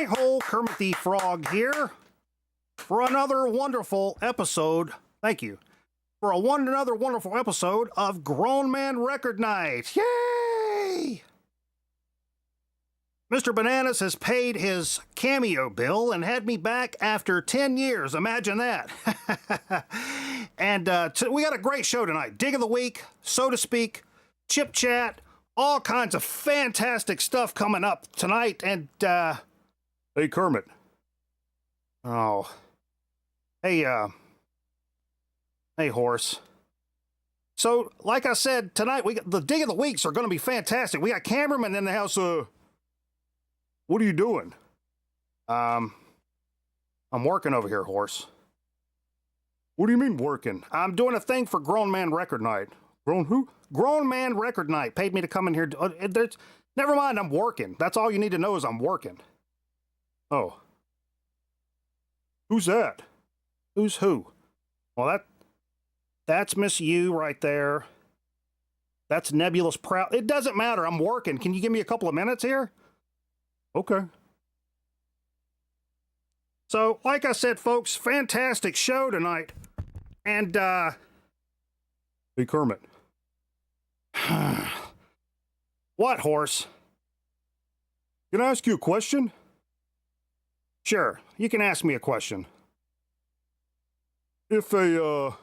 Hi-ho, Kermit the Frog here for another wonderful episode. Thank you. For another wonderful episode of Grown Man Record Night. Yay! Mr. Bananas has paid his cameo bill and had me back after 10 years. Imagine that. And we got a great show tonight. Dig of the week, so to speak, chip chat, all kinds of fantastic stuff coming up tonight. And, hey, Kermit. Oh. Hey, Horse. So, like I said, tonight, the Dig of the Weeks are going to be fantastic. We got cameramen in the house. What are you doing? I'm working over here, Horse. What do you mean working? I'm doing a thing for Grown Man Record Night. Grown who? Grown Man Record Night paid me to come in here. Never mind, I'm working. That's all you need to know is I'm working. Oh. Who's that? Who's who? Well, that's Miss U right there. That's Nebulous Proud. It doesn't matter. I'm working. Can you give me a couple of minutes here? Okay. So, like I said, folks, fantastic show tonight. And, hey, Kermit. What, Horse? Can I ask you a question? Sure, you can ask me a question. If there's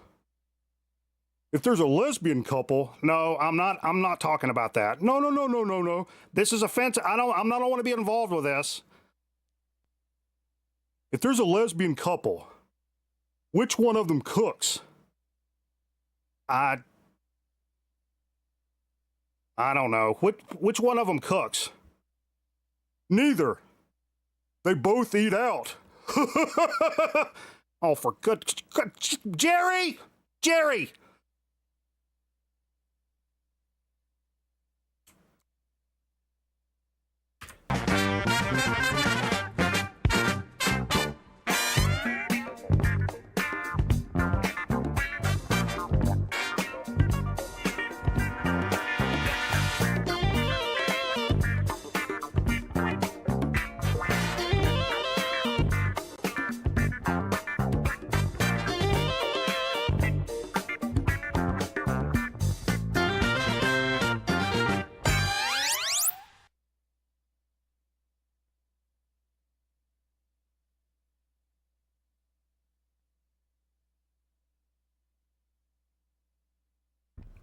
a lesbian couple, no, I'm not talking about that. No. This is offensive. I don't want to be involved with this. If there's a lesbian couple, which one of them cooks? I don't know. Which one of them cooks? Neither. They both eat out. Oh, for good, Jerry!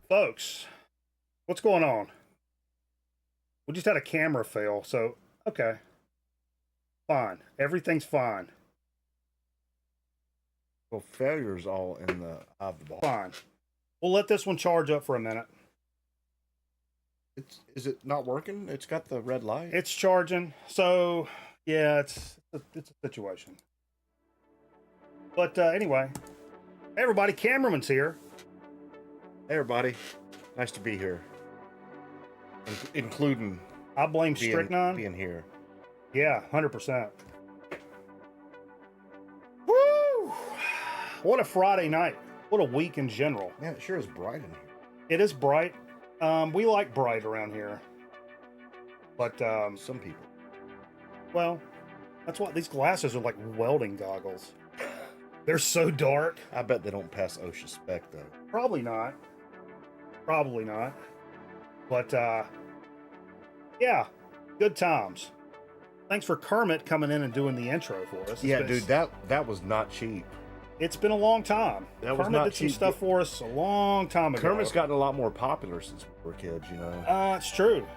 Folks, what's going on? We just had a camera fail, so, okay. Fine. Everything's fine. Well, failure's all in the eye of the ball. Fine. We'll let this one charge up for a minute. Is it not working? It's got the red light. It's charging, so, yeah, it's a situation. But, anyway. Hey, everybody, cameraman's here. Hey, everybody. Nice to be here. Including... I blame Strychnine. Being here. Yeah, 100%. Woo! What a Friday night. What a week in general. Man, it sure is bright in here. It is bright. We like bright around here. But, some people. Well, that's what these glasses are like welding goggles. They're so dark. I bet they don't pass OSHA spec, though. Probably not. But, yeah, good times. Thanks for Kermit coming in and doing the intro for us. Yeah, dude, that was not cheap. It's been a long time. Kermit did some stuff for us a long time ago. Kermit's gotten a lot more popular since we were kids, you know. It's true.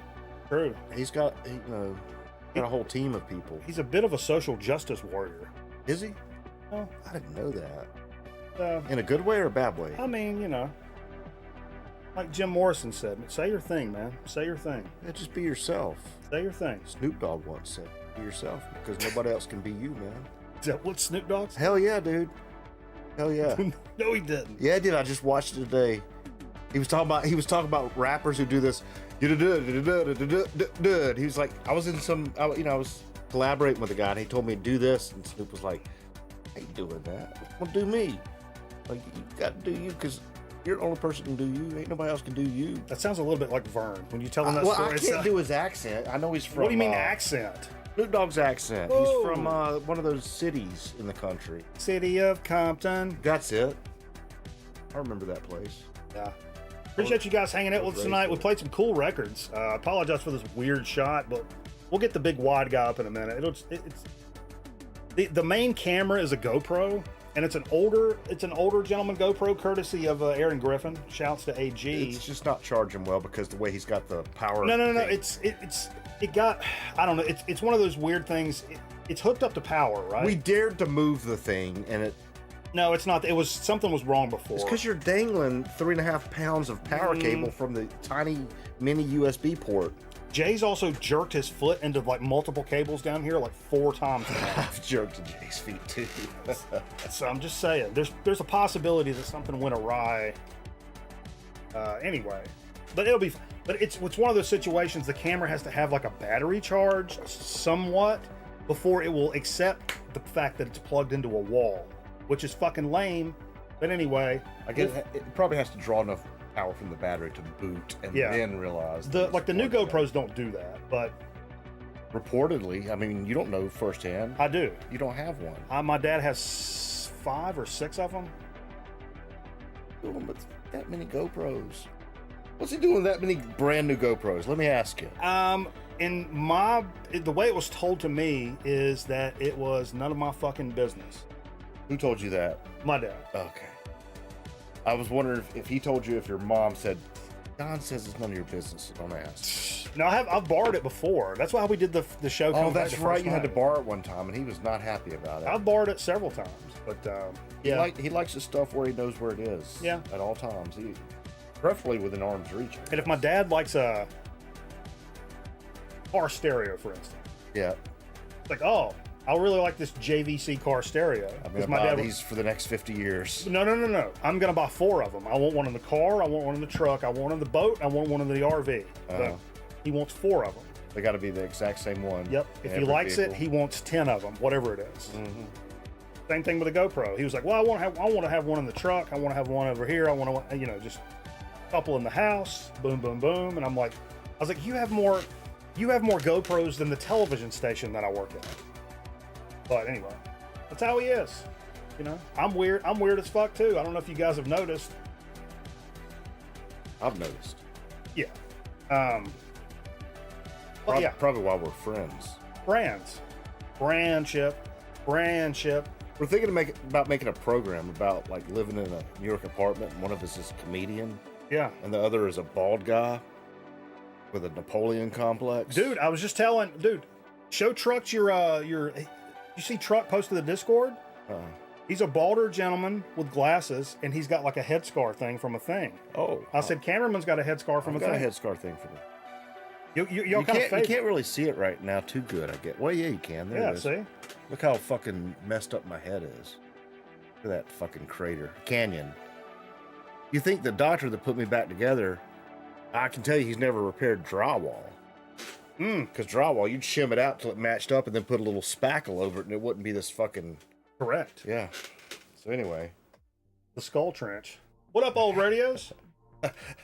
He's got, got a whole team of people. He's a bit of a social justice warrior. Is he? Well, I didn't know that. In a good way or a bad way? I mean, like Jim Morrison said, say your thing, man. Say your thing. Yeah, just be yourself. Say your thing. Snoop Dogg once said, be yourself, because nobody else can be you, man. Is that what Snoop Dogg said? Hell yeah, dude. Hell yeah. No, he didn't. Yeah, I did. I just watched it today. He was talking about rappers who do this. He was like, I was collaborating with a guy, and he told me to do this, and Snoop was like, I ain't doing that. Well, do me. Like, you got to do you, because you're the only person who can do you. Ain't nobody else can do you. That sounds a little bit like Vern when you tell him that story. I can't do his accent. I know he's from... What do you mean accent? Snoop Dogg's accent. Whoa. He's from one of those cities in the country. City of Compton. That's it. I remember that place. Yeah. Appreciate you guys hanging out with us tonight. We played some cool records. I apologize for this weird shot, but we'll get the big wide guy up in a minute. The main camera is a GoPro, and it's an older gentleman GoPro, courtesy of Aaron Griffin. Shouts to AG. It's just not charging well because the way he's got the power. No. thing. It got, I don't know. It's one of those weird things. It's hooked up to power, right? We dared to move the thing, and it. No, it's not. It was something was wrong before. It's because you're dangling 3.5 pounds of power cable from the tiny mini USB port. Jay's also jerked his foot into like multiple cables down here like 4 times now. I've jerked to Jay's feet too. So I'm just saying, there's a possibility that something went awry. Anyway, but it's one of those situations. The camera has to have like a battery charge somewhat before it will accept the fact that it's plugged into a wall, which is fucking lame. But anyway, I guess it probably has to draw enough power from the battery to boot and then realize the new GoPros don't do that, but reportedly, I mean, you don't know firsthand. I do. You don't have one. My dad has 5 or 6 of them. Doing with that many GoPros. What's he doing with that many brand new GoPros? Let me ask you. The way it was told to me is that it was none of my fucking business. Who told you that? My dad. Okay. I was wondering if he told you, if your mom said, Don says it's none of your business, so don't ask. No, I've borrowed it before. That's why we did the show. Oh, that's right. You had to borrow it one time, and he was not happy about it. I've borrowed it several times, but yeah. He likes the stuff where he knows where it is. Yeah. At all times. Preferably within arm's reach. And if my dad likes a car stereo, for instance. Yeah. It's like, oh, I really like this JVC car stereo. I'm going to buy these for the next 50 years. No. I'm going to buy 4 of them. I want one in the car, I want one in the truck, I want one in the boat, I want one in the RV. So he wants 4 of them. They got to be the exact same one. Yep. If he likes it, he wants 10 of them, whatever it is. Mm-hmm. Same thing with the GoPro. He was like, well, I want to have one in the truck. I want to have one over here. I want to, just a couple in the house. Boom, boom, boom. And I was like, you have more GoPros than the television station that I work at. But anyway, that's how he is. I'm weird. I'm weird as fuck too. I don't know if you guys have noticed. I've noticed. Yeah. Probably while we're friends. Brandship. We're thinking about making a program about like living in a New York apartment, and one of us is a comedian. Yeah. And the other is a bald guy with a Napoleon complex. Dude, I was just telling, show Trucks your you see Truck posted the Discord? He's a balder gentleman with glasses, and he's got like a headscarf thing from a thing. Oh. I said, cameraman's got a headscarf from a thing. Got a headscarf thing from it. You can't really see it right now too good, I get. Well, yeah, you can. There it is. See? Look how fucking messed up my head is. Look at that fucking crater. Canyon. You think the doctor that put me back together, I can tell you he's never repaired drywall. Because drywall, you'd shim it out till it matched up and then put a little spackle over it and it wouldn't be this fucking... Correct. Yeah. So anyway. The skull trench. What up, old radios?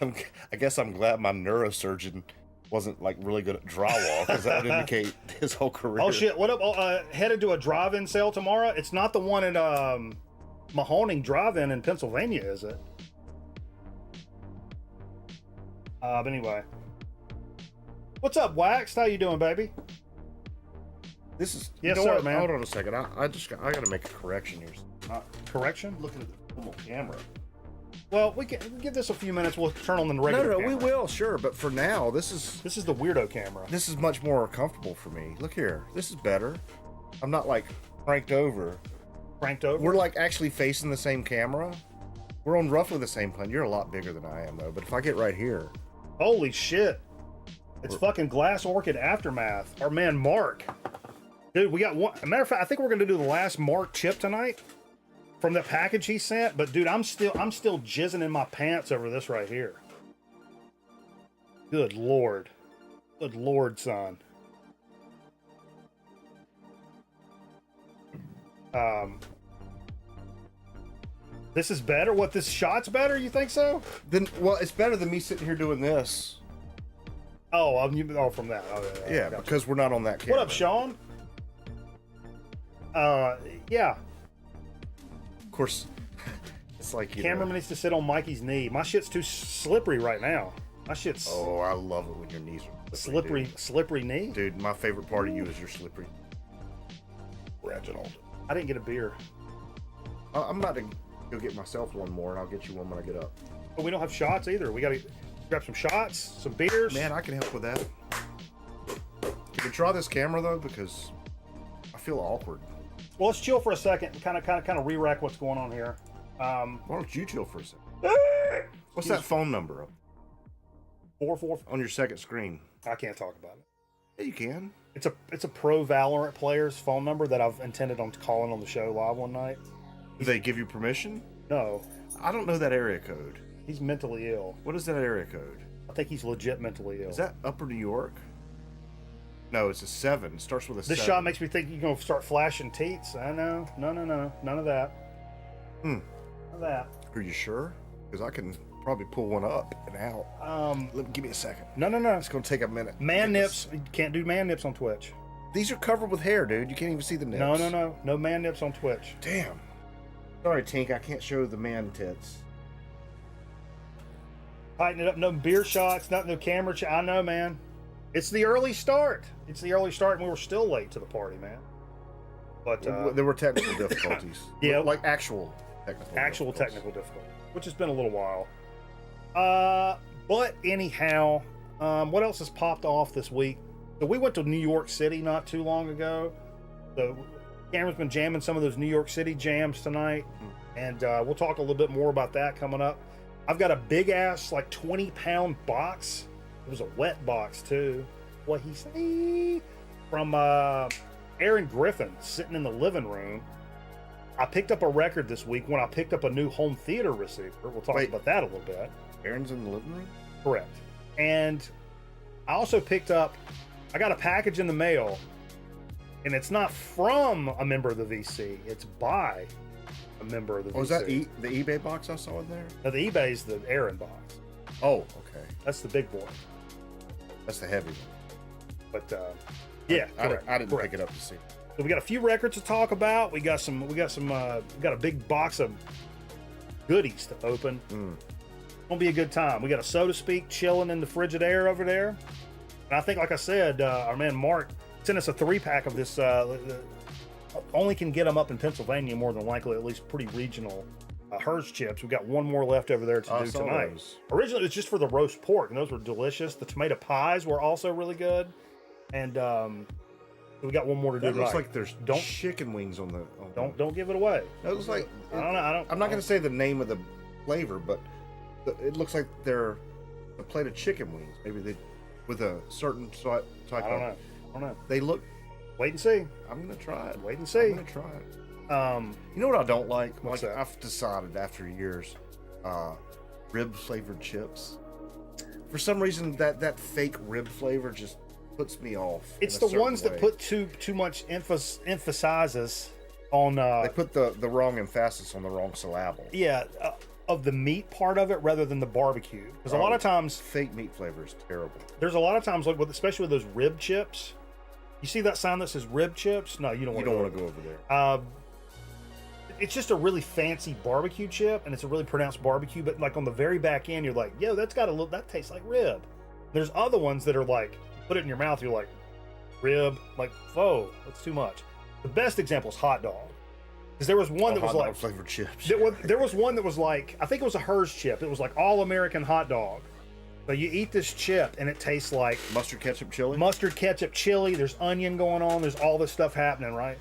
I guess I'm glad my neurosurgeon wasn't like really good at drywall, because that would indicate his whole career. Oh shit! What up? Headed to a drive-in sale tomorrow. It's not the one at Mahoning Drive-In in Pennsylvania, is it? But anyway, what's up, Wax? How you doing, baby? This is yes, sir, man. Hold on a second. I got to make a correction here. Correction? Looking at the normal camera. Well, we can give this a few minutes. We'll turn on the regular camera. We will, sure. But for now, this is the weirdo camera. This is much more comfortable for me. Look here. This is better. I'm not like cranked over. We're like actually facing the same camera. We're on roughly the same plane. You're a lot bigger than I am, though. But if I get right here. Holy shit. It's fucking Glass Orchid Aftermath. Our man, Mark. Dude, we got one. As a matter of fact, I think we're going to do the last Mark chip tonight from the package he sent. But, dude, I'm still jizzing in my pants over this right here. Good Lord. Good Lord, son. This is better? What, this shot's better? You think so? Well, it's better than me sitting here doing this. Oh, from that. Oh, yeah, because we're not on that camera. What up, Sean? Yeah. Of course, it's like Cameraman needs to sit on Mikey's knee. My shit's too slippery right now. My shit's Oh, I love it when your knees are slippery knee. Dude, my favorite part of you is your slippery. Reginald. I didn't get a beer. I'm about to go get myself one more, and I'll get you one when I get up. But we don't have shots either. We got to grab some shots, some beers. Man, I can help with that. Can we try this camera though? Because I feel awkward. Well, let's chill for a second and kind of re-rack what's going on here. Why don't you chill for a second? What's that phone number up? 444. On your second screen. I can't talk about it. Yeah, you can. It's a pro Valorant player's phone number that I've intended on calling on the show live one night. Do they give you permission? No. I don't know that area code. He's mentally ill. What is that area code? I think he's legit mentally ill. Is that Upper New York? No, it's a 7. It starts with a 7. This shot makes me think you're going to start flashing teats. I know. No. None of that. None of that. Are you sure? Because I can probably pull one up and out. Give me a second. No. It's going to take a minute. Man nips. You can't do man nips on Twitch. These are covered with hair, dude. You can't even see the nips. No. No man nips on Twitch. Damn. Sorry, Tink. I can't show the man tits. Tighten it up. No beer shots. No camera. I know, man. It's the early start. And we were still late to the party, man. But there were technical difficulties. Yeah, like actual technical difficulties, which has been a little while. But anyhow, what else has popped off this week? So we went to New York City not too long ago. So Cameron's been jamming some of those New York City jams tonight, and we'll talk a little bit more about that coming up. I've got a big ass, like 20-pound box. It was a wet box too. What he say? From Aaron Griffin, sitting in the living room. I picked up a record this week when I picked up a new home theater receiver. We'll talk about that a little bit. Aaron's in the living room? Correct. And I also I got a package in the mail, and it's not from a member of the VC. It's by a member of the VC. Oh, is that the eBay box I saw in there? No, the eBay's the Aaron box. Oh, okay. That's the big boy. That's the heavy one. But yeah, correct. I didn't pick it up to see. So we got a few records to talk about. We got a big box of goodies to open. Gonna be a good time. We got a So to Speak chilling in the Frigidaire over there. And I think, like I said, our man Mark sent us a 3-pack of this. Only can get them up in Pennsylvania, more than likely, at least pretty regional. Hers chips. We've got one more left over there to do tonight. Those. Originally, it was just for the roast pork, and those were delicious. The tomato pies were also really good. And we got one more to do. It looks like there's chicken wings on the. Don't give it away. It looks like I'm not going to say the name of the flavor, but it looks like they're a plate of chicken wings. Maybe they with a certain type. I don't know. They look. Wait and see. I'm going to try it. Wait and see. I'm going to try it. You know what I don't like? What's that? I've decided after years, rib flavored chips. For some reason, that fake rib flavor just puts me off. It's the ones that put too much emphasizes on. They put the wrong emphasis on the wrong syllable. Yeah, of the meat part of it rather than the barbecue. Because a lot of times fake meat flavor is terrible. There's a lot of times, like especially with those rib chips. You see that sign that says rib chips? No, you don't want to go over there. It's just a really fancy barbecue chip, and it's a really pronounced barbecue. But like on the very back end, you're like, yo, that tastes like rib. There's other ones that are like, put it in your mouth, you're like, rib, like, oh, that's too much. The best example is hot dog, because there was one that was like flavored chips. There was one that was like, I think it was a Hers chip. It was like all American hot dog. So you eat this chip, and it tastes like mustard ketchup chili. There's onion going on. There's all this stuff happening, right?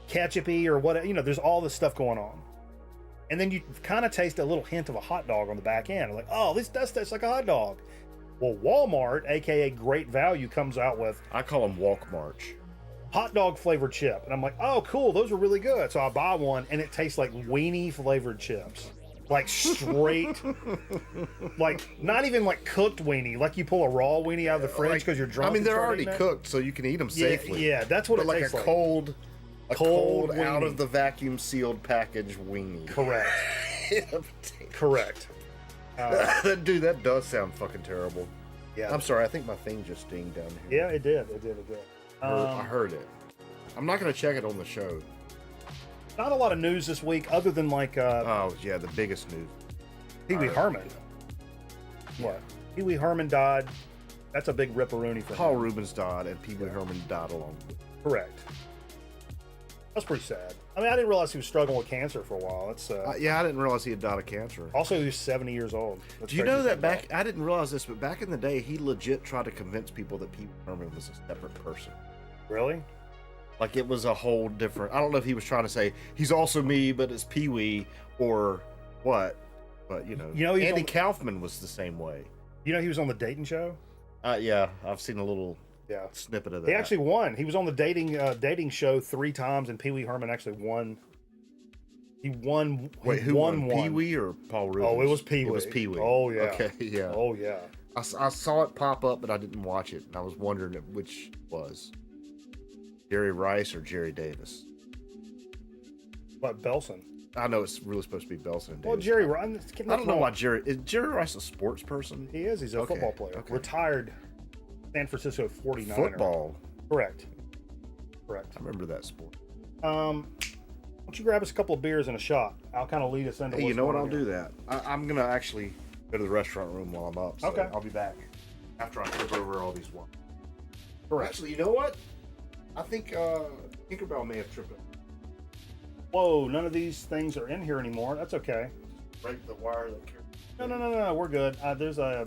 Ketchupy or whatever, there's all this stuff going on. And then you kind of taste a little hint of a hot dog on the back end. Like, oh, this does taste like a hot dog. Well, Walmart, aka Great Value, comes out with, I call them Walk March, hot dog flavored chip. And I'm like, oh, cool, those are really good. So I buy one, and it tastes like weenie flavored chips. Like straight, like not even like cooked weenie. Like you pull a raw weenie out of the fridge because you're drunk. I mean, they're already cooked, so you can eat them safely. Yeah, that's what it like tastes a like. Cold out of the vacuum sealed package weenie. Correct. Correct. Dude, that does sound fucking terrible. Yeah. I'm sorry. I think my thing just dinged down here. Yeah, it did. I heard it. I'm not going to check it on the show. Not a lot of news this week, other than like Oh yeah, the biggest news. Pee Wee Herman. What? Pee Wee Herman died. That's a big ripperoonie for Paul him. Rubens died, and Pee Wee Herman died along with it. Correct. That's pretty sad. I mean, I didn't realize he was struggling with cancer for a while. That's Yeah, I didn't realize he had died of cancer. also he was 70 years old. That's Do you crazy know to that think back? I didn't realize this, but back in the day, he legit tried to convince people that Pee Wee Herman was a separate person. about. Really? Like it was a whole different. I don't know if he was trying to say he's also me, but it's Pee Wee or what. But you know he's Andy on- Kaufman was the same way. You know he was on the dating show. Yeah, I've seen a little Yeah. snippet of that. He actually won. He was on the dating show 3 times, and Pee Wee Herman actually won. He won. Wait, who won? Pee Wee or Paul Rubens? Oh, it was Pee Wee. It was Pee Wee. Oh yeah. Okay, yeah. Oh yeah. I saw it pop up, but I didn't watch it, and I was wondering which was Jerry Rice or Jerry Davis. But Belson. I know it's really supposed to be Belson and Davis. Well, Jerry Rice. I don't know why is Jerry Rice a sports person? He is. He's a football player. Okay. Retired. San Francisco 49er. Football. Correct. I remember that sport. Why don't you grab us a couple of beers and a shot? I'll kind of lead us into. Hey, you what's know what? going I'll on do here. that. I'm gonna actually go to the restaurant room while I'm up. So Okay. I'll be back after I trip over all these ones. Correct. Actually, you know what? I think Tinkerbell may have tripped up. Whoa! None of these things are in here anymore. That's okay. Break the wire that carries. No. We're good. There's a.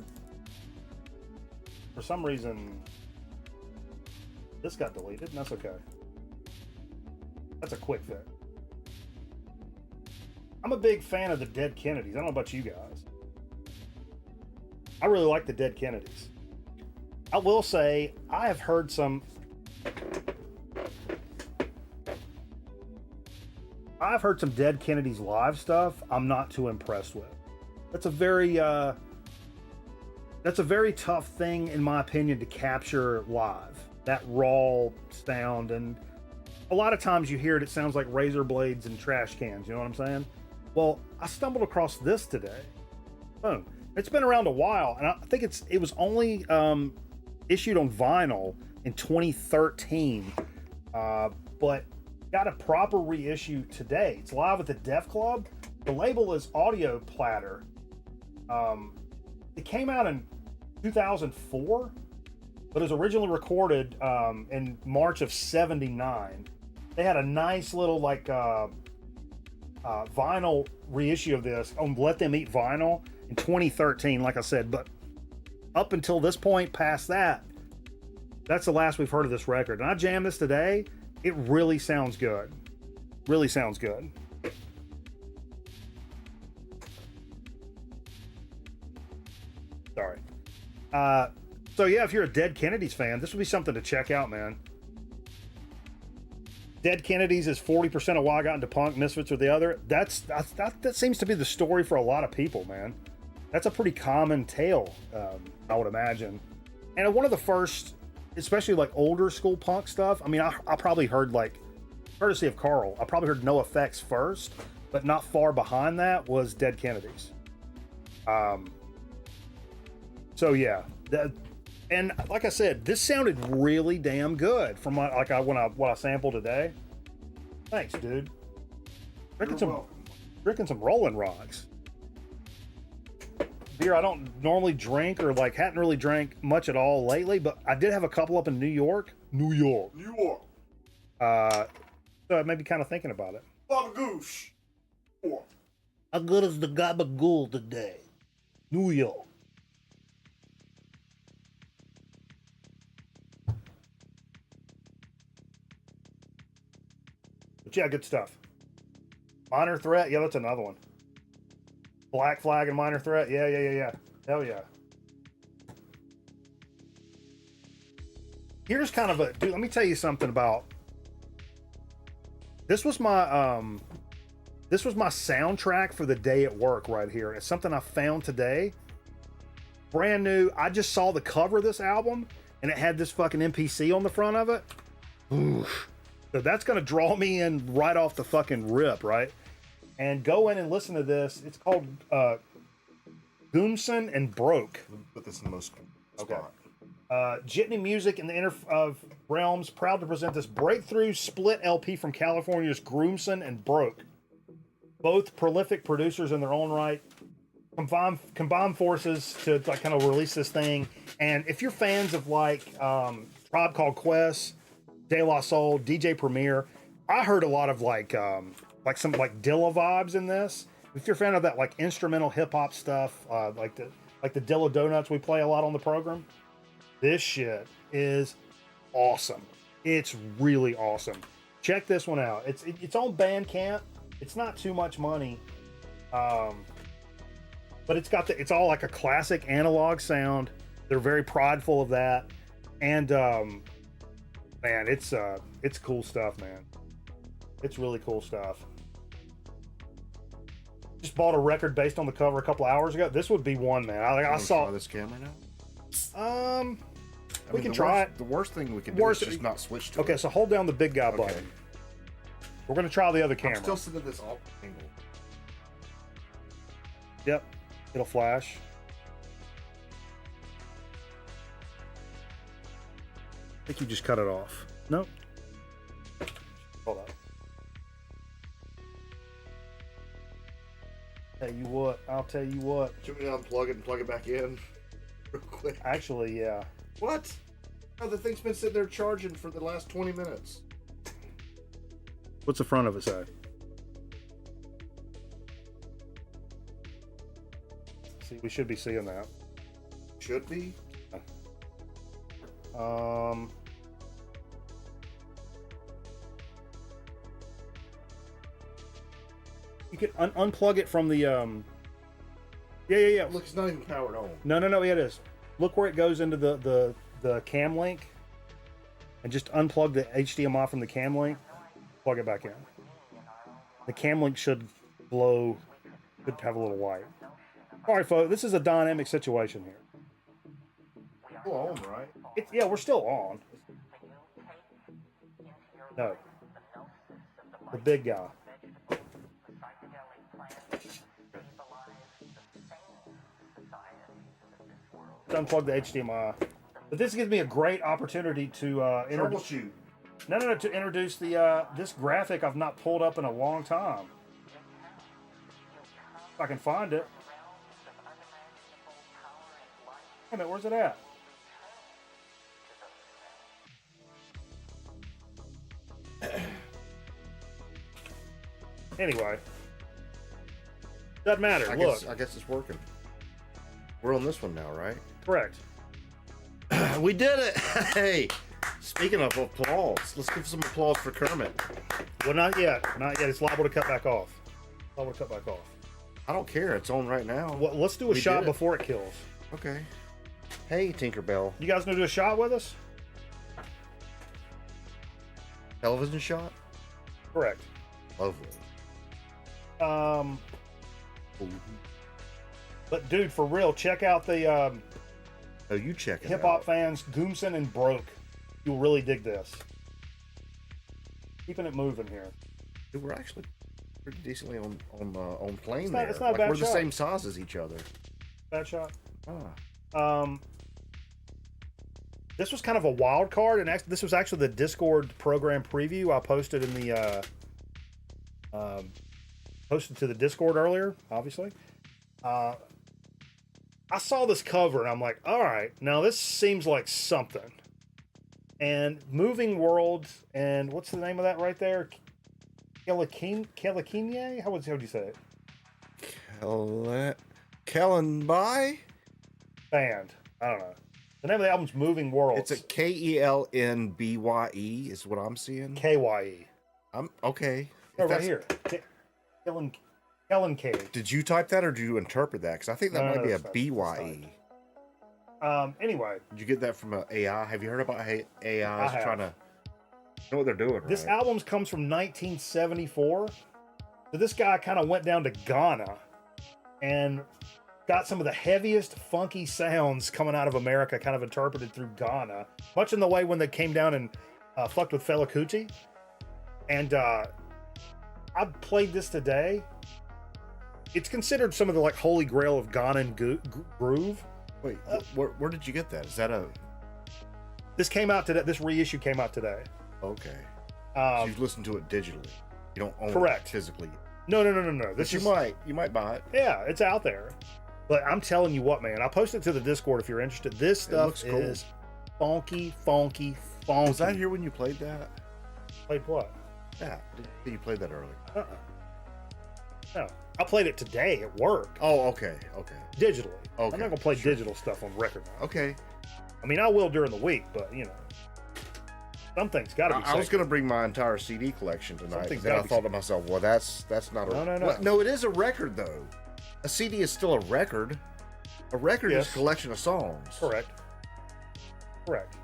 For some reason, this got deleted, and that's okay. That's a quick fix. I'm a big fan of the Dead Kennedys. I don't know about you guys. I really like the Dead Kennedys. I will say I have heard some. I've heard some Dead Kennedys live stuff. I'm not too impressed with. That's a very tough thing, in my opinion, to capture live. That raw sound, and a lot of times you hear it, it sounds like razor blades and trash cans. You know what I'm saying? Well, I stumbled across this today. Boom. It's been around a while, and I think it was only issued on vinyl in 2013, but got a proper reissue today. It's live at the Def Club. The label is Audio Platter. It came out in 2004, but it was originally recorded in March of '79. They had a nice little vinyl reissue of this on Let Them Eat Vinyl in 2013, like I said. But up until this point, past that, that's the last we've heard of this record. And I jammed this today. It really sounds good. Really sounds good. Sorry. So yeah, if you're a Dead Kennedys fan, this would be something to check out, man. Dead Kennedys is 40% of why I got into punk. Misfits are the other. That seems to be the story for a lot of people, man. That's a pretty common tale, I would imagine. And one of the first, especially like older school punk stuff. I mean, I probably heard, like, courtesy of Carl, I probably heard No Effects first, but not far behind that was Dead Kennedys. So yeah, and like I said, this sounded really damn good from what I sampled today. Thanks, dude. Drinking some Rolling Rocks. Beer I don't normally drink, or like hadn't really drank much at all lately, but I did have a couple up in New York. So it made me kind of thinking about it. Babagoosh. How good is the gabagool today? New York. But yeah, good stuff. Minor Threat, yeah, that's another one. Black Flag and Minor Threat, yeah. Hell yeah. Here's kind of a dude. Let me tell you something about. This was my soundtrack for the day at work right here. It's something I found today. Brand new. I just saw the cover of this album and it had this fucking NPC on the front of it. Oof. So that's going to draw me in right off the fucking rip, right? And go in and listen to this. It's called Goomson and Broke. Put this in the most Okay. spot. Jitney Music in the Inner of Realms proud to present this breakthrough split LP from California's Groomson and Broke. Both prolific producers in their own right. Combine forces to like kind of release this thing. And if you're fans of like Tribe Called Quest, De La Soul, DJ Premier, I heard a lot of like some like Dilla vibes in this. If you're a fan of that like instrumental hip hop stuff, like the Dilla Donuts we play a lot on the program, this shit is awesome. It's really awesome. Check this one out. It's on Bandcamp. It's not too much money, but it's all like a classic analog sound. They're very prideful of that, and man, it's cool stuff, man. It's really cool stuff. Just bought a record based on the cover a couple hours ago. This would be one, man. I saw try this camera now. We can try it. The worst thing we can do is just not switch to it. Okay, so hold down the big guy button. We're gonna try the other camera. I'm still sitting at this alt angle. Yep, it'll flash. I think you just cut it off. Nope. Hold on. I'll tell you what. Should we unplug it and plug it back in real quick? Actually, yeah. What? Oh, the thing's been sitting there charging for the last 20 minutes. What's the front of it say? See, we should be seeing that. Should be. You can unplug it from the yeah. Look, it's not even powered on. No, yeah, it is. Look where it goes into the cam link, and just unplug the HDMI from the cam link. Plug it back in. The cam link should glow. Should have a little light. All right, folks. This is a dynamic situation here. Still on, right? Yeah, we're still on. No. The big guy. Unplug the HDMI. But this gives me a great opportunity to troubleshoot. No, to introduce the this graphic I've not pulled up in a long time. If I can find it. Wait a minute, where's it at? Anyway. Doesn't matter. Look. I guess it's working. We're on this one now, right? Correct. We did it! Hey! Speaking of applause, let's give some applause for Kermit. Well, not yet. Not yet. It's liable to cut back off. Liable to cut back off. I don't care. It's on right now. Well, let's do a shot before it kills. Okay. Hey, Tinkerbell. You guys want to do a shot with us? Television shot? Correct. Lovely. But dude, for real, check out the Oh, you check it hip hop fans, Goomson and Broke. You'll really dig this. Keeping it moving here. Dude, we're actually pretty decently on plane it's there. Not, it's not a bad we're shot. the same size as each other. Bad shot. Ah. This was kind of a wild card, and this was actually the Discord program preview I posted in the posted to the Discord earlier. Obviously, I saw this cover and I'm like, all right, now this seems like something. And Moving Worlds, and what's the name of that right there? Kelakine? How would you say it? Kellen Bye? Band. I don't know. The name of the album's Moving Worlds. It's a Kelnbye is what I'm seeing. KYE. I'm okay. No, right here. Kellen K. Did you type that or did you interpret that? Because I think that might be a BYE. Anyway. Did you get that from an AI? Have you heard about AI trying to know what they're doing? This album comes from 1974. So this guy kind of went down to Ghana and got some of the heaviest funky sounds coming out of America kind of interpreted through Ghana. Much in the way when they came down and fucked with Fela Kuti. And I played this today. It's considered some of the like holy grail of Ghanan groove. Wait, where did you get that? Is that a This came out today. This reissue came out today. Okay. So you've listened to it digitally. You don't own it physically. No. This you might buy it. Yeah, it's out there. But I'm telling you what, man. I posted it to the Discord if you're interested. This stuff is funky. Was I here when you played that? Played what? Yeah, you played that earlier. No, I played it today at work. Oh, okay. Digitally. Okay. I'm not gonna play digital stuff on record now. Okay. I mean, I will during the week, but you know, some things gotta be. I was gonna bring my entire CD collection tonight, and then I thought to myself, well, that's not a. No. No, it is a record though. A CD is still a record. A record is a collection of songs. Correct.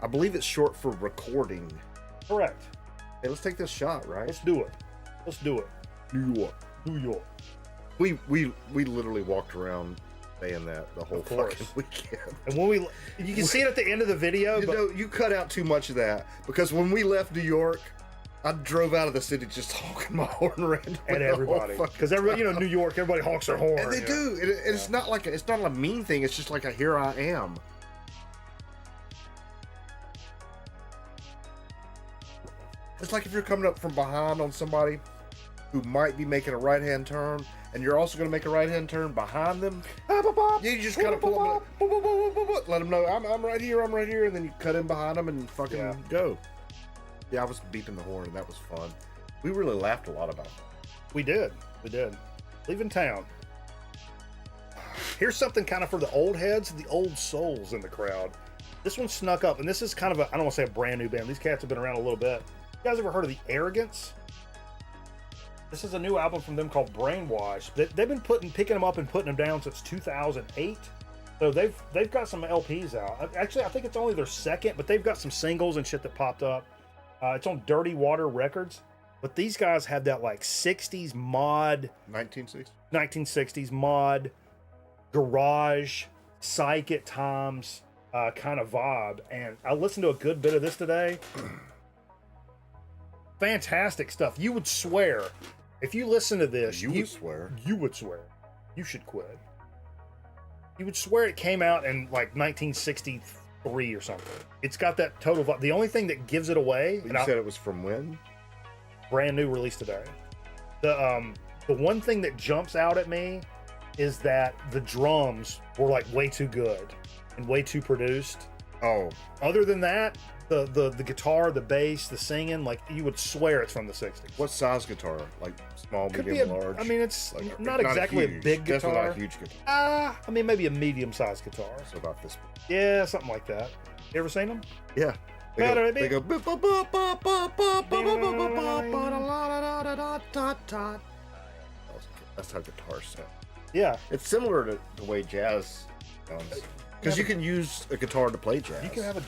I believe it's short for recording. Correct. Hey, let's take this shot, right? Let's do it. New York. We literally walked around saying that the whole fucking weekend. And when you can see it at the end of the video. You cut out too much of that, because when we left New York, I drove out of the city just honking my horn around at everybody. Because everybody, New York, everybody honks their horn. And they do. It's not like it's not a mean thing. It's just like here I am. It's like if you're coming up from behind on somebody who might be making a right-hand turn, and you're also going to make a right-hand turn behind them. You just kind of pull them, let them know I'm right here, and then you cut in behind them and fucking go. Yeah, I was beeping the horn, and that was fun. We really laughed a lot about that. We did. Leaving town. Here's something kind of for the old heads, the old souls in the crowd. This one snuck up, and this is kind of I don't want to say a brand new band. These cats have been around a little bit. You guys ever heard of the Arrogance? This is a new album from them called Brainwash. They've been picking them up and putting them down since 2008. So they've got some LPs out. Actually, I think it's only their second, but they've got some singles and shit that popped up. It's on Dirty Water Records. But these guys have that like 60s mod, 1960s mod, garage, psych at times kind of vibe. And I listened to a good bit of this today. Fantastic stuff. You would swear, if you listen to this, you would swear. You should quit. You would swear it came out in like 1963 or something. It's got that total vibe. The only thing that gives it away. You said it was from when? Brand new release today. The one thing that jumps out at me is that the drums were like way too good and way too produced. Oh. Other than that, the guitar, the bass, the singing, like you would swear it's from the 60s. What size guitar? Like small, medium, large? I mean, it's like not exactly huge, a big guitar. Definitely not a huge guitar. I mean, maybe a medium-sized guitar. So about this one. Yeah, something like that. You ever seen them? Yeah. They go. That's how guitars sound. Yeah. It's similar to the way jazz sounds. Because you can use a guitar to play jazz. You can have a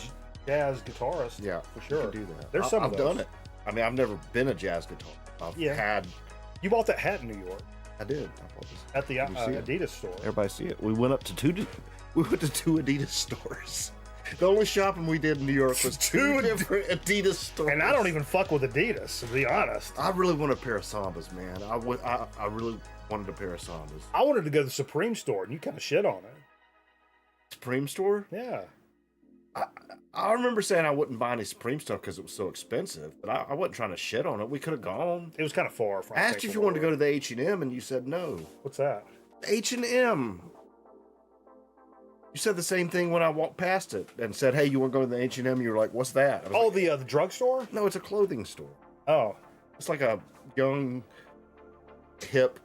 jazz guitarist. Yeah, for sure. You can do that. There's some I've done it. I mean, I've never been a jazz guitar. I've had. You bought that hat in New York. I did. I bought this at the Adidas store. Everybody see it. We went up to two. We went to two Adidas stores. The only shopping we did in New York was two different Adidas stores. And I don't even fuck with Adidas, to be honest. I really want a pair of Sambas, man. I really wanted a pair of Sambas. I wanted to go to the Supreme store, and you kind of shit on it. Supreme store? Yeah. I remember saying I wouldn't buy any Supreme stuff because it was so expensive, but I wasn't trying to shit on it. We could have gone. It was kind of far. I asked you if you wanted to go to the H&M, and you said no. What's that? H&M. You said the same thing when I walked past it and said, "Hey, you want to go to the H&M?" You were like, "What's that?" Oh, like, the drugstore? No, it's a clothing store. Oh, it's like a young, hip,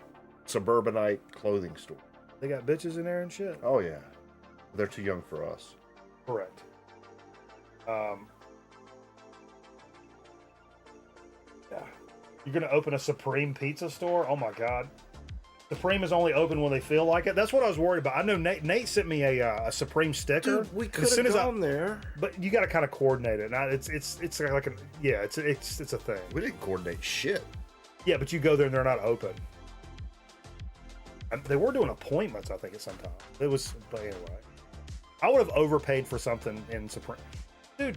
suburbanite clothing store. They got bitches in there and shit. Oh yeah, they're too young for us. Correct. Yeah. You're gonna open a Supreme pizza store? Oh my god. Supreme is only open when they feel like it. That's what I was worried about. I know Nate sent me a Supreme sticker. Dude, we could have gone there, but you got to kind of coordinate it. Now it's like it's a thing. We didn't coordinate shit. Yeah, but you go there and they're not open. And they were doing appointments, I think, at some time. But anyway, I would have overpaid for something in Supreme. Dude,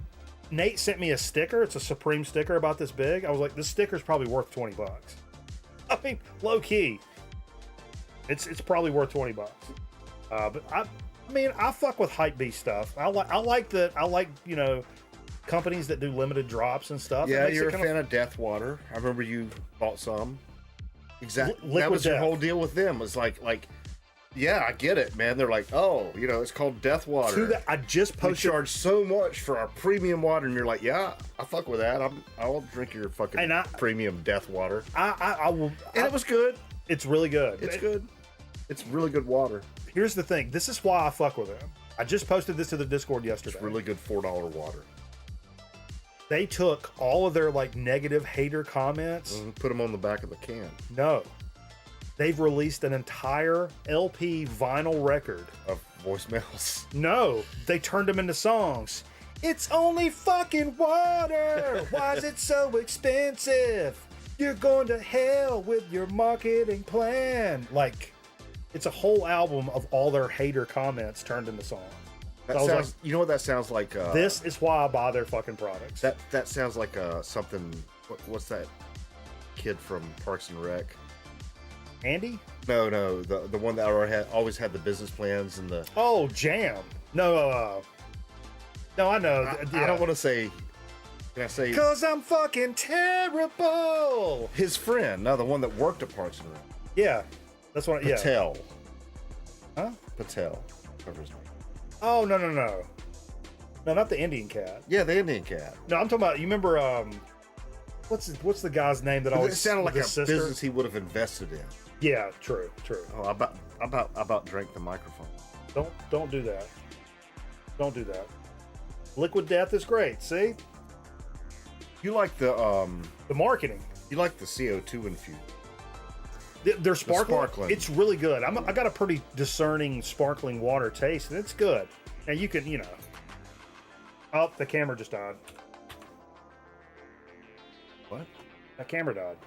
Nate sent me a sticker. It's a Supreme sticker about this big. I was like, this sticker's probably worth $20. I mean, low key. It's probably worth $20. But I mean, I fuck with hype beast stuff. I like companies that do limited drops and stuff. Yeah, you're a fan of Death Water. I remember you bought some. Exactly. That was your whole deal with them. Was like, yeah, I get it, man. They're like, oh, you know, it's called Death Water. I just posted. We charge so much for our premium water, and you're like, yeah, I fuck with that. I'll drink your fucking premium Death Water. I will. And it was good. It's really good. It's good. It's really good water. Here's the thing. This is why I fuck with them. I just posted this to the Discord yesterday. It's really good $4 water. They took all of their like negative hater comments, put them on the back of the can. No. They've released an entire LP vinyl record of voicemails. No, they turned them into songs. It's only fucking water. Why is it so expensive? You're going to hell with your marketing plan. Like, it's a whole album of all their hater comments turned into songs. That sounds, like, you know what that sounds like? This is why I buy their fucking products. That sounds like something. What's that kid from Parks and Rec? Andy? No, the one that always had the business plans and the. Oh, Jam. No, I know. I don't want to say. Can I say? 'Cause I'm fucking terrible. His friend, no, the one that worked at Parks and Rec. Yeah, that's what. Patel. Yeah. Huh? Patel. Whatever his name. Oh no, not the Indian cat. Yeah, the Indian cat. No, I'm talking about. You remember? What's the guy's name that always? It sounded like a business he would have invested in. Yeah, true. Oh, I about drank the microphone. Don't do that. Don't do that. Liquid Death is great. See? You like the marketing. You like the CO2 infused. They're sparkling. It's really good. I got a pretty discerning sparkling water taste, and it's good. Now you can, you know. Oh, the camera just died. What? That camera died.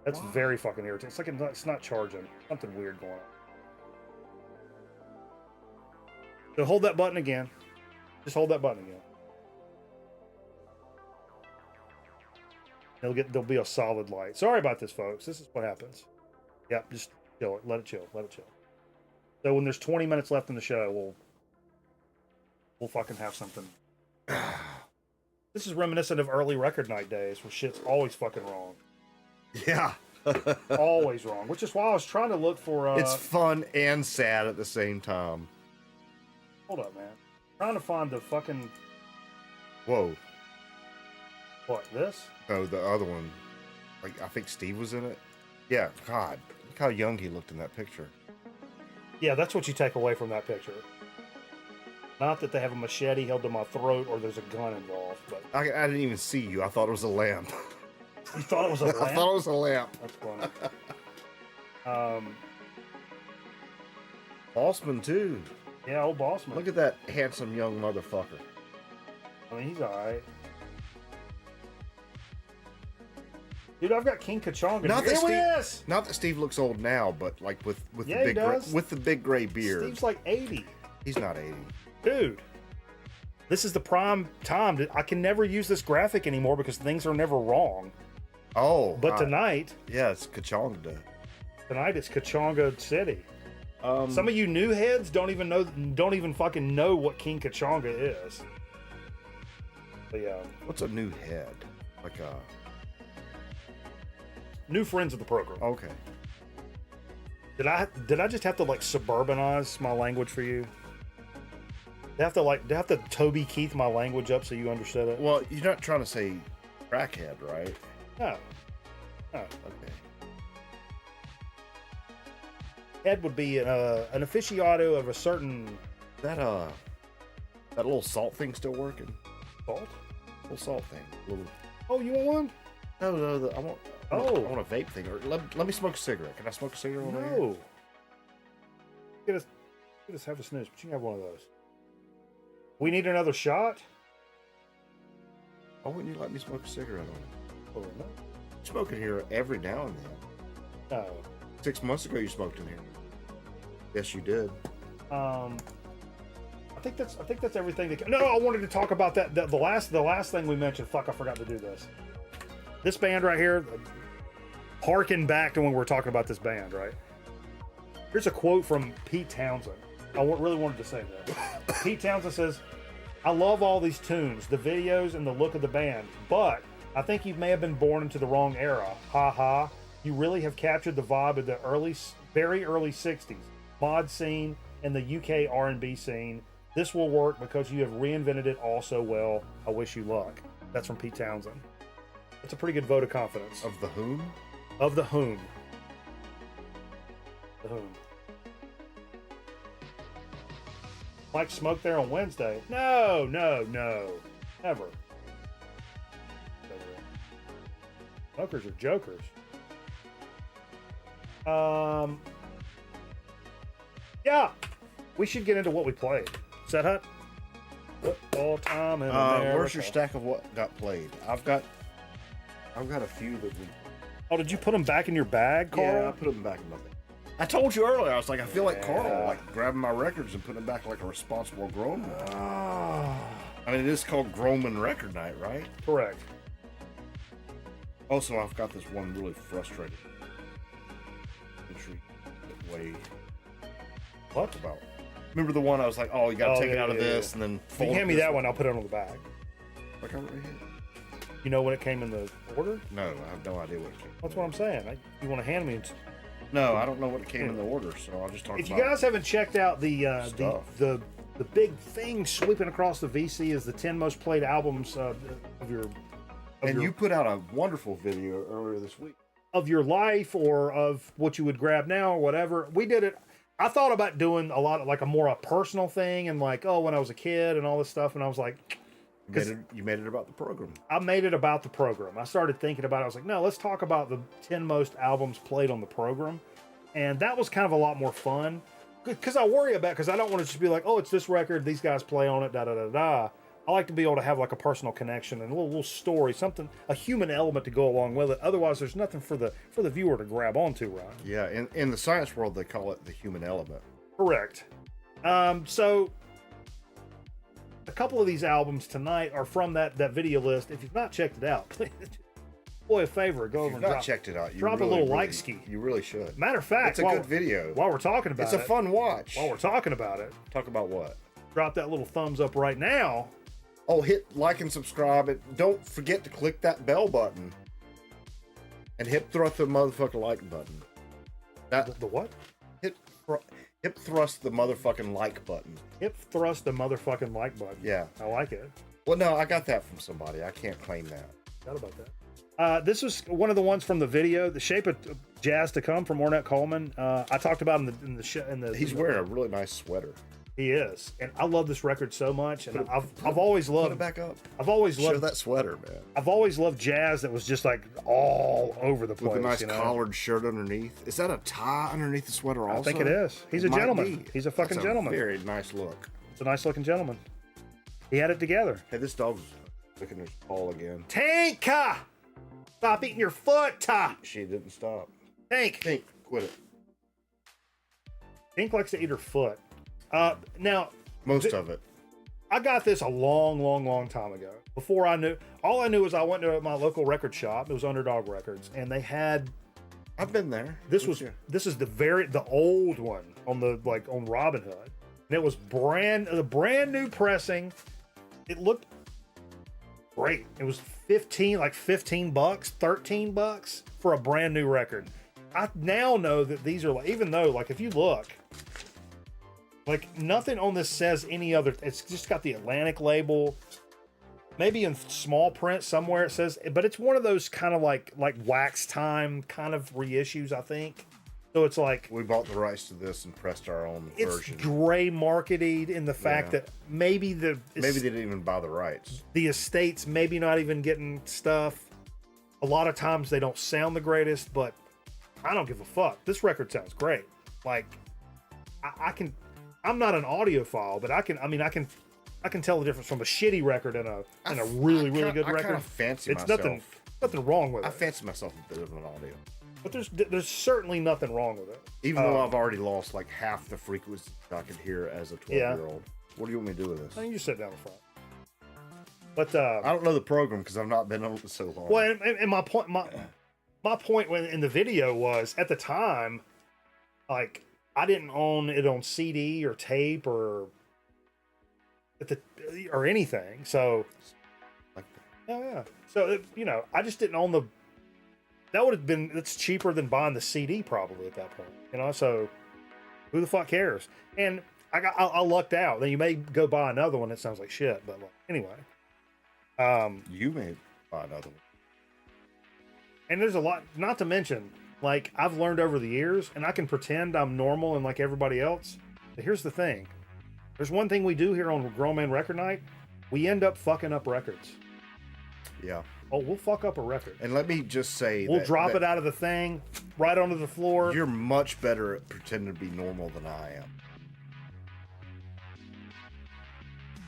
That's very fucking irritating. It's like it's not charging. Something weird going on. So hold that button again. Just hold that button again. There'll be a solid light. Sorry about this, folks. This is what happens. Yep, just chill it. Let it chill. So when there's 20 minutes left in the show, we'll fucking have something. This is reminiscent of early record night days where shit's always fucking wrong. Yeah. Always wrong. Which is why I was trying to look for it's fun and sad at the same time. Hold up, man. Trying to find the fucking. Whoa. What, this? No, the other one. Like, I think Steve was in it. Yeah, God. Look how young he looked in that picture. Yeah, that's what you take away from that picture. Not that they have a machete held to my throat or there's a gun involved, but I didn't even see you. I thought it was a lamp. You thought it was a lamp? I thought it was a lamp. That's funny. Bossman too. Yeah, old Bossman. Look at that handsome young motherfucker. I mean, he's alright. Dude, I've got King Kachonga. Not that Steve looks old now, but like with the big gray beard. Steve's like 80. He's not 80. Dude, this is the prime time. I can never use this graphic anymore because things are never wrong. Oh, but tonight, yeah, it's Kachonga Day. Tonight it's Kachonga City. Some of you new heads don't even fucking know what King Kachonga is. But yeah, what's a new head? Like a new friends of the program. Okay. Did I just have to like suburbanize my language for you? They have to Toby Keith my language up so you understood it. Well, you're not trying to say crackhead, right? No. Okay. Ed would be an aficionado of a certain. That little salt thing still working? Salt? Little salt thing. Little. Oh, you want one? No. I want a vape thing. Or let me smoke a cigarette. Can I smoke a cigarette over here? No. Get us have a snooze, but you can have one of those. We need another shot? Why wouldn't you let me smoke a cigarette on it? Oh, no. You smoke in here every now and then. No. 6 months ago you smoked in here. Yes, you did. I think that's everything. No, I wanted to talk about that. The last thing we mentioned. Fuck, I forgot to do this. This band right here. Harken back to when we were talking about this band, right? Here's a quote from Pete Townsend. I really wanted to say that. Pete Townsend says, I love all these tunes, the videos, and the look of the band, but I think you may have been born into the wrong era. Ha ha. You really have captured the vibe of the very early 60s mod scene and the UK R&B scene. This will work because you have reinvented it all so well. I wish you luck. That's from Pete Townsend. That's a pretty good vote of confidence. Of the whom? Of the whom. The whom. Mike smoked there on Wednesday. No. Never. Smokers are jokers. Yeah. We should get into what we played. Set Hut? Football time in America. Where's your stack of what got played? I've got a few that we. Oh, did you put them back in your bag, Carl? Yeah, I put them back in my bag. I told you earlier, I was like, I feel like Carl, like grabbing my records and putting them back like a responsible grown man. I mean, it is called Grown Record Night, right? Correct. Also, I've got this one really frustrating entry way. What? About. Remember the one I was like, oh, you got to take it out of this and then fold it. You hand me that one, I'll put it on the bag. Like right here. You know when it came in the order? No, I have no idea what it came. That's what I'm saying. You want to hand me? No, I don't know what it came in the order, so I'll just talk about. If you guys haven't checked out the big thing sweeping across the VC is the 10 most played albums of your. You put out a wonderful video earlier this week of your life or of what you would grab now or whatever. We did it. I thought about doing a lot of like a personal thing and like, oh, when I was a kid and all this stuff, and I was like. You made it about the program. I made it about the program. I started thinking about it. I was like, no, let's talk about the 10 most albums played on the program. And that was kind of a lot more fun. Because I worry about, because I don't want to just be like, oh, it's this record, these guys play on it, da-da-da-da. I like to be able to have like a personal connection and a little story, something, a human element to go along with it. Otherwise, there's nothing for the viewer to grab onto, right? Yeah, in the science world, they call it the human element. Correct. So a couple of these albums tonight are from that video list. If you've not checked it out, please, boy, a favor, go over and checked it out. Drop a little like ski. You really should. Matter of fact, it's a good video. While we're talking about it, it's a fun watch. While we're talking about it, talk about what? Drop that little thumbs up right now. Oh, hit like and subscribe. And don't forget to click that bell button and hip thrust the motherfucking like button. The what? Hip thrust the motherfucking like button. Hip thrust the motherfucking like button. Yeah. I like it. Well, no, I got that from somebody. I can't claim that. Forgot about that. This was one of the ones from the video, The Shape of Jazz to Come from Ornette Coleman. I talked about in the show. He's wearing a really nice sweater. He is, and I love this record so much. And I've always loved. Put it back up. I've always loved. Show that sweater, man. I've always loved jazz that was just like all over the place. With a nice collared shirt underneath. Is that a tie underneath the sweater? Also, I think it is. He's a gentleman. He's a fucking gentleman. Very nice look. It's a nice looking gentleman. He had it together. Hey, this dog's licking his paw again. Tanka! Stop eating your foot, Ta! She didn't stop. Tank, quit it. Tank likes to eat her foot. Now, most of it. I got this a long time ago. Before I knew, all I knew was I went to my local record shop. It was Underdog Records, and they had. I've been there. This is the old one on Robin Hood, and it was a brand new pressing. It looked great. It was $15, $13 for a brand new record. I now know that these are even though if you look. Nothing on this says any other. It's just got the Atlantic label. Maybe in small print somewhere it says, but it's one of those kind of like Wax Time kind of reissues, I think. So it's like we bought the rights to this and pressed our own version. It's gray marketed in the fact that maybe they didn't even buy the rights. The estates maybe not even getting stuff. A lot of times they don't sound the greatest, but I don't give a fuck. This record sounds great. I can. I'm not an audiophile, but I can tell the difference from a shitty record and a really good record. I kind of fancy myself. Nothing wrong with it. I fancy myself a bit of an audio. But there's certainly nothing wrong with it. Even though I've already lost half the frequency I could hear as a 12-year-old. What do you want me to do with this? I think you sit down in front. But I don't know the program because I've not been on it so long. Well, and my point when in the video was at the time, I didn't own it on CD or tape or at the or anything. So, Like yeah. So you know, I just didn't own the. That would have been it's cheaper than buying the CD probably at that point. You know, so who the fuck cares? And I lucked out. Then you may go buy another one that sounds like shit, but like, anyway. you may buy another one. And there's a lot, not to mention, like I've learned over the years, and I can pretend I'm normal and like everybody else. But here's the thing: there's one thing we do here on Grown Man Record Night. We end up fucking up records. Yeah. Oh, we'll fuck up a record. And let me just say, We'll drop it out of the thing, right onto the floor. You're much better at pretending to be normal than I am.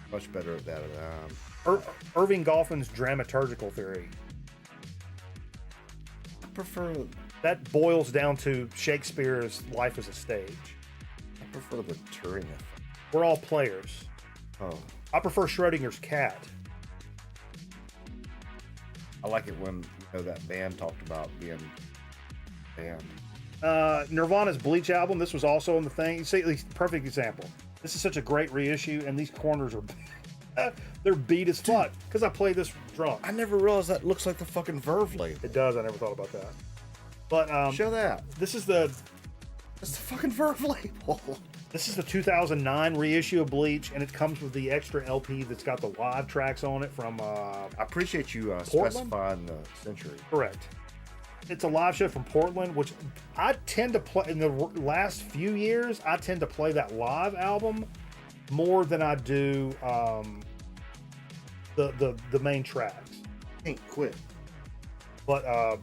Much better at that. Irving Goffman's dramaturgical theory. I prefer That boils down to Shakespeare's life as a stage. the Turing effect. We're all players. Oh, I prefer Schrodinger's cat. I like it when that band talked about being band. Nirvana's Bleach album, this was also on the thing. You see, at least perfect example. This is such a great reissue, and these corners are they're beat as fuck because I played this drunk. I never realized that looks like the fucking Verve label. It does. I never thought about that. But Show that. this is That's the fucking Verve label. This is the 2009 reissue of Bleach, and it comes with the extra LP that's got the live tracks on it from. I appreciate you Portland? specifying the century. Correct. It's a live show from Portland, which I tend to play in the last few years. I tend to play that live album more than I do the main tracks. Ain't quit. But I'll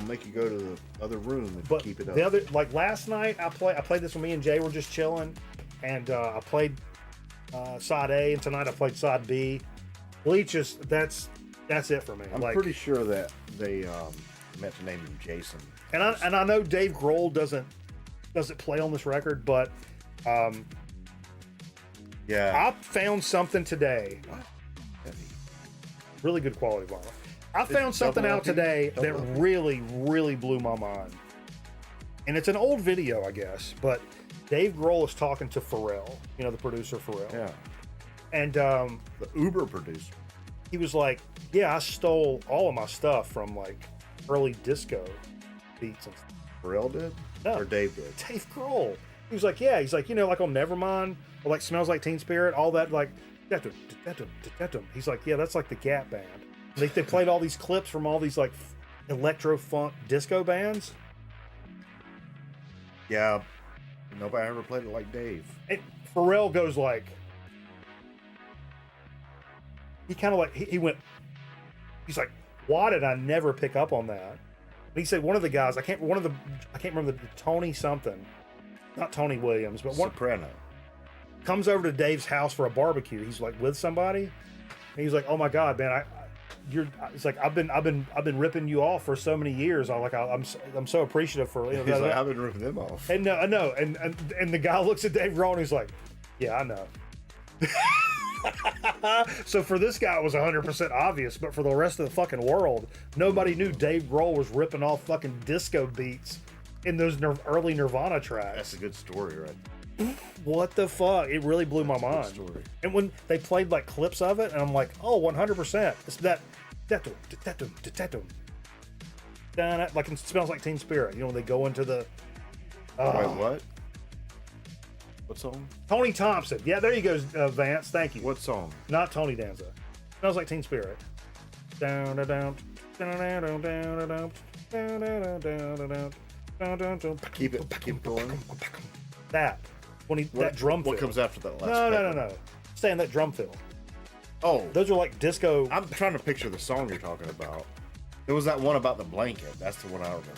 make you go to the other room and but keep it up. the other, like last night, I played this when me and Jay were just chilling, and I played side A, and tonight I played side B. Bleach is that's it for me. I'm like, pretty sure that they meant to name him Jason. and I know Dave Grohl doesn't play on this record, but Yeah. I found something today. Heavy. Really good quality vinyl. I found something double out LP? today Double that LP? really blew my mind. And it's an old video, I guess, but Dave Grohl is talking to Pharrell, the producer Pharrell. Yeah. And The Uber producer. he was like, yeah, I stole all of my stuff from like early disco beats and stuff. Pharrell did? No. Or Dave did? Dave Grohl. He was like, yeah, he's like, like on Nevermind, or like Smells Like Teen Spirit, all that, like, he's like, yeah, that's like the Gap Band. They played all these clips from all these like electro funk disco bands. Yeah. Nobody ever played it like Dave. And Pharrell goes like, he kind of like, he went, he's like, why did I never pick up on that? And he said one of the guys, I can't remember the Tony something, not Tony Williams, but one Soprano. comes over to Dave's house for a barbecue. He's like with somebody, and he's like, "Oh my God, man, it's like I've been ripping you off for so many years. I'm so appreciative for He's like, I've been ripping them off. And no, I know, and the guy looks at Dave Grohl and he's like, yeah, I know. So for this guy, it was 100% obvious, but for the rest of the fucking world, nobody knew Dave Grohl was ripping off fucking disco beats in those early Nirvana tracks. That's a good story, right? What the fuck? It really blew my mind. Story. And when they played like clips of it, and I'm like, oh, 100%. It's that, like it Smells Like Teen Spirit. When they go into the. Wait, what? What song? Tony Thompson. Yeah, there you go, Vance. Thank you. What song? Not Tony Danza. Smells Like Teen Spirit. Down, down, down, down, down, down, down, down, down, down, down. Keep it going. That. That drum fill. What comes after that last No. Stay in that drum fill. Oh, Those are like disco. I'm trying to picture the song you're talking about. It was that one about the blanket. That's the one I remember.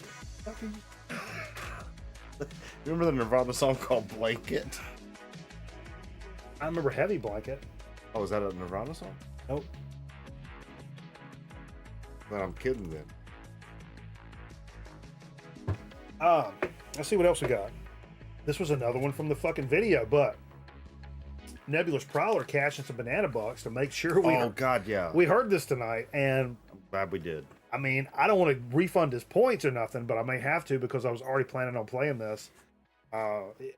Remember the Nirvana song called Blanket? I remember Heavy Blanket. Oh, is that a Nirvana song? Nope. Then I'm kidding then. Let's see what else we got. This was another one from the fucking video, but Nebulous Prowler cashing some banana bucks to make sure God, yeah. we heard this tonight. And I'm glad we did. I mean, I don't want to refund his points or nothing, but I may have to because I was already planning on playing this.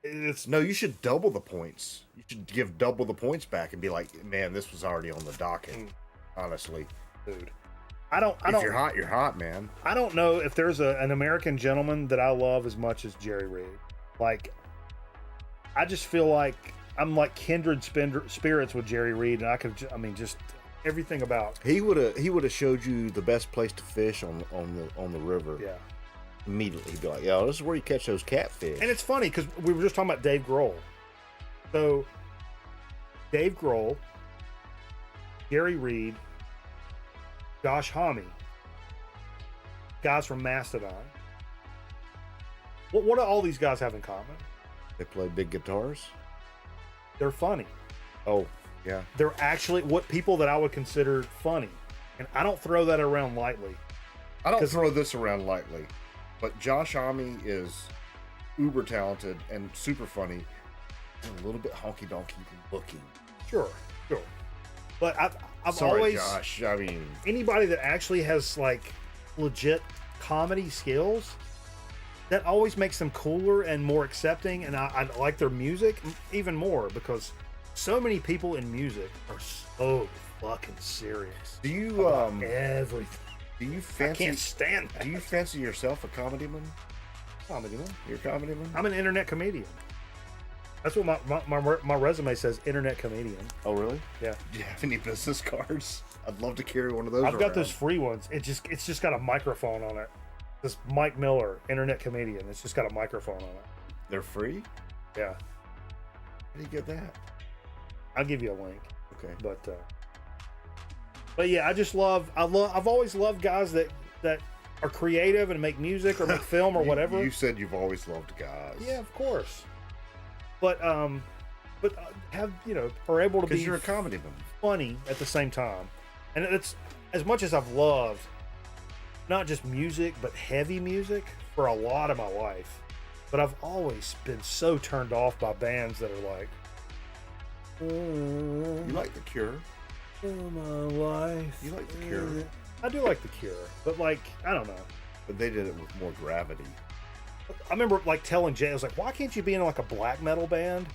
It's No, you should double the points. You should give double the points back and be like, man, this was already on the docket. Honestly, dude. If you're hot, you're hot, man. I don't know if there's an American gentleman that I love as much as Jerry Reed. Like, I just feel like I'm like kindred spirits with Jerry Reed, and I mean, just everything about. He would have showed you the best place to fish on the river. Yeah. Immediately, he'd be like, "Yo, this is where you catch those catfish." And it's funny because we were just talking about Dave Grohl. So, Dave Grohl, Jerry Reed, Josh Homme, guys from Mastodon. What do all these guys have in common? They play big guitars. They're funny. Oh, yeah. They're actually what people that I would consider funny. And I don't throw that around lightly. I don't throw this around lightly. But Josh Homme is uber talented and super funny and a little bit honky-donkey looking. Sure. But I've Sorry, always... Josh, I mean... Anybody that actually has, like, legit comedy skills, that always makes them cooler and more accepting, and I like their music even more, because so many people in music are so fucking serious. Do you, everything. Do you fancy... I can't stand that. Do you fancy yourself a comedy man? Comedy man? You're a comedy man? I'm an internet comedian. That's what my resume says, internet comedian. Oh, really? Yeah. Do you have any business cards? I'd love to carry one of those I've got around. those free ones. It's just got a microphone on it. This Mike Miller, internet comedian. It's just got a microphone on it. They're free? Yeah. How do you get that? I'll give you a link. Okay. But yeah, I've always loved guys that are creative and make music or make film or whatever. You said you've always loved guys. Yeah, of course. But have, are able to be... Because you're a comedy man. Funny at the same time. And it's, as much as I've loved not just music, but heavy music for a lot of my life, but I've always been so turned off by bands that are like... You like The Cure? Oh, my life. You like The Cure? I do like The Cure, but like, I don't know. But they did it with more gravity. I remember like telling Jay, I was like, why can't you be in like a black metal band,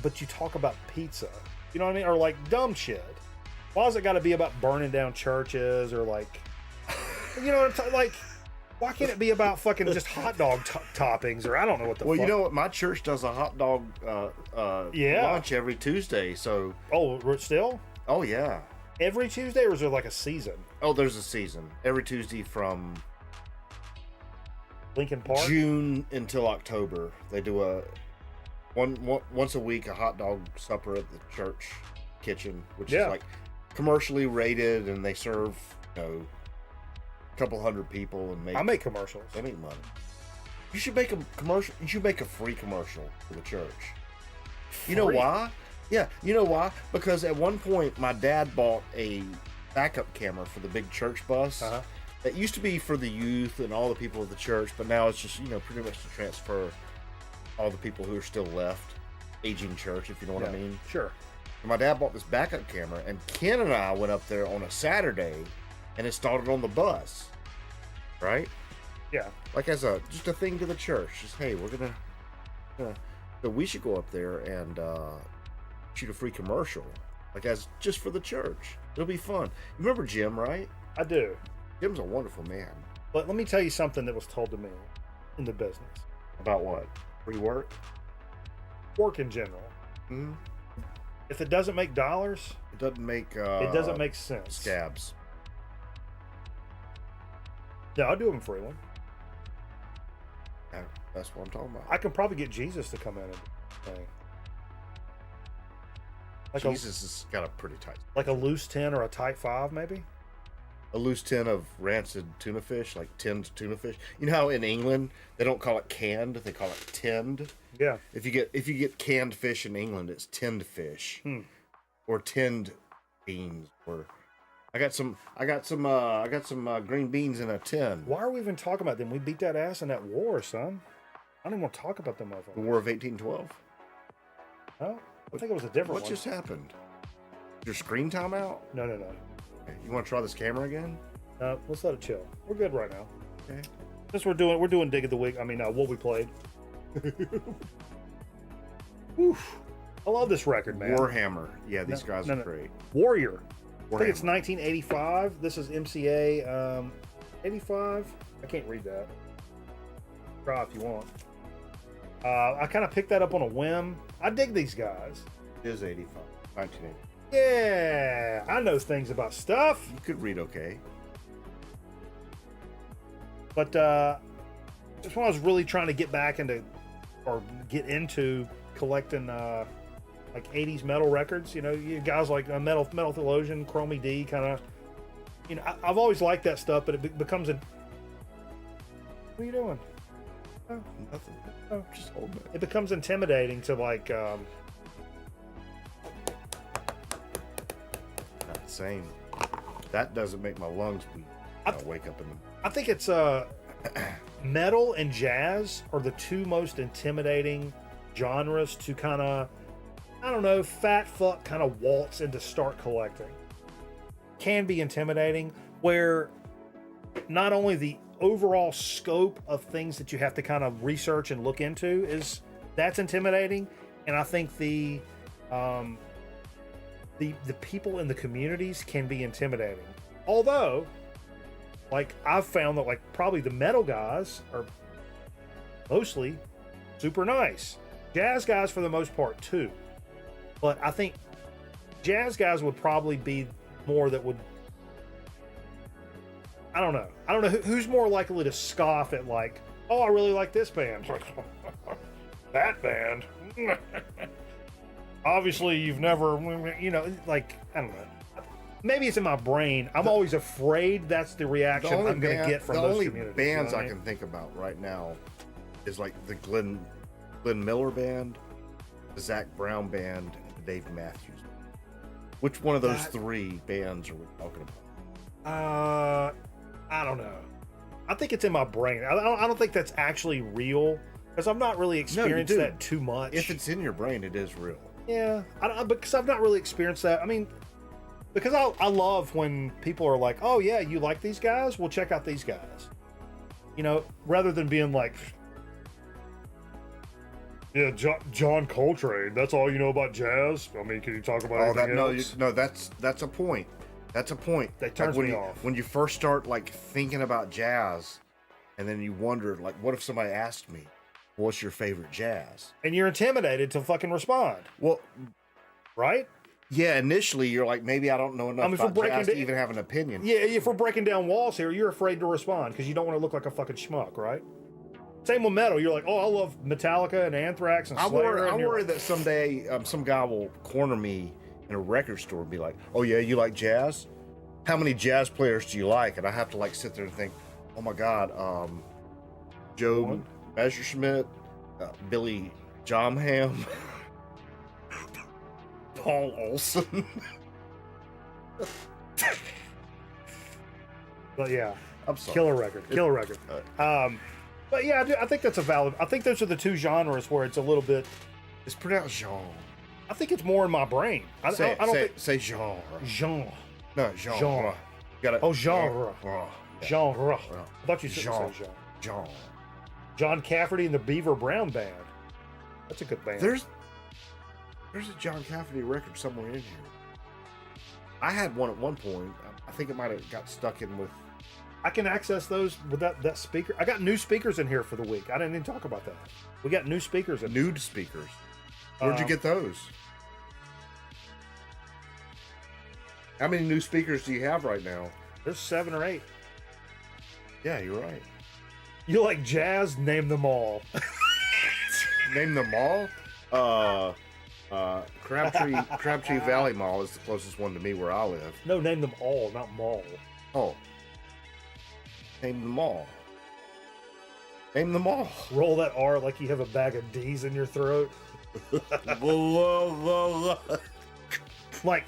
but you talk about pizza? You know what I mean? Or like dumb shit. Why has it got to be about burning down churches or like, you know what I'm talking, like, why can't it be about fucking just hot dog toppings or I don't know what the fuck. Well, you know what? My church does a hot dog lunch every Tuesday, so... Oh, still? Oh, yeah. Every Tuesday, or is there like a season? Oh, there's a season. Every Tuesday from... Lincoln Park? June until October. They do a... once a week, a hot dog supper at the church kitchen, which is like commercially rated, and they serve, a couple hundred people and make... I make commercials. They make money. You should make a commercial. You should make a free commercial for the church. You know why? Yeah, you know why? Because at one point, my dad bought a backup camera for the big church bus. That used to be for the youth and all the people of the church, but now it's just, pretty much to transfer all the people who are still left, aging church, if you know what I mean. Sure. And my dad bought this backup camera, and Ken and I went up there on a Saturday and installed it on the bus. Right? Yeah. Like as just a thing to the church. Just, hey, we're gonna so we should go up there and shoot a free commercial. Like as just for the church. It'll be fun. You remember Jim, right? I do. Jim's a wonderful man. But let me tell you something that was told to me in the business. About what? Free work? Work in general. Mm-hmm. If it doesn't make dollars, it doesn't make it doesn't make sense. Scabs. Yeah, I'll do them for one. Yeah, that's what I'm talking about. I can probably get Jesus to come in and thing. Like Jesus has got a pretty tight. Like a loose 10 or a tight 5, maybe? A loose 10 of rancid tuna fish, like tinned tuna fish. You know how in England they don't call it canned, they call it tinned? Yeah. If you get canned fish in England, it's tinned fish. Or tinned beans, or I got some green beans in a tin. Why are we even talking about them? We beat that ass in that war, son. I don't even want to talk about them motherfuckers. The War of 1812? No, I think it was a different one. What just happened? Your screen time out? No. Okay. You want to try this camera again? Let's let it chill. We're good right now. Okay. Since we're doing Dig of the Week, I mean, what we played. Oof. I love this record, man. Warhammer. Yeah, these guys are no. great. Warrior. I think it's Warhammer. 1985. This is MCA 85. I can't read that. Try if you want. I kind of picked that up on a whim. I dig these guys. It is 85. 1980. Yeah, I know things about stuff. You could read okay. But just when I was really trying to get back into, or get into collecting like 80s metal records, you know, you guys like Metal Theologian, Chromie D, kind of, you know, I've always liked that stuff, but it becomes a. What are you doing? Oh, Nothing. oh. Just hold it. It becomes intimidating to like. Same. That doesn't make my lungs beat. I wake up in the. I think it's metal and jazz are the two most intimidating genres to kind of, I don't know, fat fuck kind of waltz into start collecting. Can be intimidating, where not only the overall scope of things that you have to kind of research and look into that's intimidating, and I think the people in the communities can be intimidating. Although, like, I've found that, like, probably the metal guys are mostly super nice. Jazz guys, for the most part, too. But I think jazz guys would probably be more that would... I don't know. Who's more likely to scoff at, like, oh, I really like this band. That band? Obviously, you've never, you know, like, I don't know. Maybe it's in my brain. I'm always afraid that's the reaction I'm going to get from those communities. The only bands you know I can think about right now is like the Glenn Miller band, the Zach Brown band, and the Dave Matthews. Which one of those three bands are we talking about? I don't know. I think it's in my brain. I don't think that's actually real, because I've not really experienced that too much. If it's in your brain, it is real. Yeah, because I've not really experienced that. I mean, because I love when people are like, oh yeah, you like these guys? Well, check out these guys. You know, rather than being like, yeah, John Coltrane, that's all you know about jazz? I mean, can you talk about anything else? No, that's a point. That's a point. That turns me off. When you first start, like, thinking about jazz, and then you wonder, like, what if somebody asked me, what's your favorite jazz? And you're intimidated to fucking respond. Well, right? yeah, initially you're like, maybe I don't know enough about jazz to even have an opinion. Yeah, if we're breaking down walls here, you're afraid to respond because you don't want to look like a fucking schmuck, right? Same with metal. You're like, oh, I love Metallica and Anthrax and Slayer. I worry that someday some guy will corner me in a record store and be like, oh yeah, you like jazz? How many jazz players do you like? And I have to, like, sit there and think, oh my God, Joe Messerschmidt, Billy Jomham, Paul Olsen. But yeah, I'm sorry. killer record. But yeah, I think that's a valid. I think those are the two genres where it's a little bit. It's pronounced genre. I think it's more in my brain. I don't think say genre. genre. No, genre. Genre. Got it. Oh, genre. Genre. I thought you said Genre. genre. Genre. John Cafferty and the Beaver Brown Band. That's a good band. There's a John Cafferty record somewhere in here. I had one at one point. I think it might have got stuck in with. I can access those with that speaker. I got new speakers in here for the week. I didn't even talk about that. We got new speakers in Nude speakers. Where'd you get those? How many new speakers do you have right now? There's 7 or 8. Yeah, you're right. You like jazz? Name them all. Name them all? Crabtree Valley Mall is the closest one to me where I live. No, name them all, not mall. Oh. Name them all. Name them all. Roll that R like you have a bag of D's in your throat. like,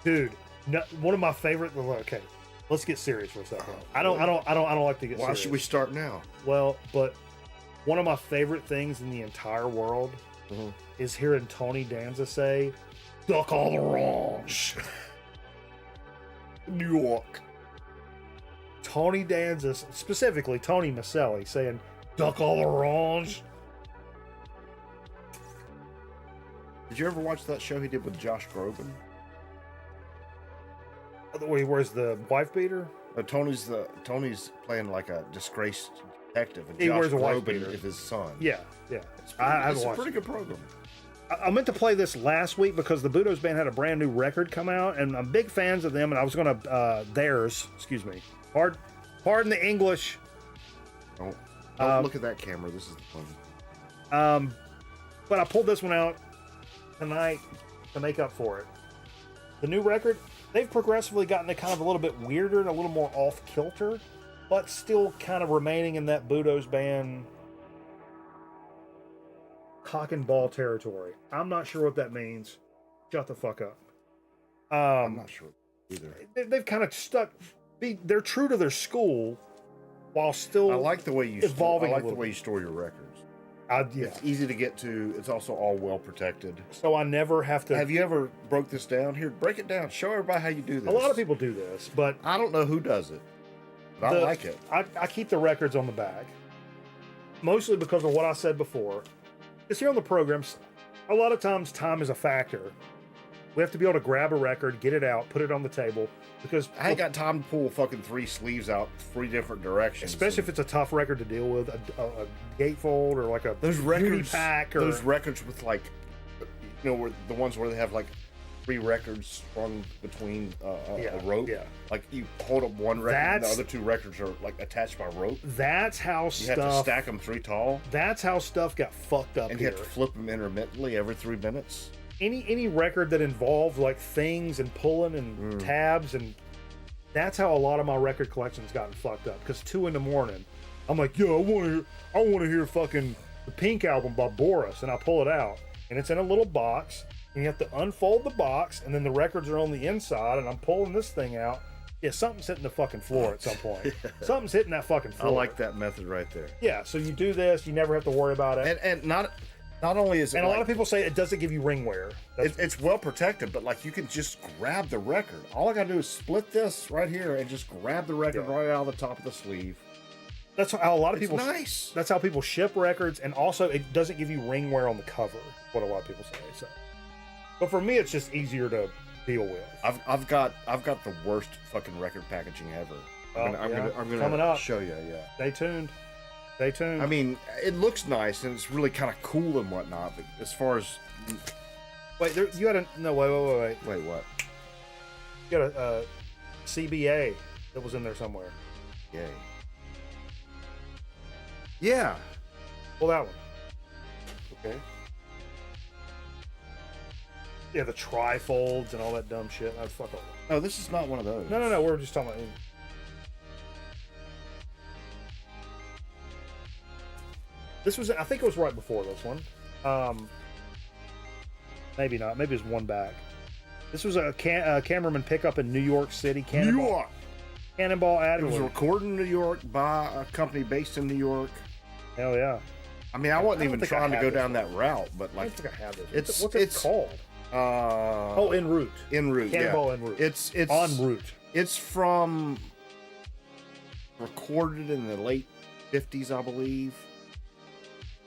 dude, no, one of my favorite. Okay, let's get serious for a second. I don't like to get serious. Why should we start now? Well, but one of my favorite things in the entire world is hearing Tony Danza say, "Duck all the wrongs." New York. Tony Danza, specifically Tony Maselli, saying, "Duck all the wrongs." Did you ever watch that show he did with Josh Groban? Where he wears the wife beater. Tony's playing like a disgraced detective, and He Josh wears a wife Groban beater. is his son. Yeah. It's haven't a watched pretty it. good program. I meant to play this last week because the Budos Band had a brand new record come out, and I'm big fans of them. And I was going to excuse me, pardon the English. Don't look at that camera. This is the fun. But I pulled this one out tonight to make up for it. The new record, they've progressively gotten it kind of a little bit weirder and a little more off kilter, but still kind of remaining in that Budos Band cock and ball territory. I'm not sure what that means. Shut the fuck up. I'm not sure either. They've kind of stuck. They're true to their school, while still. I like the way you evolving. I like the way you store your records. Yeah. It's easy to get to. It's also all well protected. So I never have to. Have you ever broke this down? Here, break it down. Show everybody how you do this. A lot of people do this, but I don't know who does it. But I like it. I keep the records on the bag, mostly because of what I said before. Because here on the programs, a lot of times time is a factor. We have to be able to grab a record, get it out, put it on the table. Because I ain't got time to pull fucking 3 sleeves out 3 different directions. Especially if it's a tough record to deal with, a gatefold or like a those beauty records, pack or those records with like, where the ones where they have like 3 records strung between a rope. Yeah. Like you hold up one record and the other 2 records are like attached by rope. That's how you have to stack them 3 tall. That's how stuff got fucked up and here. You have to flip them intermittently every 3 minutes. Any record that involved like things and pulling and tabs, and that's how a lot of my record collection's gotten fucked up. Because 2 a.m, I'm like, yo, I want to hear fucking the Pink album by Boris, and I pull it out, and it's in a little box, and you have to unfold the box, and then the records are on the inside, and I'm pulling this thing out. Yeah, something's hitting the fucking floor at some point. Yeah. Something's hitting that fucking floor. I like that method right there. Yeah, so you do this, you never have to worry about it. And not only is it, and a lot of people say it doesn't give you ring wear. It's well protected, but like you can just grab the record. All I gotta do is split this right here and just grab the record right out of the top of the sleeve. That's how a lot of people. Nice. That's how people ship records, and also it doesn't give you ring wear on the cover. What a lot of people say. So, but for me, it's just easier to deal with. I've got the worst fucking record packaging ever. I'm gonna coming up. Show you. Yeah. Stay tuned. Stay tuned. I mean, it looks nice and it's really kind of cool and whatnot, but as far as wait, you had a no. Wait. Wait, what? You got a CBA that was in there somewhere. Yay. Yeah. Well, that one. Okay. Yeah, the trifolds and all that dumb shit. I'd fuck all that. No, this is not one of those. No. We're just talking about. This was, I think it was right before this one. Maybe not. Maybe it was one back. This was a cameraman pickup in New York City. New York. Cannonball ad. It was recorded in New York by a company based in New York. Hell yeah. I mean, I wasn't even trying to go down that route, but like, I don't think I have this. What's it called? En route. En route. Cannonball en route. It's en route. It's from recorded in the late 50s, I believe.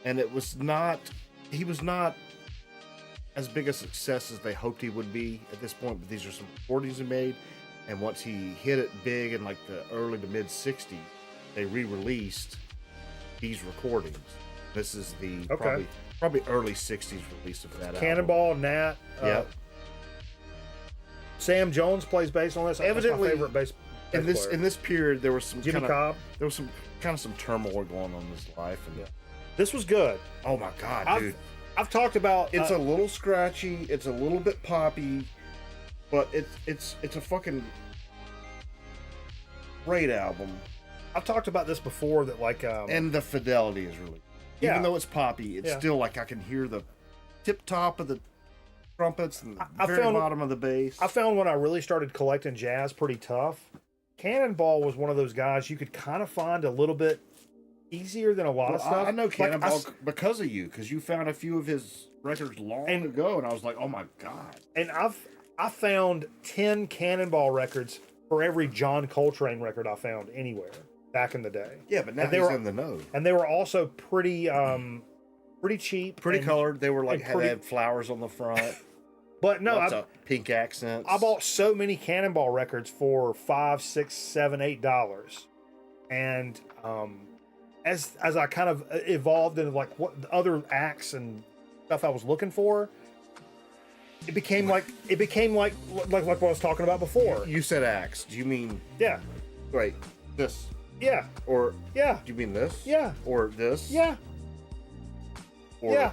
And it was not, he was not as big a success as they hoped he would be at this point, but these are some recordings he made. And once he hit it big in like the early to mid 60s, they re-released these recordings. This is the probably early 60s release of that Cannonball, album. Nat. Yeah. Sam Jones plays bass on this. Evidently, that's my favorite bass in this period, there was some Jimmy Cobb. There was some turmoil going on in his life, and this was good. Oh my god, dude! I've talked about. It's a little scratchy. It's a little bit poppy, but it's a fucking great album. I've talked about this before. That like, and the fidelity is really. Even though it's poppy, it's still like I can hear the tip top of the trumpets and the very bottom of the bass. I found when I really started collecting jazz pretty tough. Cannonball was one of those guys you could kind of find a little bit easier than a lot of stuff. I know Cannonball because of you, because you found a few of his records long ago, and I was like, oh my god. And I found 10 Cannonball records for every John Coltrane record I found anywhere back in the day. Yeah, but now he's in the know. And they were also pretty pretty cheap, Pretty and- colored. They were like, and pretty- they had flowers on the front. But no, Lots of pink accents. I bought so many Cannonball records for $5, $6, $7, $8, and as I kind of evolved into like what other acts and stuff I was looking for, it became like what I was talking about before. You said axe. Do you mean Yeah, wait this yeah, or yeah, do you mean this? yeah, Or this? yeah, Or yeah.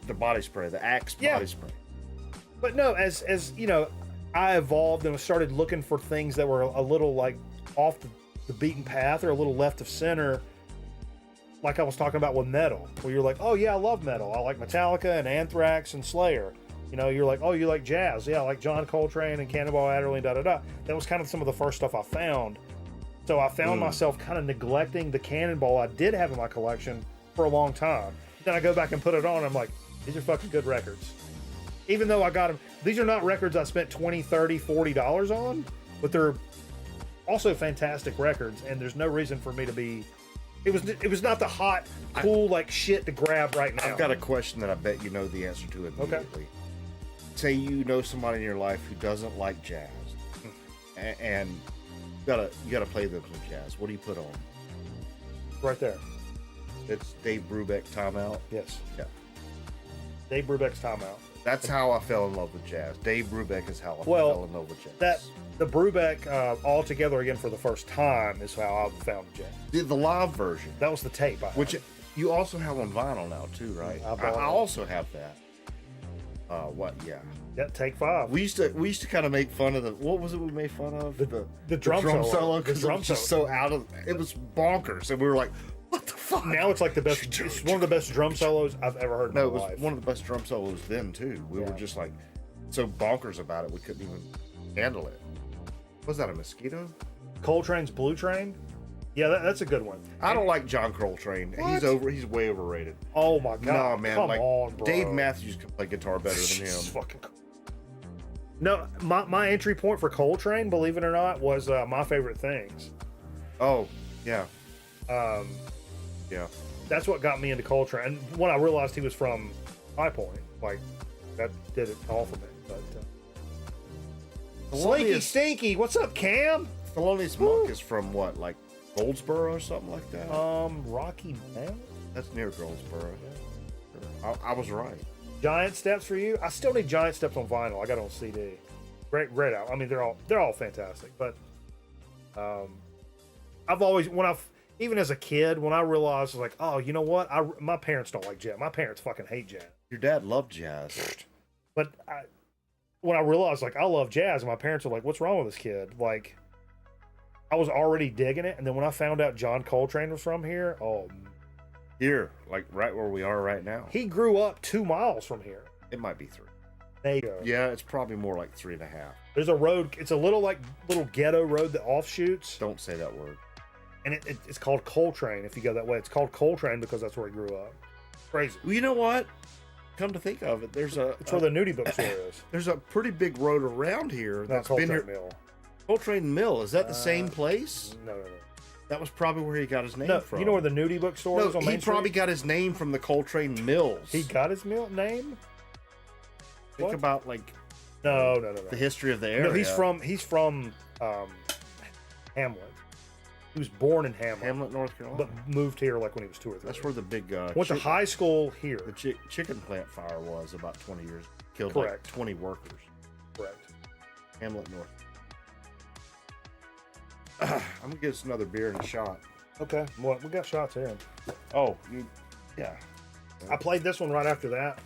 the body spray, the axe Yeah. body spray. But no, as you know, I evolved and started looking for things that were a little like off the beaten path or a little left of center. Like I was talking about with metal, where you're like, oh yeah, I love metal. I like Metallica and Anthrax and Slayer. You know, you're like, oh, you like jazz? Yeah, I like John Coltrane and Cannonball Adderley, da da da. That was kind of some of the first stuff I found. So I found myself kind of neglecting the Cannonball I did have in my collection for a long time. Then I go back and put it on. And I'm like, these are fucking good records. Even though I got them, these are not records I spent $20, $30, $40 on, but they're also fantastic records. And there's no reason for me to be. It was not the hot, cool like shit to grab right now. I've got a question that I bet you know the answer to immediately. Say you know somebody in your life who doesn't like jazz, and you gotta play them some jazz. What do you put on? Right there. It's Dave Brubeck, Timeout. Yes. Yeah. Dave Brubeck's Timeout. That's how I fell in love with jazz. Dave Brubeck is how I fell in love with jazz. The Brubeck all together again for the first time is how I found jazz. The live version, That was the tape I had. which you also have on vinyl now too, right? I bought I it. also have that. Yeah. Yeah, take 5. We used to kind of make fun of what was it we made fun of? The drum solo. because The it drum was just solo. so out of it was bonkers, and we were like, what the fuck? Now it's like the best. It's one of the best drum solos I've ever heard in No, it my was life. one of the best drum solos then too. We were just like so bonkers about it, we couldn't even handle it. Was that a mosquito? Coltrane's Blue Train. Yeah, that's a good one. I don't like John Coltrane. What? He's way overrated. Oh my god! No, man, come like on, bro. Dave Matthews can play guitar better than Jesus him. fucking. No, my entry point for Coltrane, believe it or not, was My Favorite Things. Oh, yeah. Yeah. That's what got me into Coltrane. And when I realized he was from High Point, like that did it all for me. But Slinky Stinky, what's up, Cam? Thelonious Monk is from what, like Goldsboro or something like that? Rocky Mountain. That's near Goldsboro. I was right. Giant Steps for you. I still need Giant Steps on vinyl. I got it on CD. Great out. I mean, they're all fantastic. But I've always even as a kid when I realized like, oh, you know what? My parents don't like jazz. My parents fucking hate jazz. Your dad loved jazz. But when I realized like I love jazz, and my parents were like, "What's wrong with this kid?" Like, I was already digging it, and then when I found out John Coltrane was from here, Here, like right where we are right now. he grew up 2 miles from here. It might be 3. There you go. Yeah, it's probably more like 3.5. There's a road. It's a little ghetto road that offshoots, Don't say that word. and it's called Coltrane. If you go that way, it's called Coltrane because that's where he grew up. Crazy. Well, you know what? Come to think of it, It's where the nudie bookstore is. there's a pretty big road around here Not that's been Coltrane here. Mill. Coltrane Mill. Is that the same place? No. That was probably where he got his name No, from. you know where the nudie bookstore No, is on he Main Street? probably got his name from the Coltrane Mills. He got his name? Think what? about like No. the history of the area. No, he's from Hamlet. He was born in Hamlet, North Carolina. but moved here like when he was 2 or 3. That's where the big went to high school here. the chicken plant fire was about 20 years. Killed Correct. like 20 workers. Correct. Hamlet, North. I'm gonna get us another beer and a shot. Okay. Well, we got shots here. Oh, Yeah. I played this one right after that.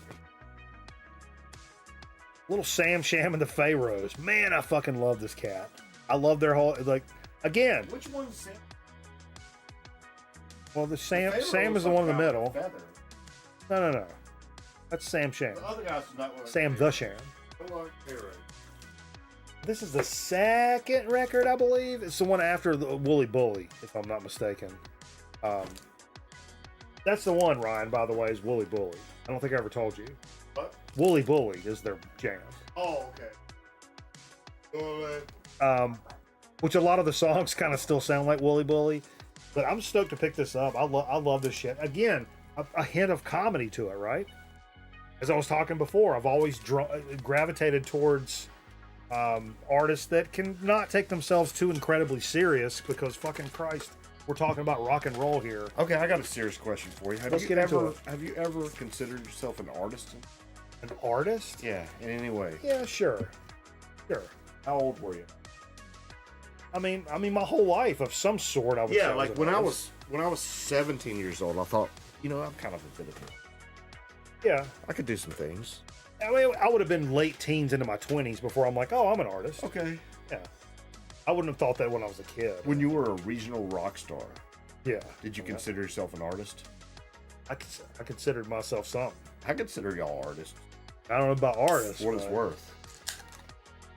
Little Sam Sham and the Pharaohs. Man, I fucking love this cat. I love their whole again. which one's Sam? Well, Sam is the one in the middle. Feather. No. That's Sam Sham. The other guy's not one. Sam the Sham. This is the second record, I believe. It's the one after the Wooly Bully, if I'm not mistaken. That's the one, Ryan, by the way, is Wooly Bully. I don't think I ever told you. What? Wooly Bully is their jam. Oh, okay. Which a lot of the songs kind of still sound like Wooly Bully. But I'm stoked to pick this up. I love this shit. Again, a hint of comedy to it, right? As I was talking before, I've always gravitated towards artists that can not take themselves too incredibly serious, because fucking Christ, we're talking about rock and roll here. Okay, I got a serious question for you. Let's get into it. Have you ever considered yourself an artist? An artist? Yeah, in any way. Yeah, sure. How old were you? I mean, my whole life of some sort. I would say like when I was 17 years old, I thought, I'm kind of a bit of it. Yeah, I could do some things. I mean, I would have been late teens into my 20s before I'm like, oh, I'm an artist. Okay. Yeah. I wouldn't have thought that when I was a kid. When you were a regional rock star, yeah. Did you consider yourself an artist? I considered myself something. I consider y'all artists. I don't know about artists. For what it's worth.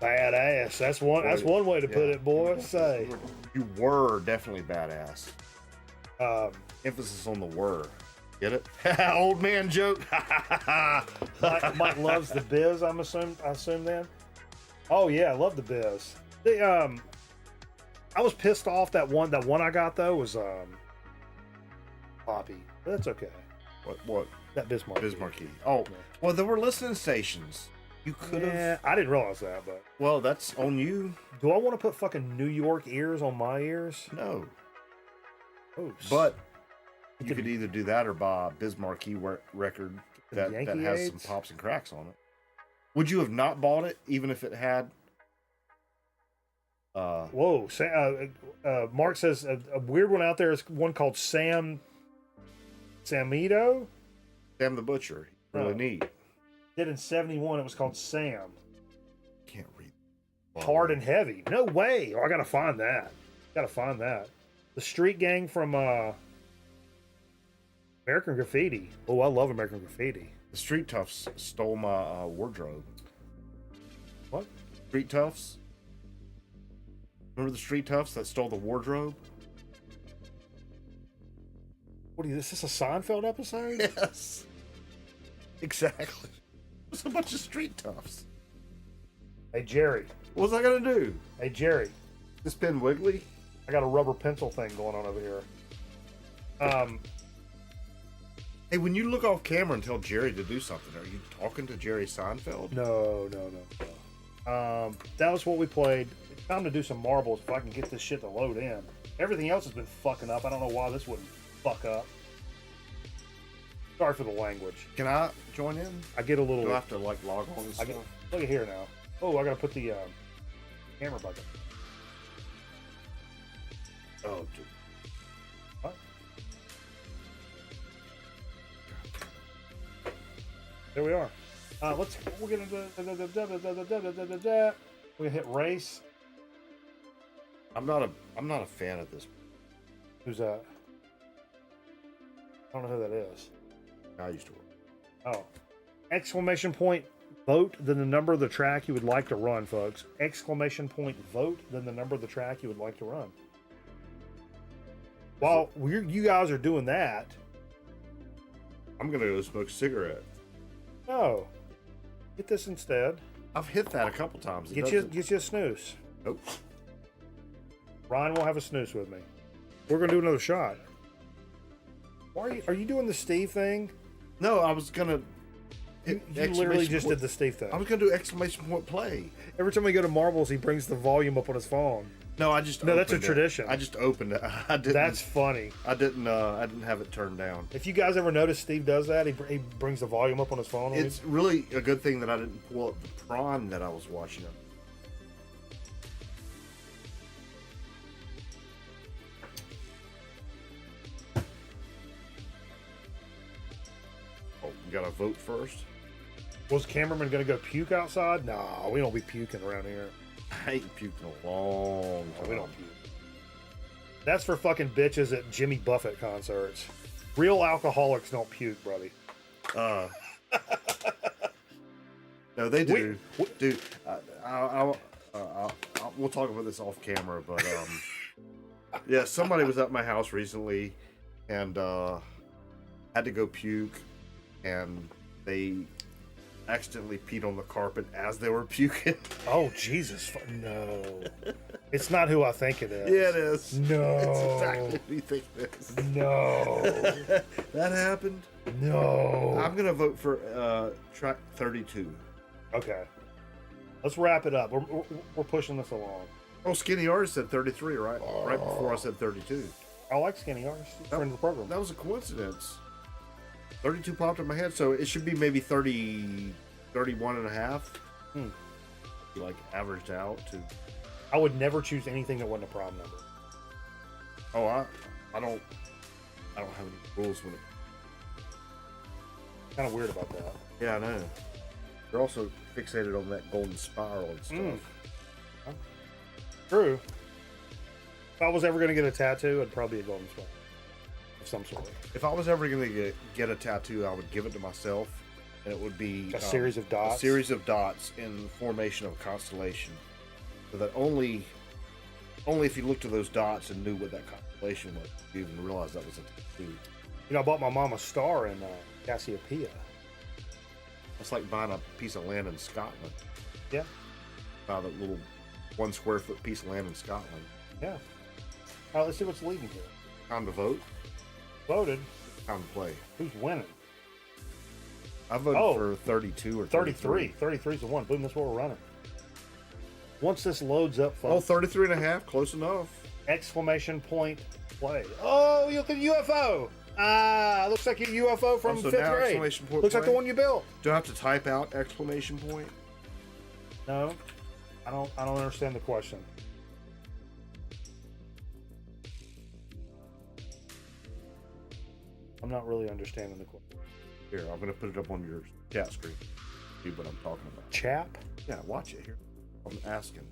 Badass. That's one way to put it, boy. Say. You were definitely badass. Emphasis on the were. Get it? Old man joke. Mike loves the Biz. I assume then. Oh yeah, I love the Biz. I was pissed off that one I got though was Poppy. But that's okay. What? That Bismarck. Bismarcky. Oh, well, there were listening stations. You could have. Yeah, I didn't realize that, but. Well, that's on you. Do I want to put fucking New York ears on my ears? No. Oh, but you could either do that or buy a Bismarcky record that has some pops and cracks on it. Would you have not bought it even if it had? Whoa! Mark says a weird one out there is one called Samito. Sam the Butcher. Really neat. Did in 71. It was called Sam. Can't read. Hard and Heavy. No way. Oh, I gotta find that. The Street Gang from American Graffiti. Oh, I love American Graffiti. The Street Toughs stole my wardrobe. What? Street Toughs? Remember the Street Toughs that stole the wardrobe? What is this? Is a Seinfeld episode? Yes. Exactly. It's a bunch of Street Toughs. Hey, Jerry. What was I going to do? Hey, Jerry. This pen wiggly? I got a rubber pencil thing going on over here. Hey, when you look off camera and tell Jerry to do something, are you talking to Jerry Seinfeld? No. That was what we played. It's time to do some marbles if I can get this shit to load in. Everything else has been fucking up. I don't know why this wouldn't fuck up. Sorry for the language. Can I join in? I get a little... Do I have to, log on and stuff? Look at here now. Oh, I gotta put the camera bucket. Oh, dude. What? There we are. We're gonna hit race. I'm not a fan of this. Who's that? I don't know who that is. I used to work. Oh. Exclamation point, vote, then the number of the track you would like to run, folks. Exclamation point, vote, then the number of the track you would like to run. While you guys are doing that... I'm going to go smoke a cigarette. No. Get this instead. I've hit that a couple times. Get you a snooze. Nope. Ryan will have a snooze with me. We're going to do another shot. Are you doing the Steve thing? No, I was going to... You literally just did the Steve thing. I was going to do exclamation point play. Every time we go to Marbles, he brings the volume up on his phone. No, that's a tradition. I just opened it. I didn't. That's funny. I didn't have it turned down. If you guys ever notice Steve does that, he brings the volume up on his phone. It's really a good thing that I didn't pull up the prawn that I was watching. Oh, we gotta vote first. Was cameraman gonna go puke outside? Nah, we don't be puking around here. I ain't puked in a long time. We don't puke. That's for fucking bitches at Jimmy Buffett concerts. Real alcoholics don't puke, buddy. No, they do. Dude, we'll talk about this off camera, but yeah, somebody was at my house recently and had to go puke, and they accidentally peed on the carpet as they were puking. Oh, Jesus. No. It's not who I think it is. Yeah, it is. No. It's exactly who you think it is. No. That happened? No. I'm going to vote for track 32. Okay. Let's wrap it up. We're pushing this along. Oh, Skinny Artist said 33, right? Right before I said 32. I like Skinny Artist. Friend of the program. That was a coincidence. 32 popped in my head, so it should be maybe 30, 31 and a half. Like averaged out to. I would never choose anything that wasn't a prime number. Oh, I don't have any rules with it. Kind of weird about that. Yeah, I know. They're also fixated on that golden spiral and stuff. True. If I was ever going to get a tattoo, it'd probably be a golden spiral of some sort. If I was ever going to get a tattoo, I would give it to myself, and it would be A series of dots? A series of dots in the formation of a constellation. So that only if you looked at those dots and knew what that constellation was, you even realize that was a tattoo. You know, I bought my mom a star in Cassiopeia. It's like buying a piece of land in Scotland. Yeah. Buy that little 1 square foot piece of land in Scotland. Yeah. All right, let's see what's leading here. Time to vote. Voted. Time to play. Who's winning? I voted for 32 or 33. 33 is the one. Boom, that's what we're running. Once this loads up, Oh, folks. 33 and a half. Close enough. Exclamation point play. Oh, you look at UFO. Ah, looks like your UFO from So 5th now grade. exclamation point Looks like the play? one you built. Do I have to type out exclamation point? No, I don't understand the question. I'm not really understanding the question. Here, I'm going to put it up on your chat screen. See what I'm talking about. Chap? Yeah, watch it here. I'm asking.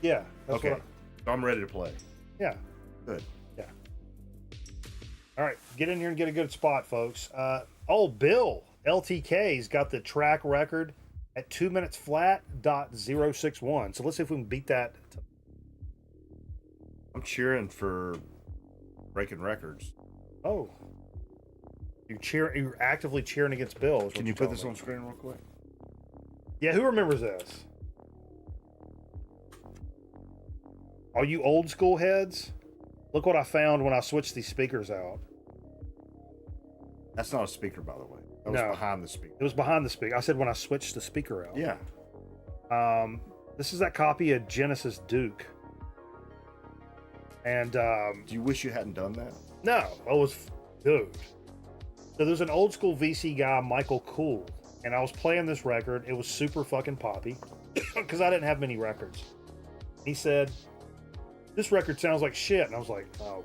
Yeah. That's Okay. what So I'm ready to play. yeah. Good. Yeah. All right, get in here and get a good spot, folks. Bill LTK's got the track record at 2 minutes flat .061. So let's see if we can beat that. I'm cheering for breaking records. Oh, you're actively cheering against Bill. is what Can you you're put telling this me. on screen real quick? Yeah, who remembers this? All you old school heads, look what I found when I switched these speakers out. That's not a speaker, by the way. That was No. behind the speaker. It was behind the speaker. I said when I switched the speaker out. Yeah. This is that copy of Genesis Duke. And Do you wish you hadn't done that? no, I was dude. So there's an old school VC guy, Michael Cool, and I was playing this record. It was super fucking poppy because I didn't have many records. He said, "This record sounds like shit," and I was like, "Oh."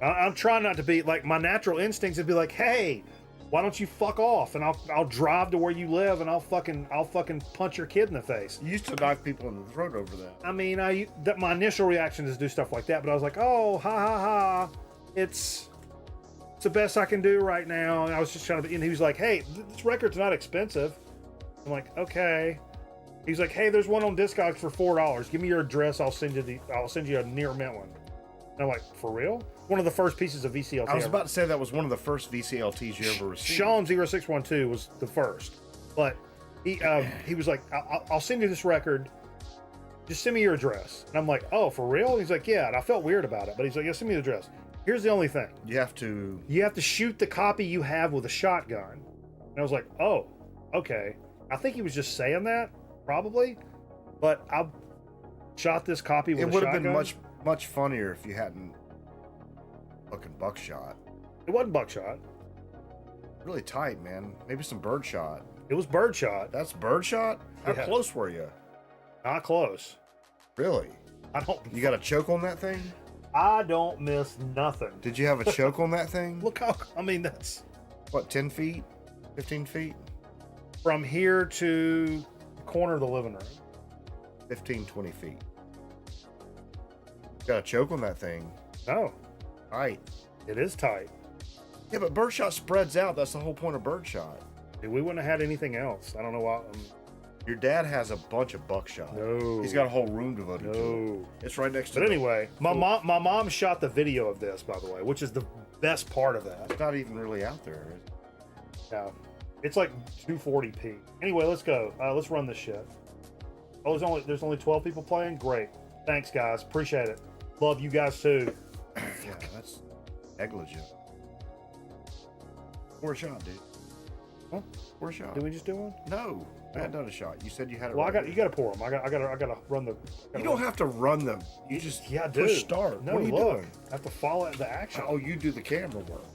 I'm trying not to be like, my natural instincts would be like, "Hey, why don't you fuck off?" And I'll drive to where you live and I'll fucking punch your kid in the face. You used to knock people in the throat over that. I mean, my initial reaction is to do stuff like that, but I was like, "Oh, ha ha ha, it's the best I can do right now." And I was just trying to, and he was like, "Hey, this record's not expensive." I'm like, "Okay." He's like, "Hey, there's one on Discogs for $4. Give me your address. I'll send you a near mint one." And I'm like, "For real?" One of the first pieces of VCLT. I was about to say that was one of the first VCLTs you ever received. Sean 0612 was the first, but he was like, I'll send you this record. Just send me your address." And I'm like, "Oh, for real?" He's like, "Yeah." And I felt weird about it, but he's like, "Yeah, send me the address. Here's the only thing. You have to. You have to shoot the copy you have with a shotgun." And I was like, "Oh, okay." I think he was just saying that, probably, but I shot this copy with a It would have shotgun. been much funnier if you hadn't fucking buckshot. It wasn't buckshot. Really tight, man. Maybe some birdshot. It was birdshot. That's birdshot? How Yeah. close were you? Not close. Really? I don't. You got a choke on that thing? I don't miss nothing. Did you have a choke on that thing? Look how. I mean, that's What, 10 feet? 15 feet? from here to the corner of the living room. 15, 20 feet. Got a choke on that thing. No, Tight. it is tight. Yeah, but birdshot spreads out. That's the whole point of birdshot. Dude, we wouldn't have had anything else. I don't know why. Your dad has a bunch of buckshot. No. He's got a whole room devoted to it. No. It's right next to But anyway, my mom shot the video of this, by the way, which is the best part of that. It's not even really out there. Yeah, it's like 240p. Anyway, let's go. Let's run this shit. Oh, there's only 12 people playing? Great. Thanks, guys. Appreciate it. Love you guys, too. Yeah, that's negligent. Pour a shot, dude. Huh? Pour a shot. Did we just do one? No, I had done a shot. You said you had it. Well, right you got to pour them. I got to run the. You don't have to run them. You just Yeah, I push do. start. No, What are you look. doing? I have to follow the action. Oh, you do the camera work.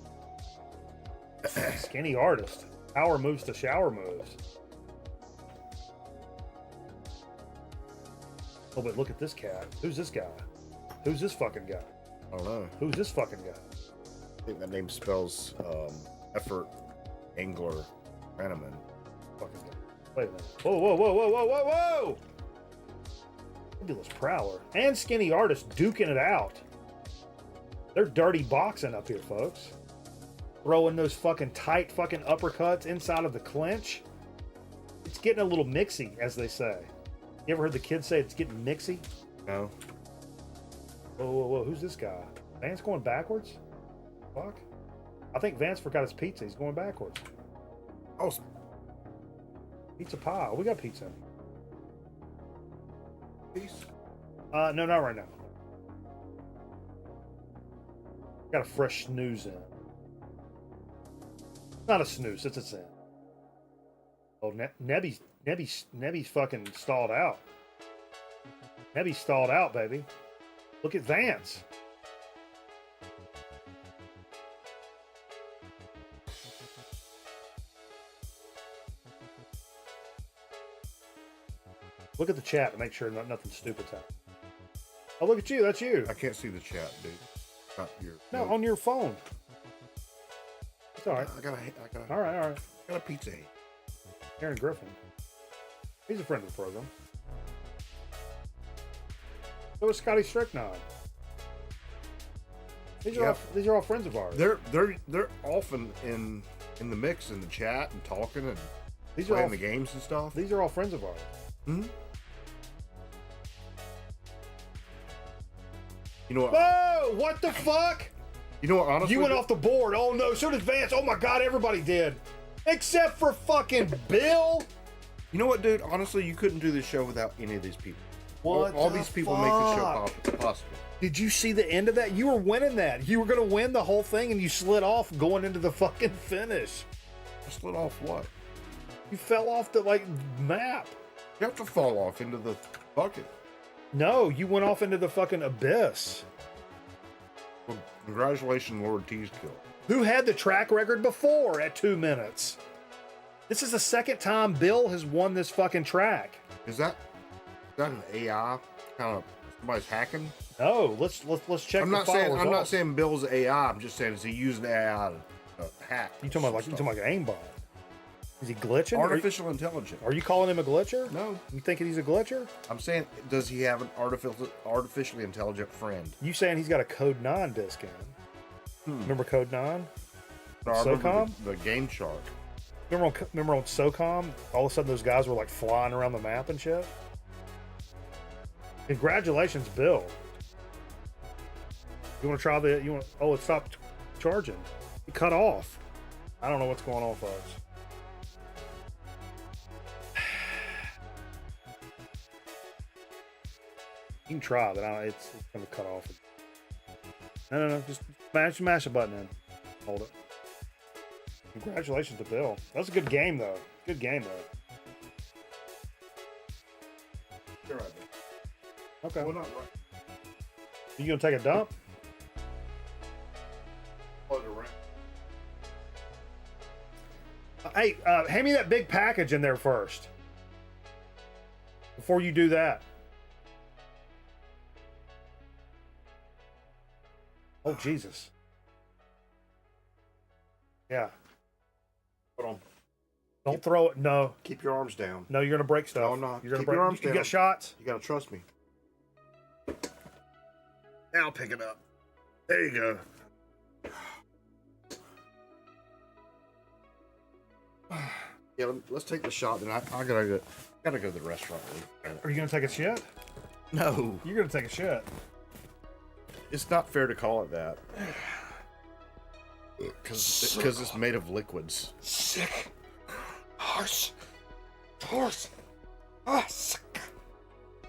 Skinny artist. Power moves to shower moves. Oh, but look at this cat. Who's this guy? Who's this fucking guy? I don't know. Who's this fucking guy? I think that name spells effort, angler, Hanneman. Fucking guy. Wait a minute. Whoa, whoa, whoa, whoa, whoa, whoa, whoa! Fabulous Prowler. And Skinny Artist duking it out. They're dirty boxing up here, folks. Throwing those fucking tight fucking uppercuts inside of the clinch. It's getting a little mixy, as they say. You ever heard the kids say it's getting mixy? No. Whoa, whoa, whoa. Who's this guy? Vance going backwards? Fuck. I think Vance forgot his pizza. He's going backwards. Oh, Pizza pie. Oh, we got pizza. peace. No, not right now. Got a fresh snooze in. Not a snooze, it's a sin. Oh, Nebby's fucking stalled out. Nebby's stalled out, baby. Look at Vance. Look at the chat to make sure nothing stupid's happening. Oh, look at you. That's you. I can't see the chat, dude. Not your. No, on your phone. It's all right. I got All right. a pizza. Aaron Griffin. He's a friend of the program. So is Scotty Stricknod. These are all friends of ours. They're often in the mix in the chat and talking and These are playing all the games and stuff. These are all friends of ours. Hmm. You know what? Whoa! What the fuck? You know what? Honestly, You went off the board. Oh no! So did Vance. Oh my God! Everybody did, except for fucking Bill. You know what, dude? Honestly, you couldn't do this show without any of these people. What All the these people make the show fuck? possible. Did you see the end of that? You were winning that. You were gonna win the whole thing, and you slid off going into the fucking finish. I slid off what? You fell off the map. You have to fall off into the bucket. No, you went off into the fucking abyss. Well, congratulations, Lord T's kill. Who had the track record before at 2 minutes? This is the second time Bill has won this fucking track. Is that an AI kind of somebody's hacking? No, let's check. I'm not saying Bill's AI. I'm just saying is he using AI to hack? You talking about an aimbot? Is he glitching? Artificial intelligence. Are you calling him a glitcher? No. You thinking he's a glitcher? I'm saying, does he have an artificially intelligent friend? You saying he's got a Code 9 disc in? Remember Code 9? No, I remember SOCOM? the Game Shark. Remember on SOCOM? All of a sudden those guys were flying around the map and shit? Congratulations, Bill. You want to try oh, it stopped charging. It cut off. I don't know what's going on, folks. You can try, but it's going to cut off. No. Just mash a button in. Hold it. Congratulations to Bill. That was a good game, though. Good game, though. You're right. Okay. Well, not right. You going to take a dump? Hey, hand me that big package in there first. Before you do that. Oh, Jesus. Yeah. Hold on. Don't throw it. No. Keep your arms down. No, you're going to break stuff. No, I'm not. You're going to Keep break. your arms You down. get shots? You gotta trust me. Now pick it up. There you go. Yeah, let's take the shot. Then I gotta go to the restaurant. Are you going to take a shit? No, You're going to take a shit. it's not fair to call it that. Because it's made of liquids. Sick. Horse.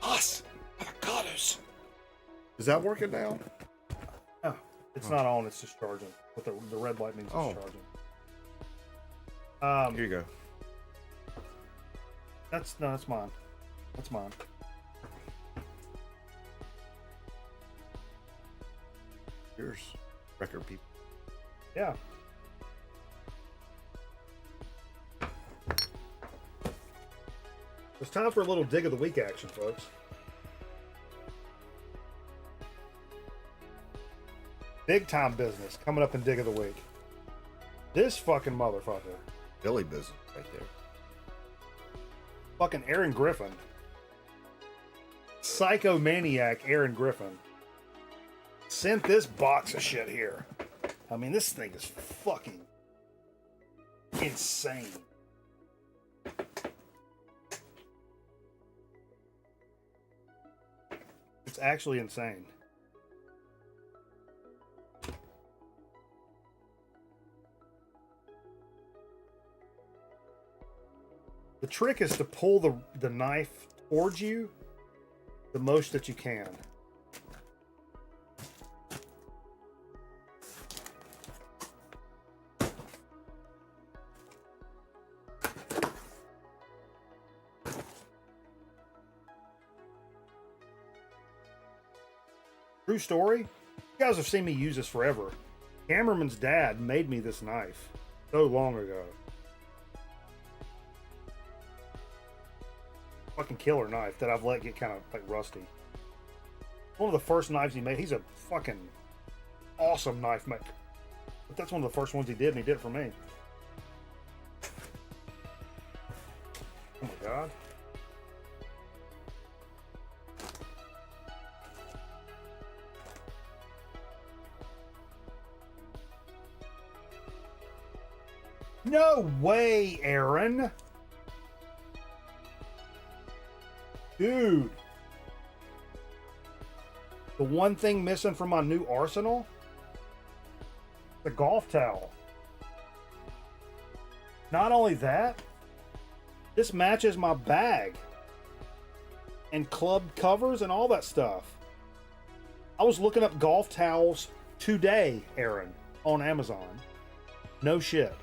Us. Avocados. Is that working now? Oh, it's not on. It's just charging. But the red light means it's charging. Here you go. That's mine. That's mine. Here's record people. Yeah. It's time for a little dig of the week action, folks. Big time business coming up in dig of the week. This fucking motherfucker. Billy business right there. Fucking Aaron Griffin. Psychomaniac Aaron Griffin sent this box of shit here. I mean, this thing is fucking insane. It's actually insane. The trick is to pull the knife towards you the most that you can. True story. You guys have seen me use this forever. Cameraman's dad made me this knife so long ago. Fucking killer knife that I've let get kind of like rusty. One of the first knives he made. He's a fucking awesome knife maker. But that's one of the first ones he did, and he did it for me. Oh my god. No way, Aaron. Dude. The one thing missing from my new arsenal? The golf towel. Not only that, this matches my bag and club covers and all that stuff. I was looking up golf towels today, Aaron, on Amazon. No shit.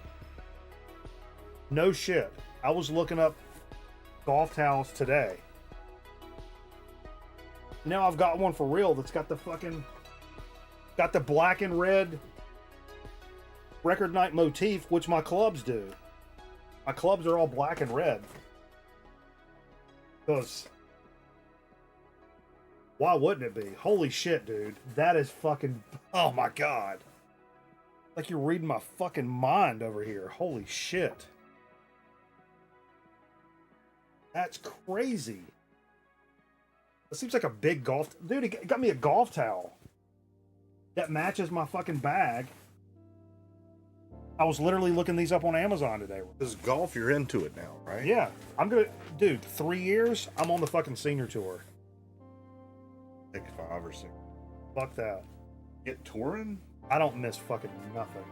No shit. I was looking up golf towels today. Now I've got one for real that's got the black and red record night motif, which my clubs do. My clubs are all black and red. Because why wouldn't it be? Holy shit, dude. That is fucking, oh my god. Like you're reading my fucking mind over here. Holy shit. That's crazy. It seems like a big golf... Dude, he got me a golf towel that matches my fucking bag. I was literally looking these up on Amazon today. This golf, you're into it now, right? Yeah. I'm gonna... Dude, 3 years, I'm on the fucking senior tour. Like 5 or 6. Fuck that. Get touring? I don't miss fucking nothing.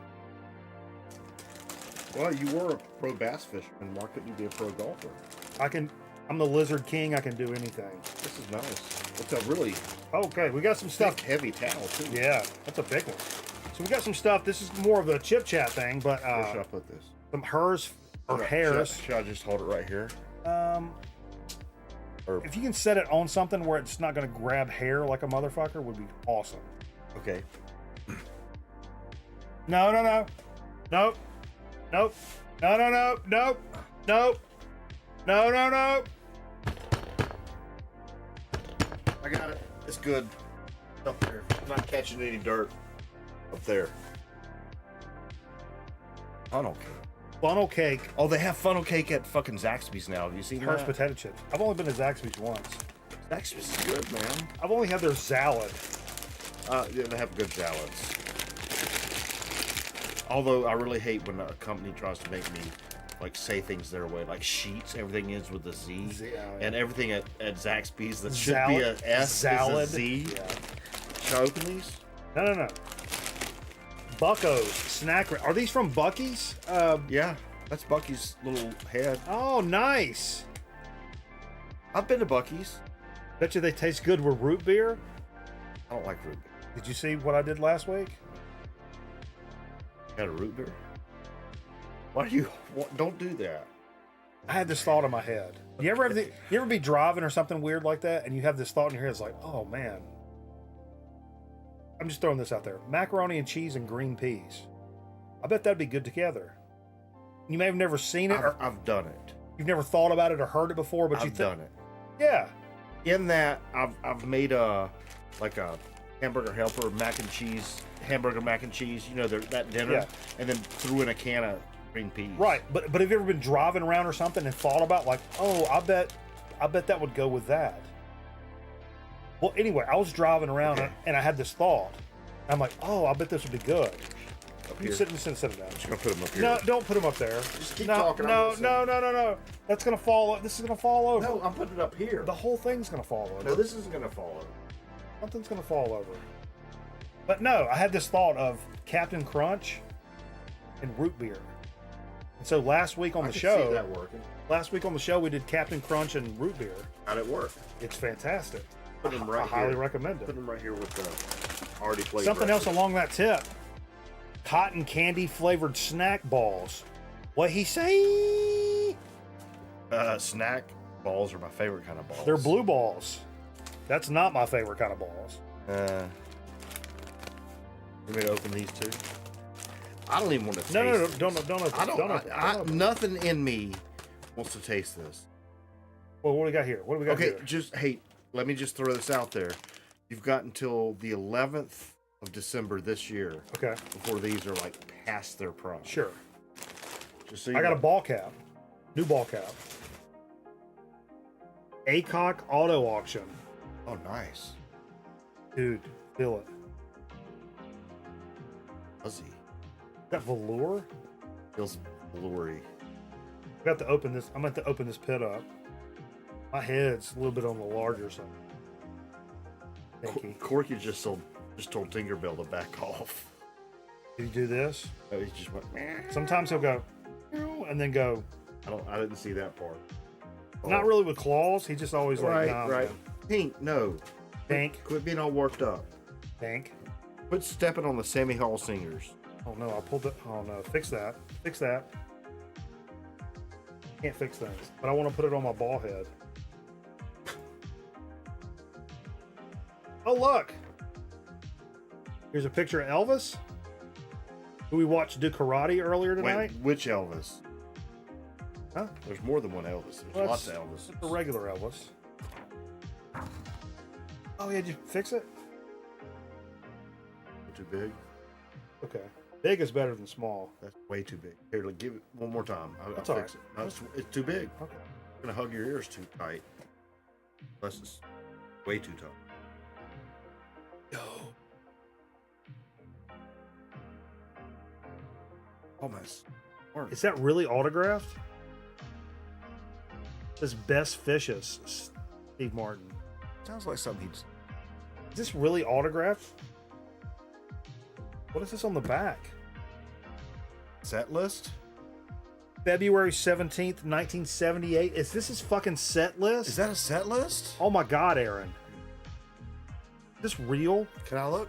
Well, you were a pro bass fisherman. Why couldn't you be a pro golfer? I'm the lizard king. I can do anything. This is nice. It's a really okay. We got some stuff. thick, heavy towel too. Yeah, that's a big one. So we got some stuff. This is more of a chip chat thing, but where should I put this? Some hairs. Should I just hold it right here? Or if you can set it on something where it's not going to grab hair like a motherfucker, would be awesome. okay. No. Nope. No. I got it. It's good. Up there. I'm not catching any dirt up there. Funnel cake. Funnel cake. Oh, they have funnel cake at fucking Zaxby's now. Have you seen Hers that? potato chips. I've only been to Zaxby's once. Zaxby's is good, man. I've only had their salad. Yeah, they have good salads. Although I really hate when a company tries to make me like say things their way, like sheets. Everything ends with a Z, and everything at Zaxby's that should be a S salad. is a Z. Yeah. Should I open these? No. Bucko's snack. Are these from Buc-ee's? Yeah, that's Bucky's little head. Oh, nice. I've been to Bucky's. Bet you they taste good with root beer. I don't like root beer. Did you see what I did last week? Got a root beer? Why do you? Don't do that. I had this thought in my head. You ever be driving or something weird like that, and you have this thought in your head? It's like, oh man. I'm just throwing this out there. Macaroni and cheese and green peas. I bet that'd be good together. You may have never seen it. I've done it. You've never thought about it or heard it before, but I've done it. Yeah. In that, I've made a hamburger helper, hamburger mac and cheese. You know, that dinner, Yeah. and then threw in a can of green peas. Right, but have you ever been driving around or something and thought about like, oh, I bet that would go with that. Well, anyway, I was driving around and I had this thought. I'm like, oh, I bet this would be good. You sit it down. I'm just gonna put them up here. No, don't put them up there. Just keep talking. No. That's gonna fall. This is gonna fall over. No, I'm putting it up here. The whole thing's gonna fall over. No, this isn't gonna fall over. Something's gonna fall over. But no, I had this thought of Captain Crunch and root beer. And so last week on the show, see that working. Last week on the show, we did Captain Crunch and root beer. How'd it work? It's fantastic. Put them right I highly recommend it. Put them right here with the already flavored. Something else along that tip. Cotton candy flavored snack balls. What he say? Snack balls are my favorite kind of balls. They're blue balls. That's not my favorite kind of balls. You want me to open these too? I don't even want to taste No, this. don't. Nothing in me wants to taste this. Well, what do we got here? What do we got here? Let me just throw this out there. You've got until the 11th of December this year. Okay. Before these are like past their prime. Sure. Just so I got a ball cap. New ball cap. ACOC auto auction. Oh, nice. Dude, feel it. Fuzzy. That velour? Feels veloury. I got to open this. I'm going to open this pit up. My head's a little bit on the larger side. Corky just told Tinkerbell to back off. Did he do this? Oh, he just went. Meh. Sometimes he'll go, and then go. I didn't see that part. Not really with claws. He just always like, nah, right. man. Pink, no. Pink. Quit being all worked up. Pink. Quit stepping on the Sammy Hall singers. Oh no, I pulled it. Oh no, fix that. Fix that. Can't fix things, but I want to put it on my ball head. Oh look! Here's a picture of Elvis, who we watched do karate earlier tonight. Wait, which Elvis? Huh? There's more than one Elvis. There's lots of Elvis. It's the regular Elvis. Oh yeah, did you fix it? Too big? Okay. Big is better than small. That's way too big. Here, give it one more time. I'll That's fix it. No, it's too big. Okay. It's gonna hug your ears too tight. Unless it's way too tight. Yo. Almost. Is that really autographed? This best fishes, Steve Martin. Sounds like something he'd. Is this really autographed? What is this on the back? Set list? February 17th, 1978. Is this his fucking set list? Is that a set list? Oh my God, Aaron. Is this real? Can I look?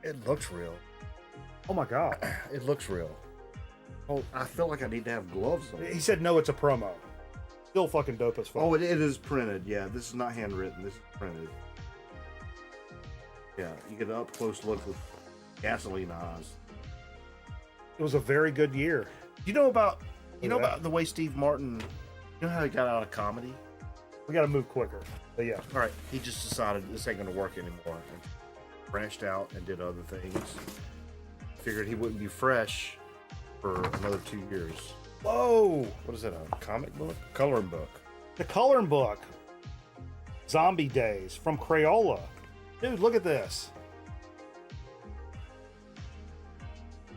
It looks real. Oh my God. It looks real. Oh, I feel like I need to have gloves on. He said no, it's a promo. Still fucking dope as fuck. Oh, it is printed. Yeah, this is not handwritten. This is printed. Yeah, you get an up close look with gasoline eyes. It was a very good year. You know about the way Steve Martin, you know how he got out of comedy? We got to move quicker. But yeah. All right, he just decided this ain't gonna work anymore and branched out and did other things. Figured he wouldn't be fresh for another 2 years. Whoa! What is that? A comic book? Coloring book. The coloring book. Zombie Days from Crayola. Dude, look at this.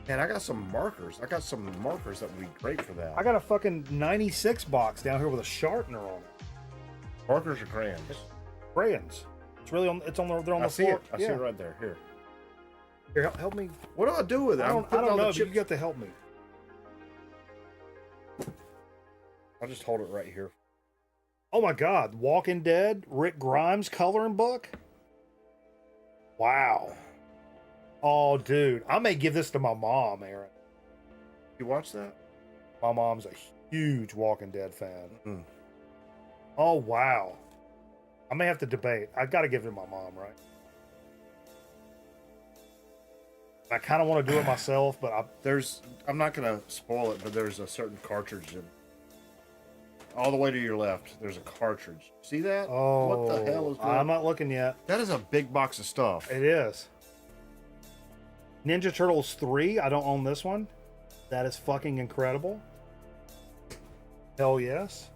And I got some markers. That would be great for that. I got a fucking 96 box down here with a sharpener on it. Markers or crayons? Crayons. It's really on. It's on the. They're on the see floor. it. I see it right there. Here. Here, help me. What do I do with it? I don't know. But you got to help me. I'll just hold it right here. Oh my God, Walking Dead, Rick Grimes coloring book. Wow. Oh, dude, I may give this to my mom, Aaron. You watch that? My mom's a huge Walking Dead fan. Mm. Oh, wow. I may have to debate. I got to give it to my mom, right? I kind of want to do it myself, but I'm not going to spoil it, but there's a certain cartridge in all the way to your left. There's a cartridge. See that? Oh, what the hell is that? I'm not looking yet. That is a big box of stuff. It is. Ninja Turtles 3. I don't own this one. That is fucking incredible. Hell yes.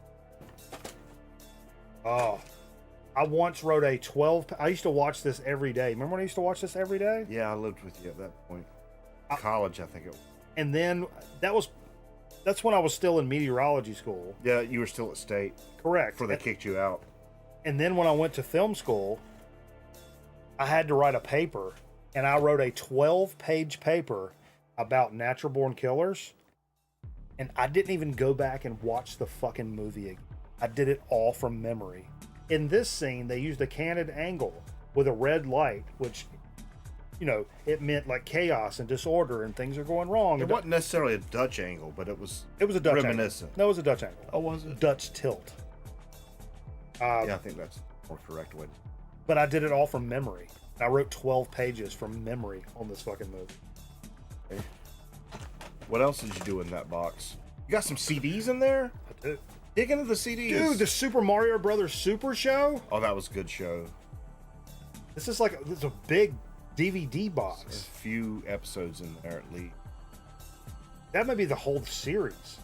Oh. I once wrote a 12... I used to watch this every day. Remember when I used to watch this every day? Yeah, I lived with you at that point. College, I think it was. And then that's when I was still in meteorology school. Yeah, you were still at state. Correct. Before they kicked you out. And then when I went to film school, I had to write a paper. And I wrote a 12-page paper about natural-born killers. And I didn't even go back and watch the fucking movie again. I did it all from memory. In this scene, they used a candid angle with a red light, which, you know, it meant like chaos and disorder and things are going wrong. It wasn't necessarily a Dutch angle, but it was a Dutch reminiscent. Angle. No, it was a Dutch angle. Oh, was it? Dutch tilt. Yeah, I think that's the more correct way. But I did it all from memory. I wrote 12 pages from memory on this fucking movie. Okay. What else did you do in that box? You got some CDs in there? I do. Dig into the CDs. Dude, the Super Mario Brothers Super Show? Oh, that was a good show. This is a big DVD box. There's a few episodes in there at least. That may be the whole series.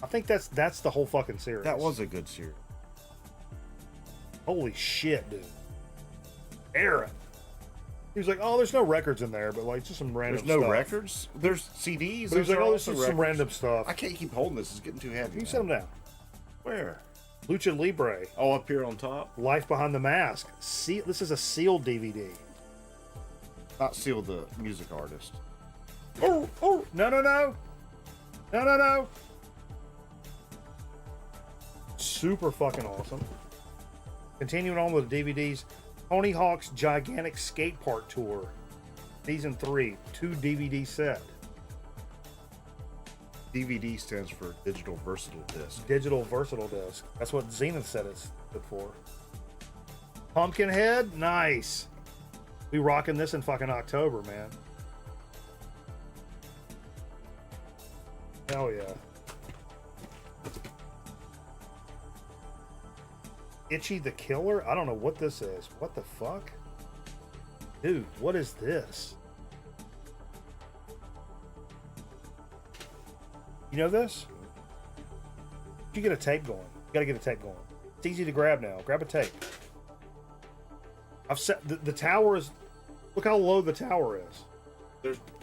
I think that's the whole fucking series. That was a good series. Holy shit, dude. Aaron. He was like, oh, there's no records in there, but like just some random stuff. There's no records? There's CDs. But he was like, oh, this is some random stuff. I can't keep holding this. It's getting too heavy. You set them down. Where? Lucha Libre. Oh, up here on top? Life Behind the Mask. This is a sealed DVD. Not Seal, the music artist. Oh, no. No. Super fucking awesome. Continuing on with the DVDs. Tony Hawk's Gigantic Skate Park Tour. Season 3. 2 DVD set. DVD stands for Digital Versatile Disc. Digital Versatile Disc. That's what Zenith said it's good for. Pumpkinhead? Nice. We rocking this in fucking October, man. Hell yeah. Itchy the Killer? I don't know what this is. What the fuck? Dude, what is this? You know this? You get a tape going. You gotta get a tape going. It's easy to grab now. Grab a tape. I've set the tower is. Look how low the tower is.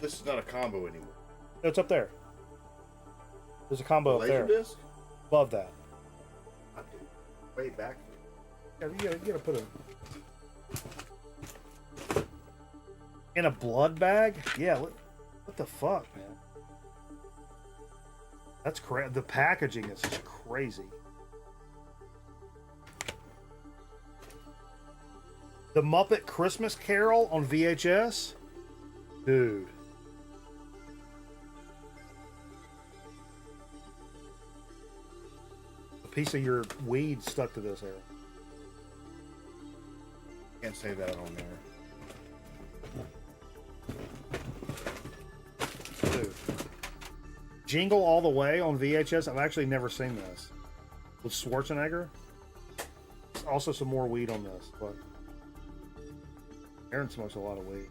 This is not a combo anymore. No, it's up there. There's a combo up there. Laserdisc? Above that. I do. Way back. Yeah, you gotta put in a blood bag. Yeah. What the fuck, man? That's crazy. The packaging is just crazy. The Muppet Christmas Carol on VHS? Dude. A piece of your weed stuck to this hair. Can't say that on there. Dude. Jingle All the Way on VHS. I've actually never seen this. With Schwarzenegger. There's also some more weed on this, but Aaron smokes a lot of weed.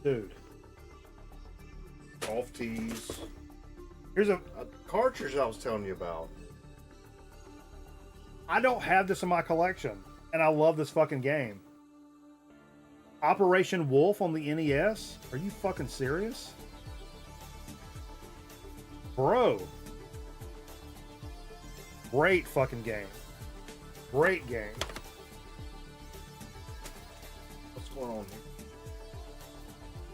Dude. Golf tees. Here's a Cartridge I was telling you about. I don't have this in my collection, and I love this fucking game. Operation Wolf on the NES? Are you fucking serious? Bro. Great fucking game. Great game. What's going on here?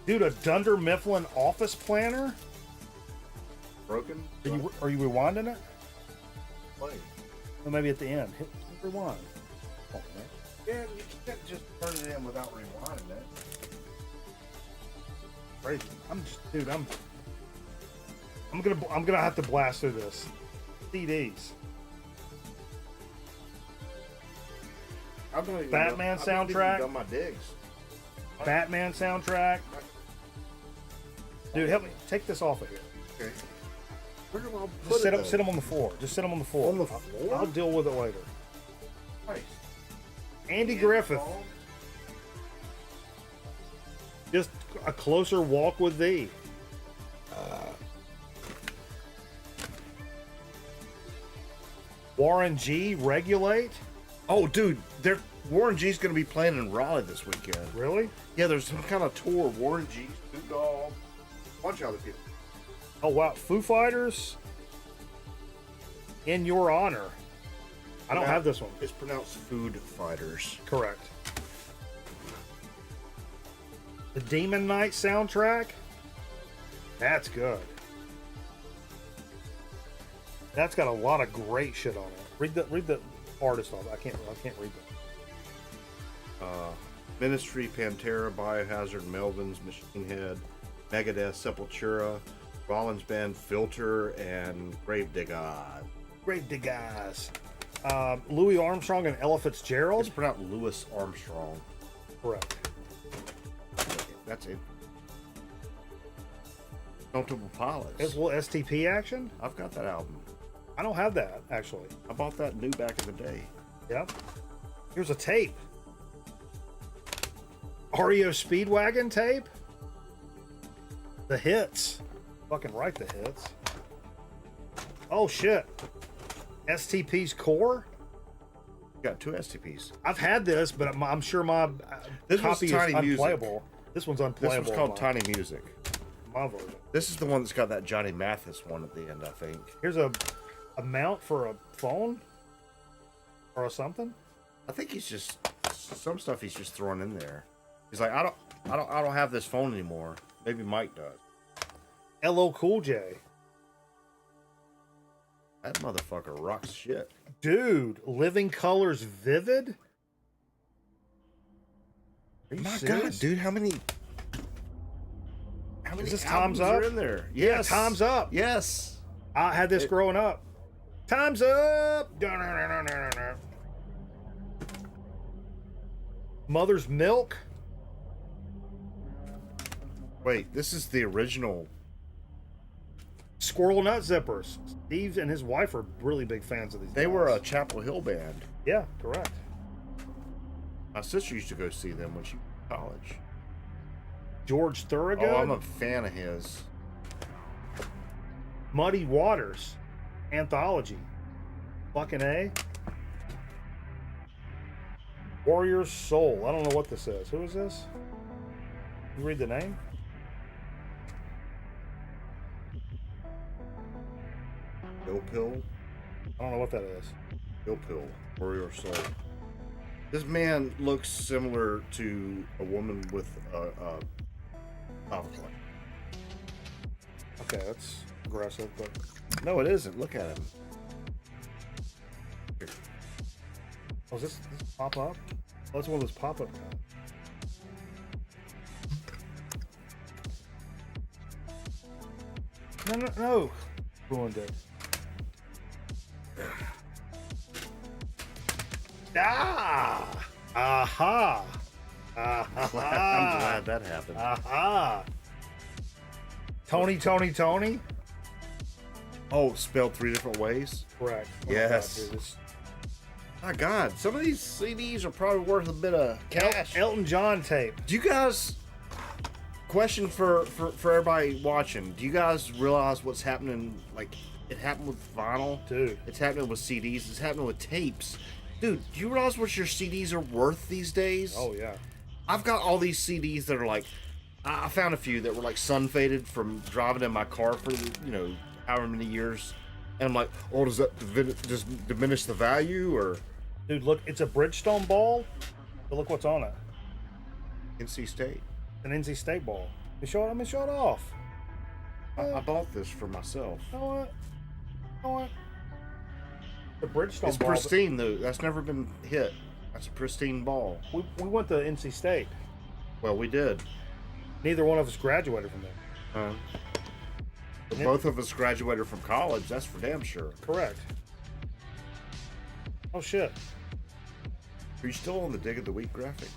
Dude, a Dunder Mifflin office planner? broken. Are you rewinding it? Play. Or maybe at the end. Hit rewind. Oh, man. Yeah, you can't just turn it in without rewinding it. Crazy. Dude. I'm gonna have to blast through this. CDs. Batman soundtrack. Done my digs. Batman soundtrack. Dude, help me take this off of here. Okay. Where do I Just put it? sit them on the floor. Just sit them on the floor. On the floor? I'll deal with it later. Nice. Andy Griffith. Just a closer walk with thee. Warren G. Regulate. Oh, dude, Warren G's going to be playing in Raleigh this weekend. Really? Yeah, there's some kind of tour. Warren G, Snoop Dogg, a bunch of other people. Oh wow, Foo Fighters. In Your Honor. I don't have this one. It's pronounced Food Fighters. Correct. The Demon Knight soundtrack. That's good. That's got a lot of great shit on it. Read the artist off. I can't read that. Ministry, Pantera, Biohazard, Melvins, Machine Head, Megadeth, Sepultura, Rollins Band, Filter, and Gravediggers. Gravediggers. Louis Armstrong and Ella Fitzgerald. It's pronounced Louis Armstrong. Correct. That's it. Notable Pilots. There's a little STP action. I've got that album. I don't have that actually. I bought that new back in the day. Yep. Here's a tape. REO Speedwagon tape. The hits. Fucking right, the hits. Oh shit. STP's Core. Got 2 STPs. I've had this, but I'm sure my copy is Tiny Music. unplayable. This one's unplayable. This one's called Tiny Music. My version. This is the one that's got that Johnny Mathis one at the end, I think. Here's a mount for a phone or something. I think he's just some stuff he's just throwing in there. He's like, I don't have this phone anymore. Maybe Mike does. LL Cool J. That motherfucker rocks shit. Dude, Living Colors Vivid? Are you My serious? God, dude, how many Is this albums Time's Up? are in there? Yeah, Yes. Time's Up. Yes. I had this growing up. Time's Up! Mother's Milk? Wait, this is the original. Squirrel Nut Zippers. Steve and his wife are really big fans of these They were a guys. Chapel Hill band. Yeah, correct. My sister used to go see them when she was in college. George Thorogood? Oh, I'm a fan of his. Muddy Waters. Anthology. Fucking A. Warrior's Soul. I don't know what this is. Who is this? You read the name? Bill Pill. I don't know what that is. Bill Pill. Warrior Soul. This man looks similar to a woman with a golf club. Okay, that's aggressive, but No, it isn't. Look at him. Here. oh, is this pop up? Oh, that's one of those pop up guys. No. Ruined it. Ah! Aha! I'm Aha! glad that happened. Aha! Tony? Oh, spelled 3 different ways? Correct. Yes. God, dude, it's- My God, some of these CDs are probably worth a bit of cash. Elton John tape. Do you guys, question for everybody watching, do you guys realize what's happening? Like, it happened with vinyl. Dude. It's happening with CDs. It's happening with tapes. Dude, do you realize what your CDs are worth these days? Oh, yeah. I've got all these CDs that are like, I found a few that were like sun faded from driving in my car for, however many years. And I'm like, oh, does that just diminish the value or? Dude, look, it's a Bridgestone ball, but look what's on it. NC State. An NC State ball. Let me show it off. I bought this for myself. You know what? You know what? The Bridgestone It's ball. pristine though. That's never been hit. That's a pristine ball. We went to NC State. Well, we did. Neither one of us graduated from there. But both of us graduated from college. That's for damn sure. Correct. Oh shit. Are you still on the Dig of the Week graphic?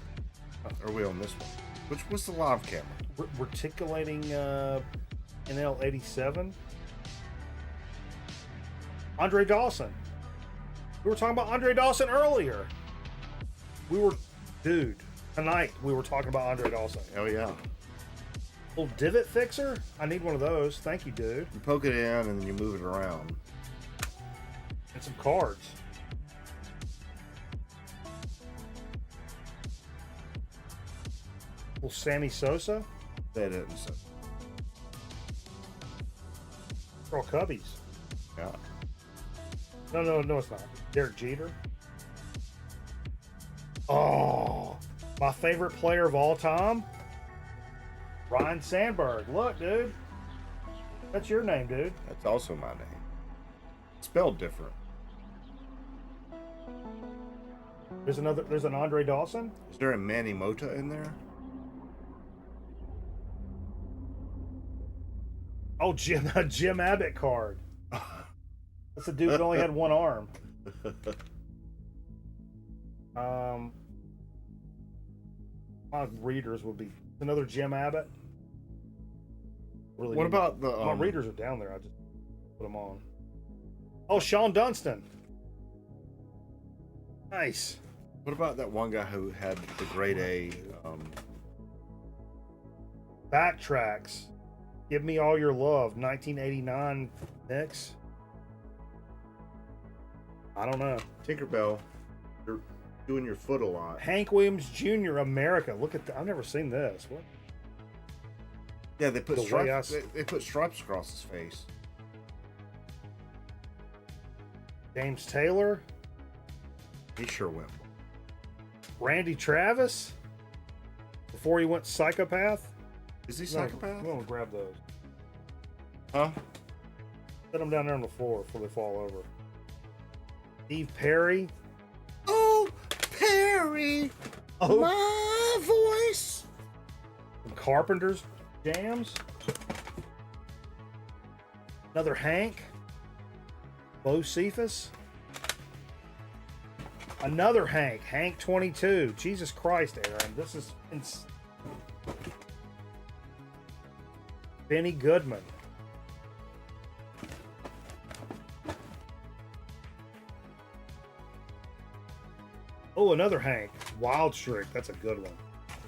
Or are we on this one? What's the live camera? Reticulating NL87. Andre Dawson. We were talking about Andre Dawson earlier. Dude, tonight we were talking about Andre Dawson. Oh yeah. Little divot fixer? I need one of those. Thank you, dude. You poke it in and then you move it around. And some cards. Little Sammy Sosa. That isn't so. They're all Cubbies. Yeah. No, it's not. Derek Jeter. Oh, my favorite player of all time, Ryan Sandberg. Look, dude. That's your name, dude. That's also my name. Spelled different. There's an Andre Dawson. Is there a Manny Mota in there? Oh, Jim Abbott card. That's the dude that only had one arm. My readers would be another Jim Abbott. Really? What about the? My readers are down there. I just put them on. Oh, Sean Dunston. Nice. What about that one guy who had the grade A? Backtracks. Give Me All Your Love. 1989 Knicks. I don't know. Tinkerbell, you're doing your foot a lot. Hank Williams Jr. America. Look at that. I've never seen this. What? Yeah, they put The way I stripes. They put stripes across his face. James Taylor. He sure went. Randy Travis. Before he went psychopath. Is he psychopath? I'm gonna grab those. Huh? Set them down there on the floor before they fall over. Steve Perry. Oh, Perry! Oh. My voice! Some Carpenter's jams. Another Hank. Bo Cephas. Another Hank. Hank 22. Jesus Christ, Aaron. This is... Benny Goodman. Oh, another Hank. Wild Streak. That's a good one.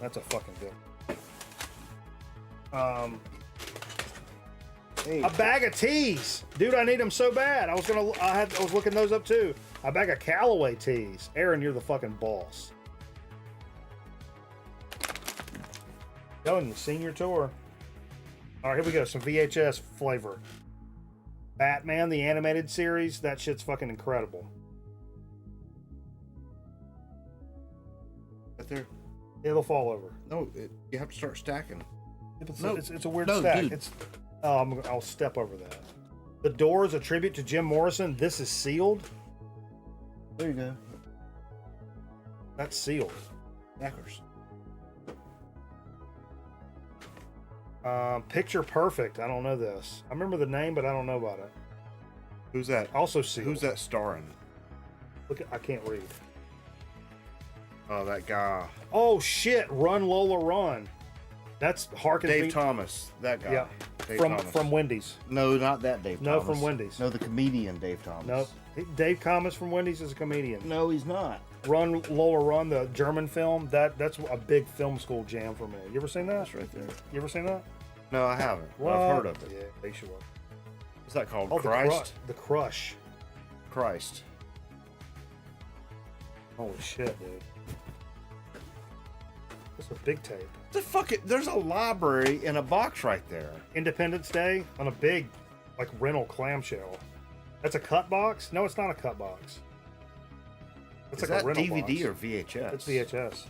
That's a fucking good one. Hey. A bag of teas. Dude, I need them so bad. I was looking those up too. A bag of Callaway teas. Aaron, you're the fucking boss. Going the senior tour. All right, here we go. Some VHS flavor. Batman, the animated series. That shit's fucking incredible. Right there. It'll fall over. No, you have to start stacking. It's a weird no, stack. dude. I'll step over that. The Doors, a tribute to Jim Morrison. This is sealed. There you go. That's sealed. Knackers. Picture Perfect. I don't know this. I remember the name, but I don't know about it. Who's that? Also sealed. Who's that starring? Look, I can't read. Oh, that guy. Oh shit! Run Lola Run. That's Harkins. Dave Thomas. That guy. Yeah. Dave From Thomas. from Wendy's. No, not that Dave No, Thomas. from Wendy's. No, the comedian Dave Thomas. Nope. Dave Thomas from Wendy's is a comedian. No, he's not. Run Lola Run, the German film. That's a big film school jam for me. You ever seen that? That's right there. You ever seen that? No, I haven't. What? I've heard of it. Yeah, they should. What's that called? Oh, Christ? The Crush. Christ. Holy shit, dude. That's a big tape. There's a library in a box right there. Independence Day on a big, like, rental clamshell. That's a cut box? No, it's not a cut box. It's Is like that a rental DVD box. or VHS? It's VHS.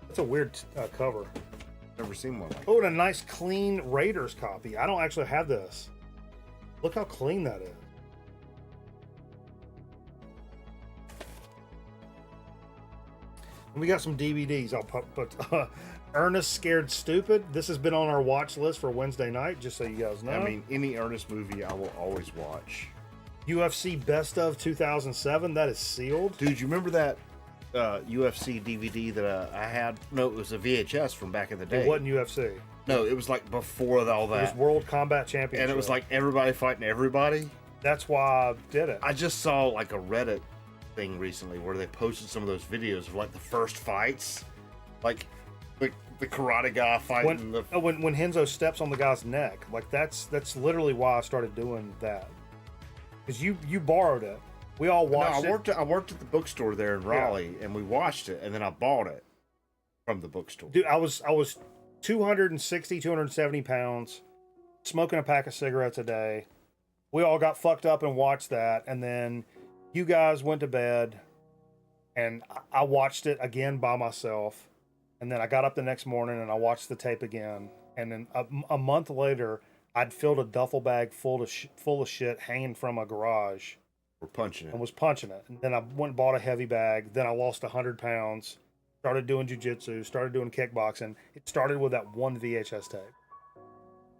It's a weird cover. Never seen one like that. Oh, and a nice clean Raiders copy. I don't actually have this. Look how clean that is. And we got some DVDs. I'll put Ernest Scared Stupid. This has been on our watch list for Wednesday night, just so you guys know. I mean, any Ernest movie I will always watch. UFC Best of 2007. That is sealed. Dude, you remember that UFC DVD that I had? No, it was a VHS from back in the day. It wasn't UFC. No, it was like before all It that. was World Combat Championship. And it was like everybody fighting everybody. That's why I did it. I just saw like a Reddit thing recently where they posted some of those videos of like the first fights. Like the karate guy fighting when Henzo steps on the guy's neck. Like that's literally why I started doing that. Because you borrowed it. We all watched it. I worked at the bookstore there in Raleigh, and we watched it, and then I bought it from the bookstore. Dude, I was 260, 270 pounds, smoking a pack of cigarettes a day. We all got fucked up and watched that, and then you guys went to bed, and I watched it again by myself, and then I got up the next morning and I watched the tape again, and then a month later, I'd filled a duffel bag full of shit hanging from a garage. We're punching it. And was punching it. And then I went and bought a heavy bag. Then I lost 100 pounds. Started doing jiu-jitsu. Started doing kickboxing. It started with that one VHS tape.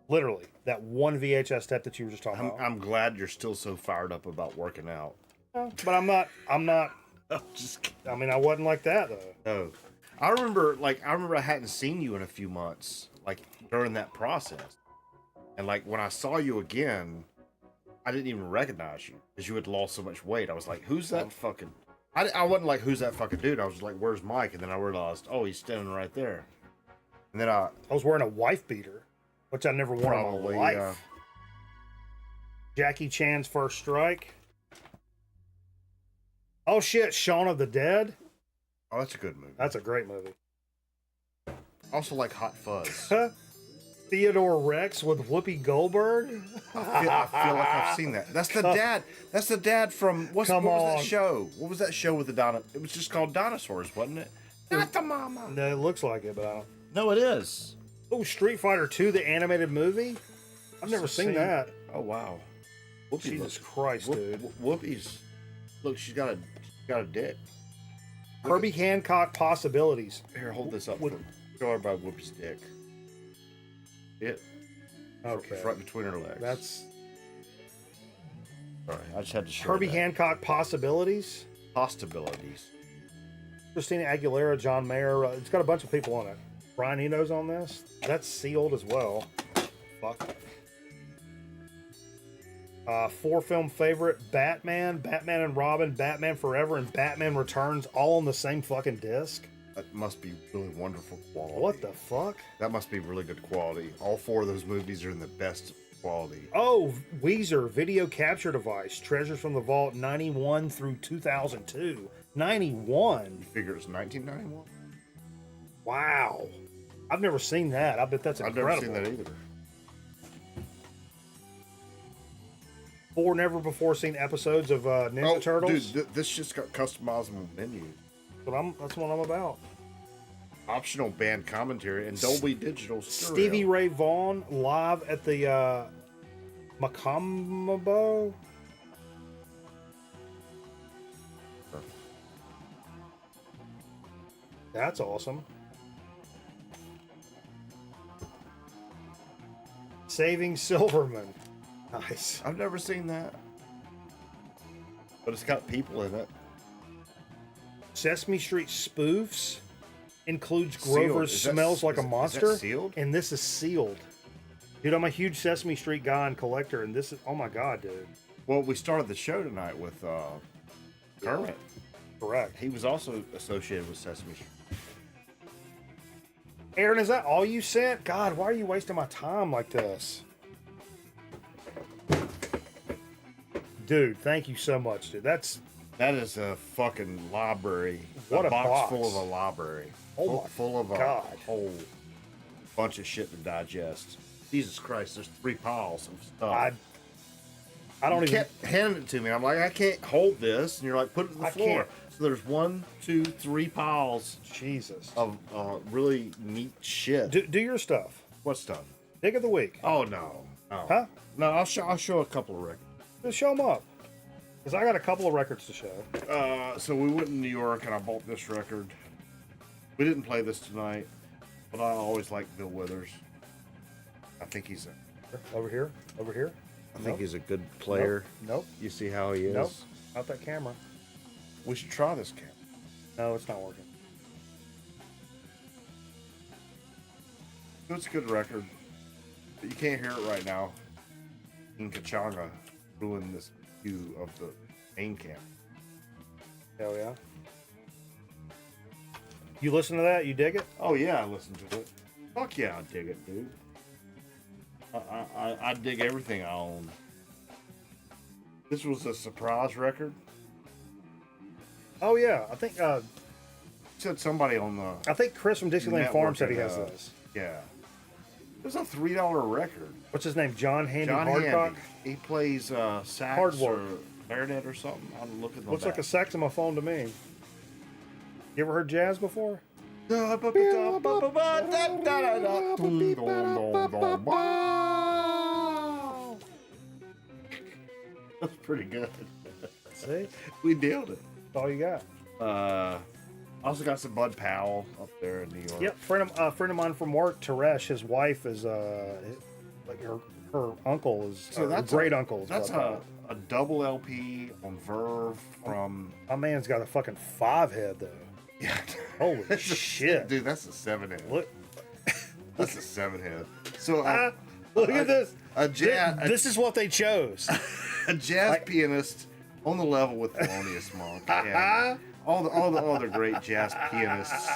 Literally, that one VHS tape that you were just talking about. I'm glad you're still so fired up about working out. But I'm not. I'm just kidding. I mean, I wasn't like that, though. No. I remember I hadn't seen you in a few months, like during that process. And like when I saw you again, I didn't even recognize you because you had lost so much weight. I was like, who's that fucking... I wasn't like, who's that fucking dude? I was like, where's Mike? And then I realized, oh, he's standing right there. And then I was wearing a wife beater, which I never wore in my life. Yeah. Jackie Chan's First Strike. Oh shit, Shaun of the Dead. Oh, that's a good movie. That's a great movie. Also like Hot Fuzz. Theodore Rex with Whoopi Goldberg. I feel like I've seen that. That's the dad. That's the dad from what was that show? What was that show with the dinosaurs? It was just called Dinosaurs, wasn't it? Not the mama. No, it looks like it, but I don't. No, it is. Oh, Street Fighter 2, the animated movie. I've never seen that. Oh wow. Whoopi, Jesus Christ, dude. Whoopi's. Look, she's got a dick. Herbie Hancock Possibilities. Here, hold this up. Show everybody Whoopi's dick. It. Okay. It's right between her legs. That's. Sorry, I just had to show Herbie Hancock Possibilities. Possibilities. Christina Aguilera, John Mayer. It's got a bunch of people on it. Brian Eno's on this. That's sealed as well. Fuck. 4-film favorite: Batman, Batman and Robin, Batman Forever, and Batman Returns, all on the same fucking disc. That must be really wonderful quality. What the fuck? That must be really good quality. All 4 of those movies are in the best quality. Oh, Weezer video capture device, Treasures from the Vault, 91 through 2002. 91. You figure it's 1991? Wow. I've never seen that. I bet that's incredible. I've never seen that either. 4 never before seen episodes of Ninja Turtles. Dude, this just got customizable menus. That's what I'm about. Optional band commentary and Dolby Digital stereo. Stevie Ray Vaughan live at the Macambo. That's awesome. Saving Silverman. Nice. I've never seen that. But it's got people in it. Sesame Street spoofs includes Grover's Smells Like a Monster. Is that sealed? And this is sealed. Dude, I'm a huge Sesame Street guy and collector, and this is, oh my God, dude. Well, we started the show tonight with Kermit. Correct. He was also associated with Sesame Street. Aaron, is that all you sent? God, why are you wasting my time like this? Dude, thank you so much, dude. That is a fucking library. What a box full of a library. Oh full of God. A whole bunch of shit to digest. Jesus Christ, there's 3 piles of stuff. I don't even. You kept handing it to me. I'm like, I can't hold this. And you're like, put it to the floor. So there's 1, 2, 3 piles Jesus. of really neat shit. Do your stuff. What stuff? Dig of the week. Oh no. Huh? No, I'll show a couple of records. Just show them up. Because I got a couple of records to show. So we went to New York and I bought this record. We didn't play this tonight, but I always liked Bill Withers. I think he's Over here. Over here. I think he's a good player. Nope. You see how he is? Nope. Not that camera. We should try this camera. No, it's not working. It's a good record, but you can't hear it right now. In Kachanga ruined this view of the main camp. Hell yeah. You listen to that? You dig it? Oh yeah, I listened to it. Fuck yeah, I dig it, dude. I dig everything I own. This was a surprise record. Oh yeah, I think Said somebody on the Chris from Dixieland Farm said he has network this. Yeah. It was a $3 record. What's his name? John Handy John Hardcock? Handy. He plays sax Hardwood. or clarinet or something. I'm looking at the Looks like back. a saxophone to me. You ever heard jazz before? That's pretty good. See? We nailed it. That's all you got. I also got some Bud Powell up there in New York. Yep, friend of mine from work, Teresh, his wife is like her uncle is So her that's great uncle. Is That's Bud Powell. a double LP on Verve from. My man's got a fucking 5 head though. Yeah. Holy shit, Dude, that's a 7 head. Look, That's a 7 head. So look at this. This is what they chose. a jazz pianist on the level with Thelonious Monk and all the other great jazz pianists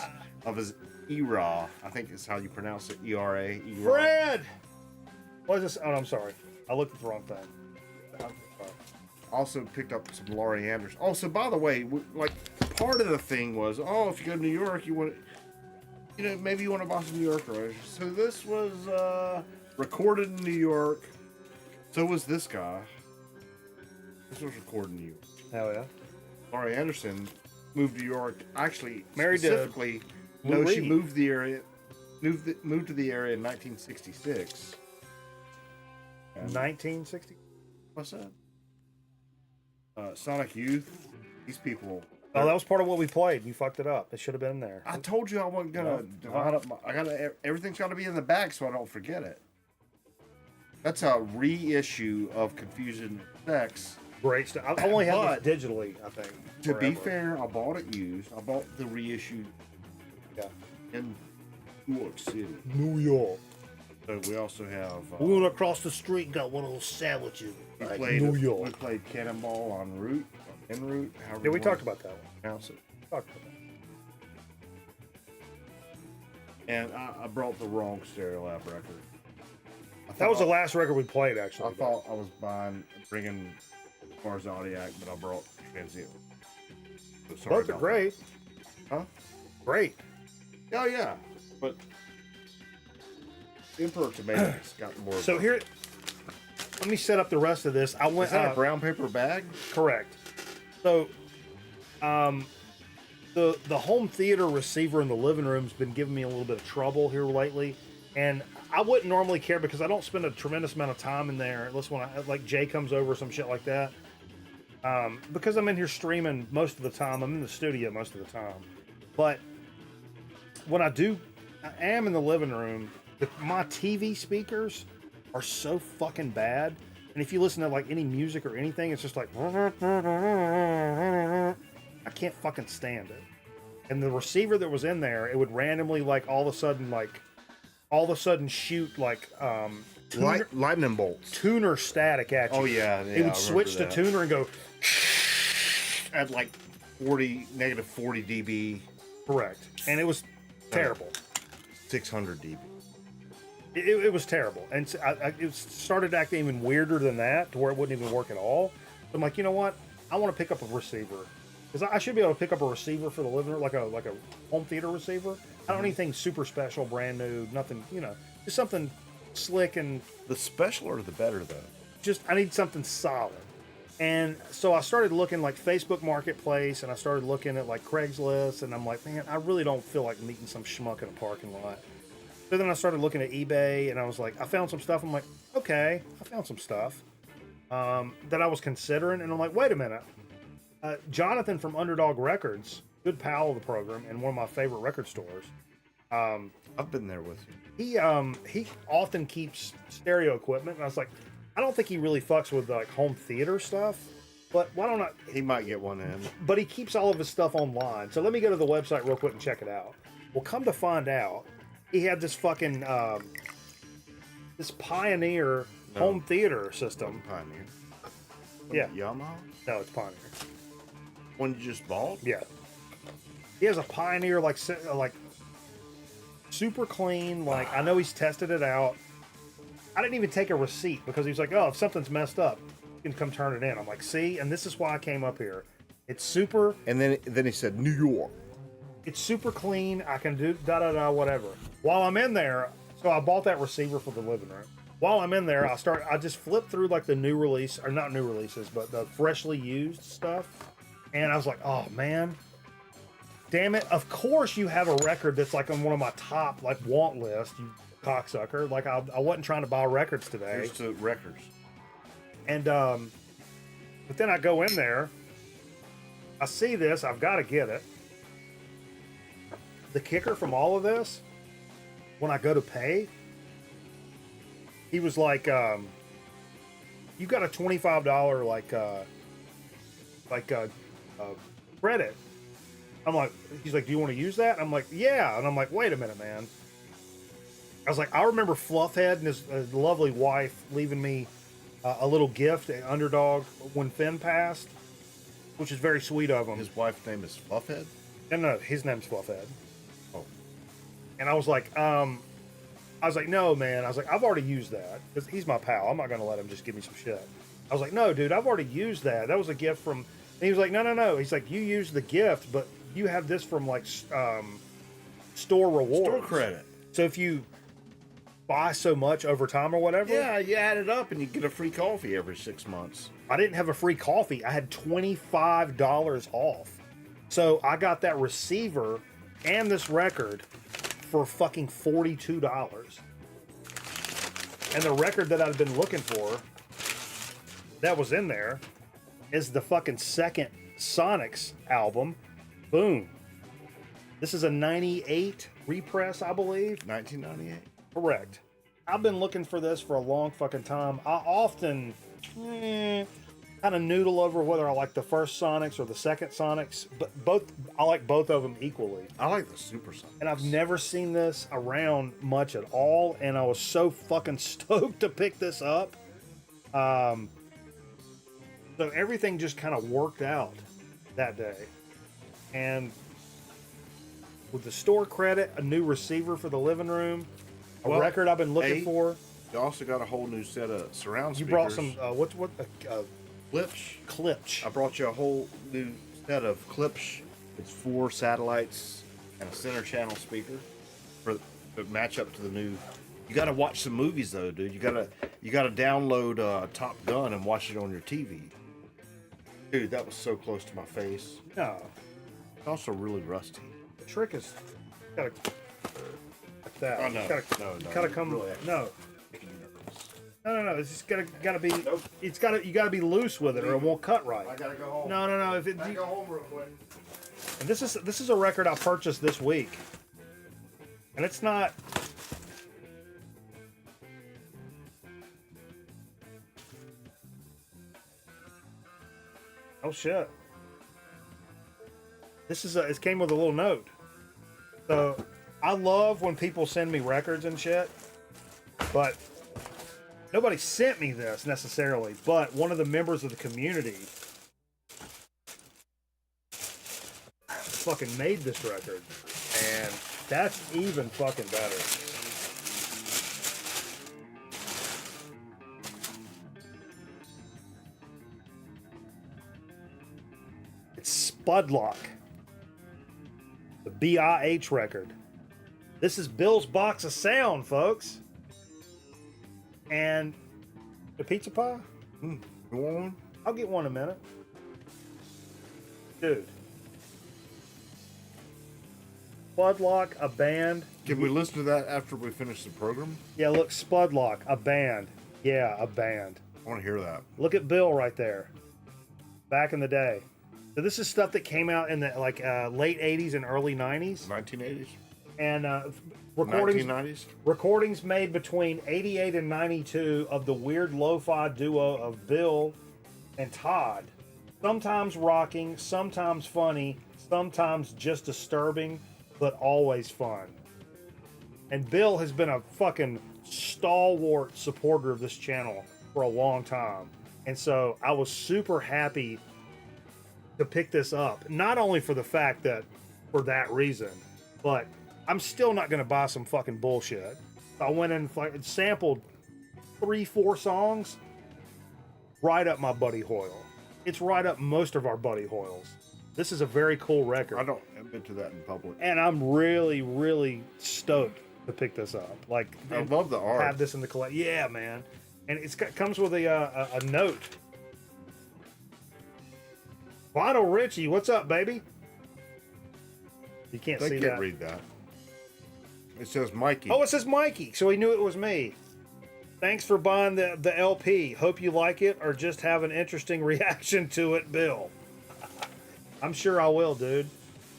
of his era. I think is how you pronounce it. ERA. Fred. What is this? Oh, I'm sorry. I looked at the wrong thing. I'm sorry. Also picked up some Laurie Anderson. Also, by the way, like part of the thing was, if you go to New York, you want, maybe you want to buy some New York records. So this was recorded in New York. So was this guy. This was recorded in New York. Hell yeah. Laurie Anderson moved to New York. Actually, Married to specifically, Lou she Reed. moved the area. Moved to the area in 1966. And 1960. what's that? Sonic Youth. These people. Oh, that was part of what we played. You fucked it up. It should have been there. I told you I wasn't gonna divide up. Everything's got to be in the bag so I don't forget it. That's a reissue of Confusion Sex. Great stuff. I only have this digitally, I think. To be forever. fair, I bought it used. I bought the reissue Yeah. in New York City. New York. So we also have. We went across the street and got one of those sandwiches. We Like played New York. We played Cannonball en route. En route. However Yeah, we you talked want about that one. to pronounce it. Talked about that. And I brought the wrong Stereolab record. That was the last record we played, actually. I thought I was bringing Mars Zodiac, but I brought Transient. So sorry Both are about great. that. Huh? Great. Oh yeah, but Emperor Tomatoes got more. So here, let me set up the rest of this. I went. Is that a brown paper bag? Correct. So, the home theater receiver in the living room's been giving me a little bit of trouble here lately, and I wouldn't normally care because I don't spend a tremendous amount of time in there unless when like Jay comes over or some shit like that. Because I'm in here streaming most of the time. I'm in the studio most of the time, but when I am in the living room. My TV speakers are so fucking bad, and if you listen to like any music or anything, it's just like I can't fucking stand it. And the receiver that was in there, it would randomly like all of a sudden shoot like Lightning bolts. tuner static at you. Oh yeah, It would switch to tuner and go at like -40 dB, correct, and it was terrible. 600 dB. It was terrible, and it started acting even weirder than that, to where it wouldn't even work at all. So I'm like, you know what? I want to pick up a receiver because I should be able to pick up a receiver for the living room, like a home theater receiver. I don't need anything super special, brand new, nothing. Just something slick and The specialer the better though. just I need something solid. And so I started looking like Facebook Marketplace, and I started looking at like Craigslist, and I'm like, man, I really don't feel like meeting some schmuck in a parking lot. So then I started looking at eBay, and I was like, I found some stuff. I'm like, okay, I found some stuff that I was considering, and I'm like, wait a minute. Jonathan from Underdog Records, good pal of the program, and one of my favorite record stores. I've been there with you. He often keeps stereo equipment, and I was like, I don't think he really fucks with like home theater stuff, but why don't I? He might get one in. But he keeps all of his stuff online. So let me go to the website real quick and check it out. Well, come to find out, he had this fucking this Pioneer home theater system. Pioneer. Yeah. Yamaha? No, it's Pioneer. One you just bought? Yeah. He has a Pioneer like super clean. Like I know he's tested it out. I didn't even take a receipt because he was like, "Oh, if something's messed up, you can come turn it in." I'm like, "See," and this is why I came up here. It's super. And then he said, New York. It's super clean. I can do whatever. While I'm in there, so I bought that receiver for the living room. While I'm in there, I just flip through like the new release, or not new releases, but the freshly used stuff. And I was like, oh man, damn it. Of course you have a record that's like on one of my top like want list, you cocksucker. Like I wasn't trying to buy records today. Here's to records. And but then I go in there, I see this, I've got to get it. The kicker from all of this, when I go to pay, he was like, you got a $25 credit. I'm like, he's like, do you want to use that? I'm like, yeah. And I'm like, wait a minute, man. I was like, I remember Fluffhead and his lovely wife leaving me a little gift at Underdog when Finn passed, which is very sweet of him. His wife's name is Fluffhead? No, his name's Fluffhead. Oh. And I was like, no, man. I was like, I've already used that because he's my pal. I'm not going to let him just give me some shit. I was like, no, dude, I've already used that. That was a gift from, and he was like, no. He's like, you used the gift, but you have this from like store rewards. Store credit. So if you buy so much over time or whatever. Yeah, you add it up and you get a free coffee every 6 months. I didn't have a free coffee. I had $25 off. So I got that receiver and this record for fucking $42. And the record that I'd been looking for that was in there is the fucking second Sonics album. Boom. This is a 98 repress, I believe. 1998? Correct. I've been looking for this for a long fucking time. I often kind of noodle over whether I like the first Sonics or the second Sonics, but I like both of them equally. I like the Super Sonics. And I've never seen this around much at all, and I was so fucking stoked to pick this up. So everything just kind of worked out that day. And with the store credit, a new receiver for the living room, a record I've been looking for. You also got a whole new set of surround speakers. You brought some, Klipsch. Klipsch. I brought you a whole new set of Klipsch. It's 4 satellites and a center channel speaker to match up to the new. You got to watch some movies though, dude. You got to download Top Gun and watch it on your TV. Dude, that was so close to my face. No. It's also really rusty. The trick is, gotta, like that. Oh, no. Gotta come, really no. No. It's just gotta be. Nope. You gotta be loose with it, or it won't cut right. I gotta go home. No. I gotta go home real quick. And this is a record I purchased this week, and it's not. Oh shit! It came with a little note. So I love when people send me records and shit, but nobody sent me this necessarily. But one of the members of the community fucking made this record, and that's even fucking better. It's Spudlock, the BIH record. This is Bill's Box of Sound, folks. And the pizza pie? You want one? I'll get one in a minute. Dude. Spudlock, a band. Can we listen to that after we finish the program? Yeah, look, Spudlock, a band. Yeah, a band. I want to hear that. Look at Bill right there. Back in the day. So this is stuff that came out in the late 80s and early 90s. 1980s? And recordings, 1990s? Recordings made between 88 and 92 of the weird lo-fi duo of Bill and Todd. Sometimes rocking, sometimes funny, sometimes just disturbing, but always fun. And Bill has been a fucking stalwart supporter of this channel for a long time. And so I was super happy to pick this up. Not only for the fact that, for that reason, but I'm still not going to buy some fucking bullshit. I went and sampled 3-4 songs right up my Buddy Hoyle. It's right up most of our Buddy Hoyles. This is a very cool record. I don't admit to that in public. And I'm really, really stoked to pick this up. Like, I love the art. Have this in the collection. Yeah, man. And it comes with a note. Lionel Richie, what's up, baby? You can't see that. They can't read that. It says Mikey. Oh, it says Mikey, so he knew it was me. Thanks for buying the LP. Hope you like it or just have an interesting reaction to it, Bill. I'm sure I will, dude.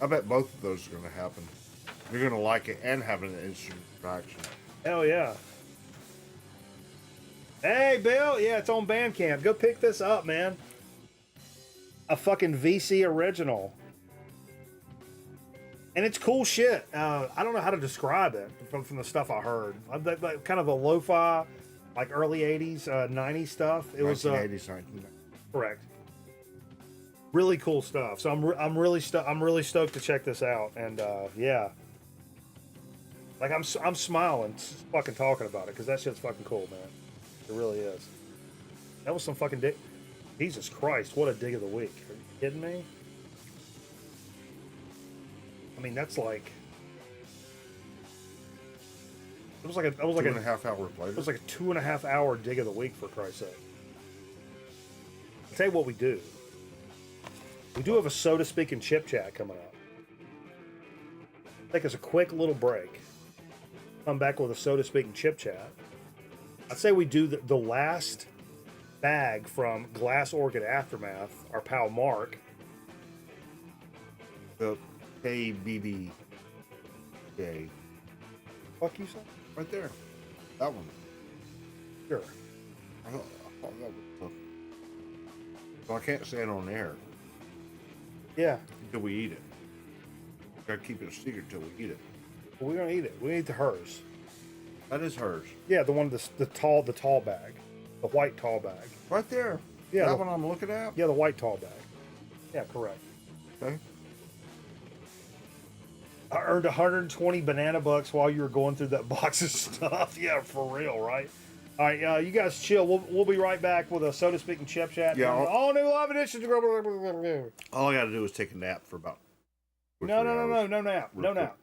I bet both of those are going to happen. You're going to like it and have an interesting reaction. Hell yeah. Hey, Bill. Yeah, it's on Bandcamp. Go pick this up, man. A fucking VC original. And it's cool shit. I don't know how to describe it from the stuff I heard. Kind of a lo-fi, like early 80s, 90s stuff. It was 1980s, 1990s. Correct. Really cool stuff. So I'm really stoked to check this out. And yeah, like I'm smiling, fucking talking about it because that shit's fucking cool, man. It really is. That was some fucking dig. Jesus Christ, what a dig of the week! Are you kidding me? I mean, that's like. It was like a 2.5 hours later. It was like a 2.5 hour dig of the week, for Christ's sake. I'll tell you what we do. We do have a soda speak and chip chat coming up. Take us a quick little break. Come back with a soda speak and chip chat. I'd say we do the last bag from Glass Orchid Aftermath, our pal Mark. The KBB. Day. Fuck you, son? Right there. That one. Sure. I thought that was so I can't say it on air. Yeah. Until we eat it. Gotta keep it a secret till we eat it. Well, we're gonna eat it. We eat the hers. That is hers. Yeah, the one the tall bag. The white tall bag. Right there. Yeah. That one I'm looking at? Yeah, the white tall bag. Yeah, correct. Okay. I earned 120 banana bucks while you were going through that box of stuff. Yeah, for real, right? All right, you guys chill. We'll be right back with a soda speak and chip chat. Yeah. All new live editions. All I got to do is take a nap for about. No nap. No nap.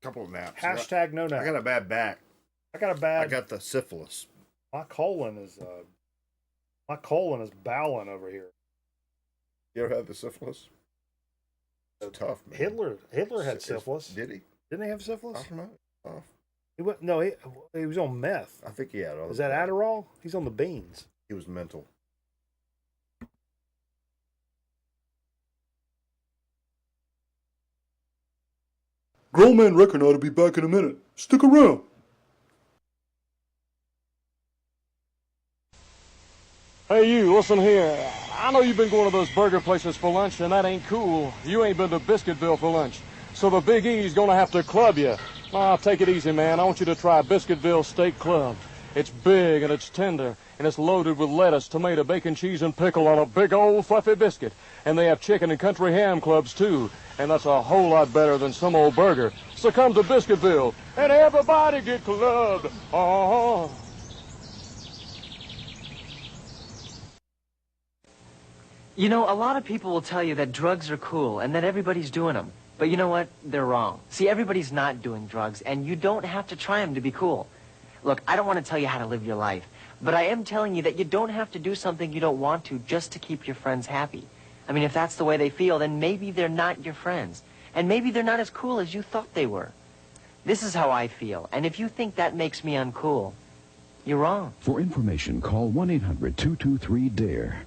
Couple of naps. Hashtag no nap. I got a bad back. I got the syphilis. My colon is bowling over here. You ever had the syphilis? It's tough, man. Hitler had syphilis. Did he? Didn't he have syphilis? I don't know. Tough. He was on meth. I think he had. Is that Adderall? He's on the beans. He was mental. Grown Man Reckon ought to be back in a minute. Stick around. Hey, you, listen here. I know you've been going to those burger places for lunch, and that ain't cool. You ain't been to Biscuitville for lunch. So the Big E's gonna have to club you. Take it easy, man. I want you to try Biscuitville Steak Club. It's big, and it's tender, and it's loaded with lettuce, tomato, bacon, cheese, and pickle on a big old fluffy biscuit. And they have chicken and country ham clubs, too. And that's a whole lot better than some old burger. So come to Biscuitville, and everybody get clubbed. Oh. You know, a lot of people will tell you that drugs are cool and that everybody's doing them. But you know what? They're wrong. See, everybody's not doing drugs, and you don't have to try them to be cool. Look, I don't want to tell you how to live your life, but I am telling you that you don't have to do something you don't want to just to keep your friends happy. I mean, if that's the way they feel, then maybe they're not your friends. And maybe they're not as cool as you thought they were. This is how I feel, and if you think that makes me uncool, you're wrong. For information, call 1-800-223-DARE.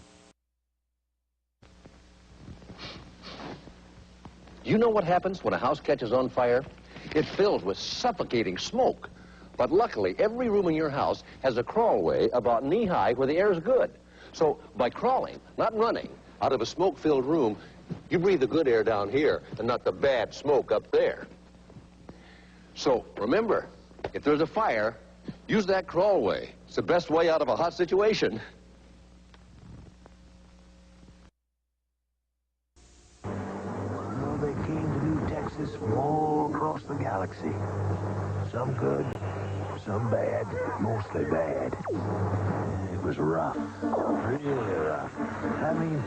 You know what happens when a house catches on fire? It fills with suffocating smoke. But luckily, every room in your house has a crawlway about knee-high where the air is good. So by crawling, not running, out of a smoke-filled room, you breathe the good air down here and not the bad smoke up there. So remember, if there's a fire, use that crawlway. It's the best way out of a hot situation. They came to New Texas from all across the galaxy. Some good, some bad, mostly bad. It was rough, really rough. I mean,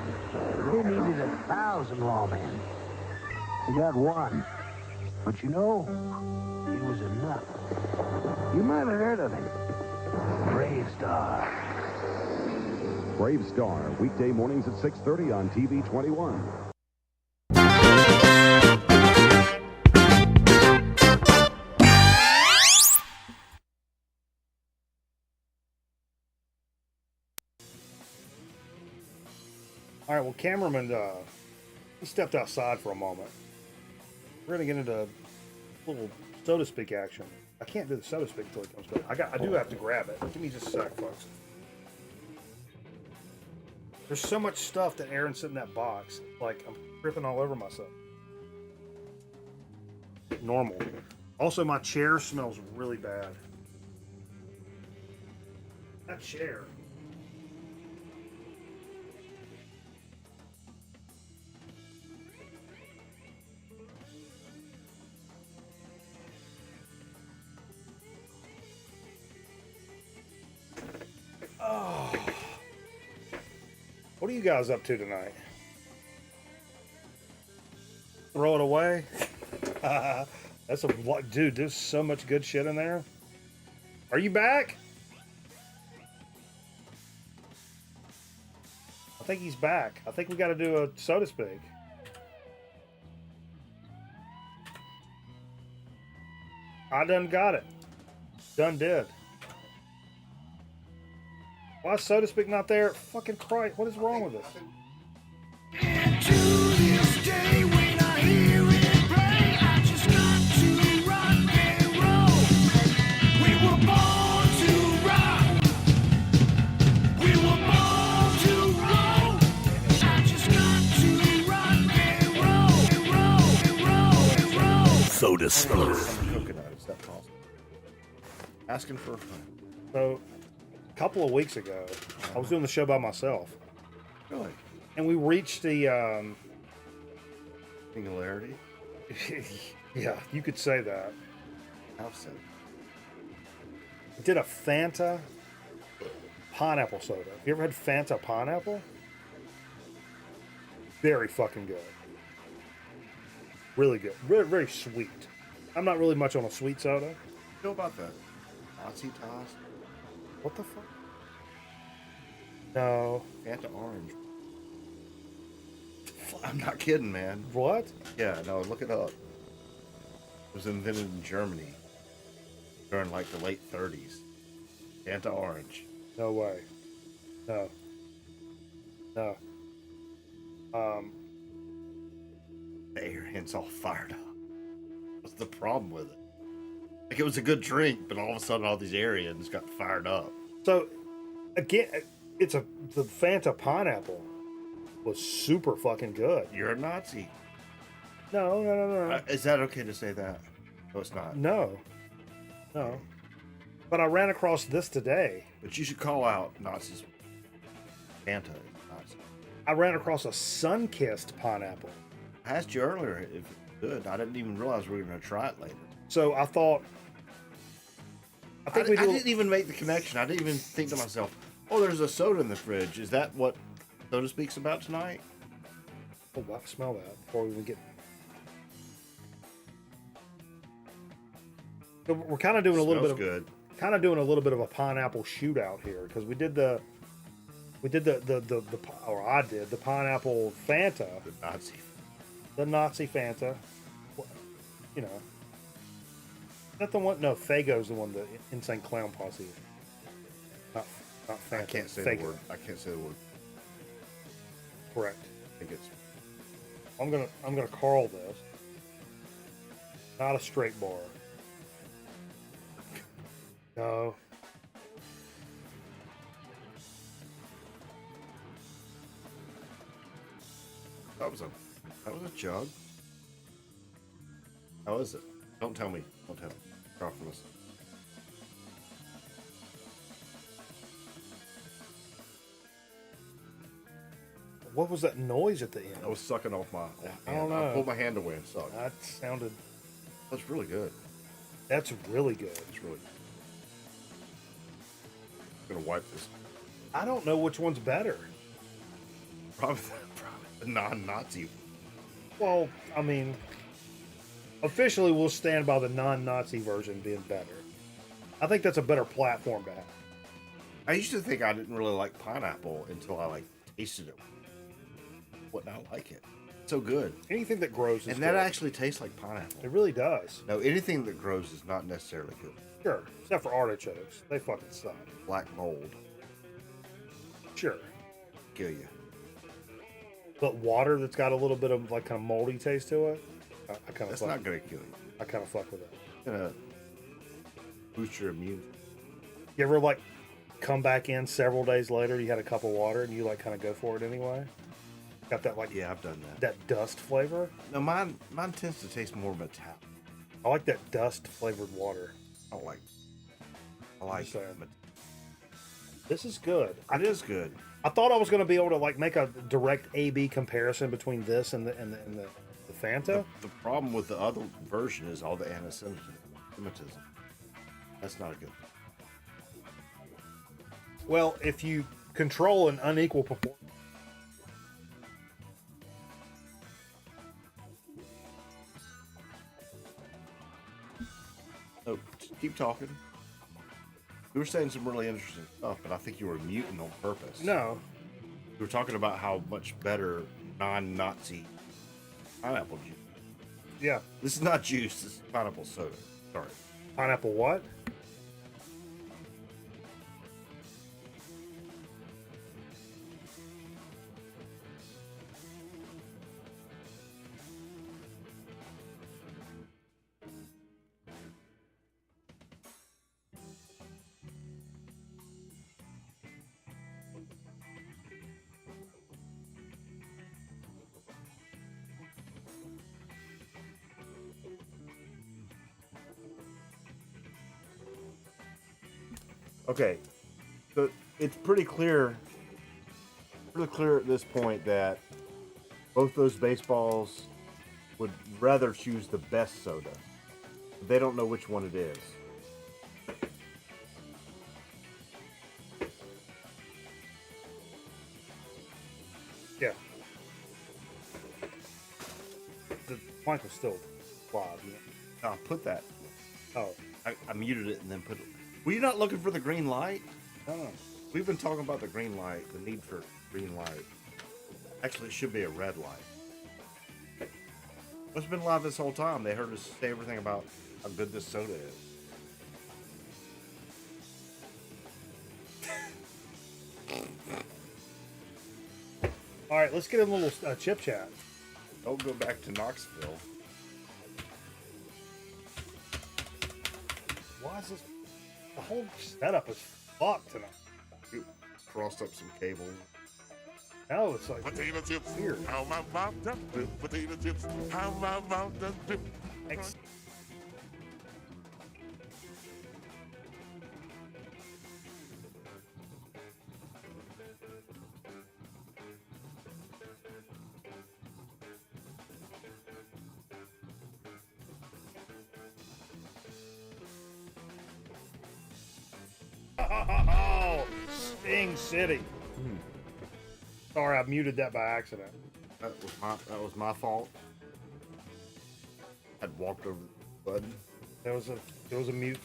they needed 1,000 lawmen. They got one. But you know, it was enough. You might have heard of him. Brave Star. Brave Star, weekday mornings at 6:30 on TV 21. All right, well, cameraman, he stepped outside for a moment. We're gonna get into a little so to speak action. I can't do the so to speak until it comes back. I do have to grab it. Give me just a sec, folks. There's so much stuff that Aaron's sitting in that box. Like, I'm tripping all over myself. Normal. Also, my chair smells really bad. That chair. Oh. What are you guys up to tonight? Throw it away? That's a what, dude, there's so much good shit in there. Are you back? I think he's back. I think we got to do a so to speak. I done got it. Done did. Why is so to speak not there? Fucking Christ, what is wrong with this? And to this day, when I hear it play, I just got to rock and roll. We were born to rock. We were born to roll. I just got to rock and roll. So to speak. Coconut, is that possible? Asking for a friend. So, a couple of weeks ago, I was doing the show by myself. Really? And we reached the, Singularity? yeah, you could say that. Townsend. I did a Fanta pineapple soda. Have you ever had Fanta pineapple? Very fucking good. Really good. Very, very sweet. I'm not really much on a sweet soda. You know about the Nazi toss? What the fuck? No. Fanta orange. I'm not kidding, man. What? Yeah, no, look it up. It was invented in Germany during like the late 30s. Fanta orange. No way. No. No. The Aryans all fired up. What's the problem with it? Like, it was a good drink, but all of a sudden all these Aryans got fired up. So, again, the Fanta pineapple was super fucking good. You're a Nazi. No. Is that okay to say that? No, it's not. No. But I ran across this today. But you should call out Nazis. Fanta is Nazi. I ran across a sun-kissed pineapple. I asked you earlier if it's good. I didn't even realize we were going to try it later. So I thought... I didn't even make the connection. I didn't even think to myself, oh, there's a soda in the fridge. Is that what Soda Speak's about tonight? Oh, I can smell that before we even get... So we're kind of doing a little bit of... good. kind of doing a little bit of a pineapple shootout here because we did the or I did the pineapple Fanta, the Nazi Fanta. You know, is that the one? No, Fago's the one. The Insane Clown Posse. Not Fanta. I can't say Fago. the word. I can't say the word. Correct. I think it's. I'm gonna Carl this. Not a straight bar. No. That was a jug. How is it? Don't tell me. Don't tell me. Far from us. What was that noise at the end? I was sucking off my hand. I don't know. I pulled my hand away and sucked. That sounded. That's really good. That's really good. It's really good. I'm gonna wipe this. I don't know which one's better. Probably the non-Nazi. Well, I mean, officially we'll stand by the non-Nazi version being better. I think that's a better platform to have. I used to think I didn't really like pineapple until I tasted it. What I like it. It's so good. Anything that grows is and good. that actually tastes like pineapple. It really does. No, anything that grows is not necessarily good. Sure, except for artichokes. They fucking suck. Black mold. Sure. Kill you. But water that's got a little bit of kind of moldy taste to it, I kind of That's fuck. not gonna kill you. I kind of fuck with it. It's gonna boost your immune. You ever come back in several days later, you had a cup of water and you kind of go for it anyway? Got that Yeah, I've done that. that dust flavor? No, mine tends to taste more metallic. I like that dust flavored water. I like Just saying. it. This is good. It is good. I thought I was going to be able to make a direct A/B comparison between this and the Fanta. The problem with the other version is all the anti-Semitism. That's not a good thing. Well, if you control an unequal proportion. Oh, just keep talking. You were saying some really interesting stuff, but I think you were muting on purpose. No. You were talking about how much better non-Nazi pineapple juice. Yeah. This is not juice. This is pineapple soda. Sorry. Pineapple what? Okay, so it's pretty clear at this point that both those baseballs would rather choose the best soda. They don't know which one it is. Yeah. The mic was still live. Yeah. I'll put that. Oh. I muted it and then put it. Were you not looking for the green light? No. We've been talking about the green light, the need for green light. Actually, it should be a red light. It's been live this whole time. They heard us say everything about how good this soda is. All right, let's get a little chip chat. Don't go back to Knoxville. Why is this? The whole setup is fucked tonight. You crossed up some cable. No, it's like Potato chips. weird. How my mom does do potato chips. How my mom does do. Oh, Sting City. Sorry, I muted that by accident. That was my fault. I'd walked over the button. There was a mute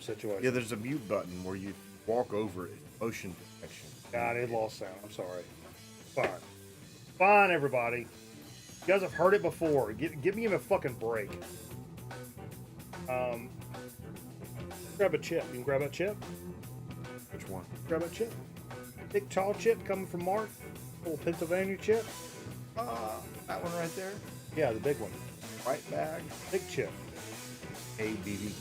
situation. Yeah, there's a mute button where you walk over it. Motion detection. God, it lost sound. I'm sorry. Fine. Fine, everybody. You guys have heard it before. Give me a fucking break. Grab a chip. You can grab a chip. Which one? Grab a chip. Big tall chip coming from Mark. Little Pennsylvania chip. That one right there. Yeah, the big one. White bag. Big chip. ABV.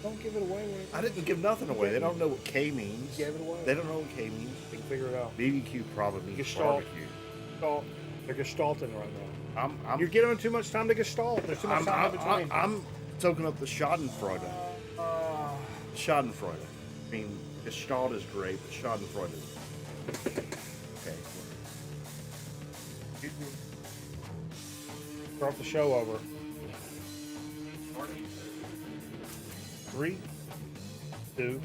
Don't give it away. I didn't give nothing away. They don't know what K means. Gave it away. They don't know what K means. They can figure it out. BBQ probably means Gestalt. barbecue. Gestalt. They're gestalting right now. You're giving them too much time to gestalt. There's too much time in between. I'm soaking up the Schadenfreude. Schadenfreude. I mean, Gestalt is great, but Schadenfreude is okay. Start the show over. 3, 2.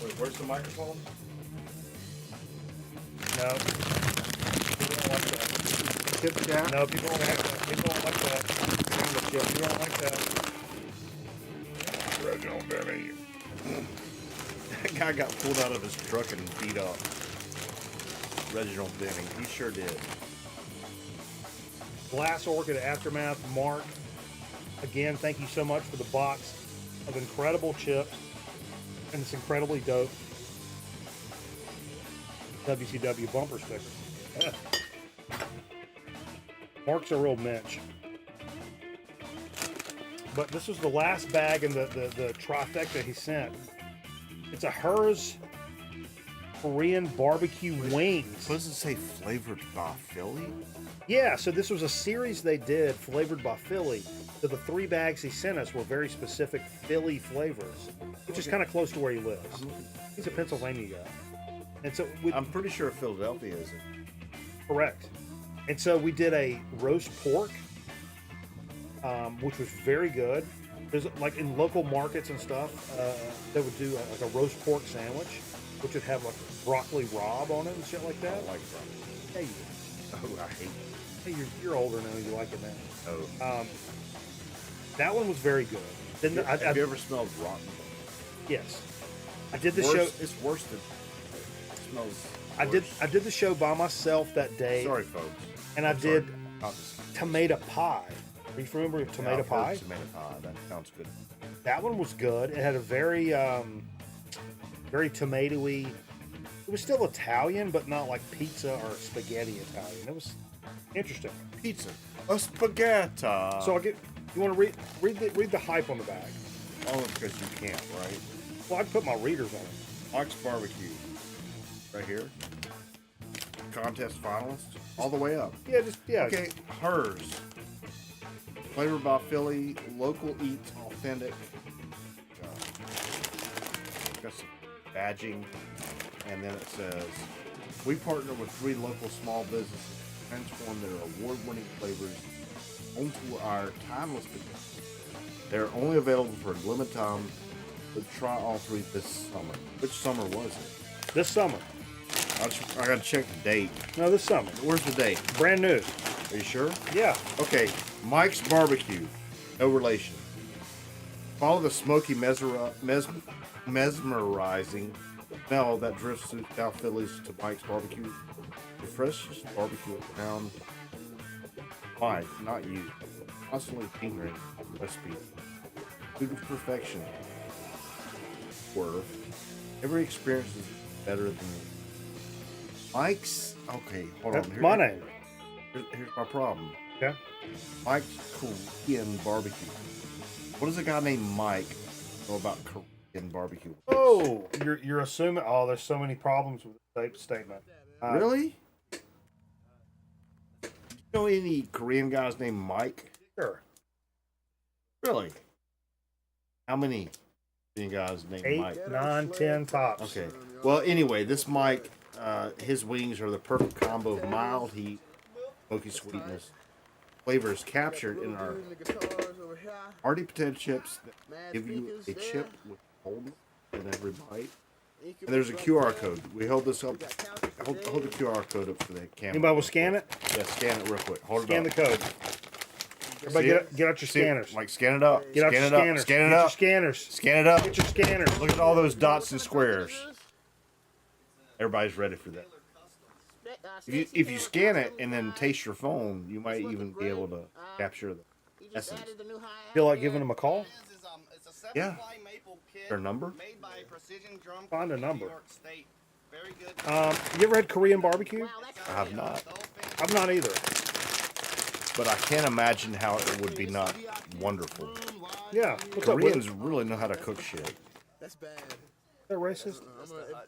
Wait, where's the microphone? No. People don't like that. Tip down. No, people don't like that. People don't like that. People don't like that. Reginald Benny. That guy got pulled out of his truck and beat up. Reginald Benny. He sure did. Glass Orchid Aftermath, Mark. Again, thank you so much for the box of incredible chips and this incredibly dope WCW bumper sticker. Mark's a real mensch. But this was the last bag in the trifecta he sent. It's a Hers Korean barbecue wings. What does it say? Flavored by Philly? Yeah, so this was a series they did, flavored by Philly. So the 3 bags he sent us were very specific Philly flavors, which is kind of close to where he lives. He's a Pennsylvania guy. And so I'm pretty sure Philadelphia isn't. Correct. And so we did a roast pork, which was very good. There's like in local markets and stuff, they would do like a roast pork sandwich, which would have like broccoli rabe on it and shit like that. I like broccoli. Hey, Oh, I hate hey, you're older now. You like it now. Oh. That one was very good. Then Have you ever smelled rotten? Yes, I did the Worse- show. It's worse than. It smells. I did worse. the show by myself that day. Sorry, folks. And I I'm did sorry. Not this- tomato pie. Do you remember Yeah, tomato I've heard pie? Tomato pie. That sounds good. That one was good. It had a very, very tomatoey. It was still Italian, but not like pizza or spaghetti Italian. It was interesting. Pizza. A spaghetti. So I'll get. You want to read the hype on the bag? Oh, because you can't, right? Well, I can put my readers on it. Ox barbecue. Right here. Contest finalist. All the way up. Yeah. Okay, Hers. Flavored by Philly, local eats, authentic. Got some badging, and then it says, we partner with 3 local small businesses to transform their award-winning flavors onto our timeless spaghetti. They're only available for a limited time, but try all 3 this summer. Which summer was it? This summer. I gotta check the date. No, this summer. Where's the date? Brand new. Are you sure? Yeah. Okay, Mike's Barbecue. No relation. Follow the smoky, mesmerizing smell that drifts through South Phillies to Mike's Barbecue. The freshest barbecue around. Mike, not you. Constantly fingering recipe. Food of perfection. Word. Every experience is better than Mike's. Okay, hold That's on. my name. Here's my problem. Okay. Mike's Korean barbecue. What does a guy named Mike know about Korean barbecue? Oh, you're assuming. Oh, there's so many problems with the statement. Really? You know any Korean guys named Mike? Sure. Really? How many Korean guys named 8, Mike? 9, 10 tops. Okay. Well, anyway, this Mike, his wings are the perfect combo of mild heat, smoky sweetness. Flavor is captured in our hearty potato chips that give you a chip with coldness in every bite. And there's a QR code. We hold this up. Hold the QR code up for the camera. Anybody will scan it? Yeah, scan it real quick. Hold Scan it the up. code. Everybody get out your scanners. Like scan it up. Get out scan your it up. scanners. Scan it Get your up. scanners. Scan it up. Get your scanners. Look at all those dots and squares. Everybody's ready for that. If you scan it and then taste your phone, you might even be able to capture the essence. Feel like giving them a call? Yeah. Their number? Find a number. You ever had Korean barbecue? I have not. I've not either. But I can't imagine how it would be not wonderful. Yeah. What's up, Koreans really know how to cook shit. That's bad. They're racist.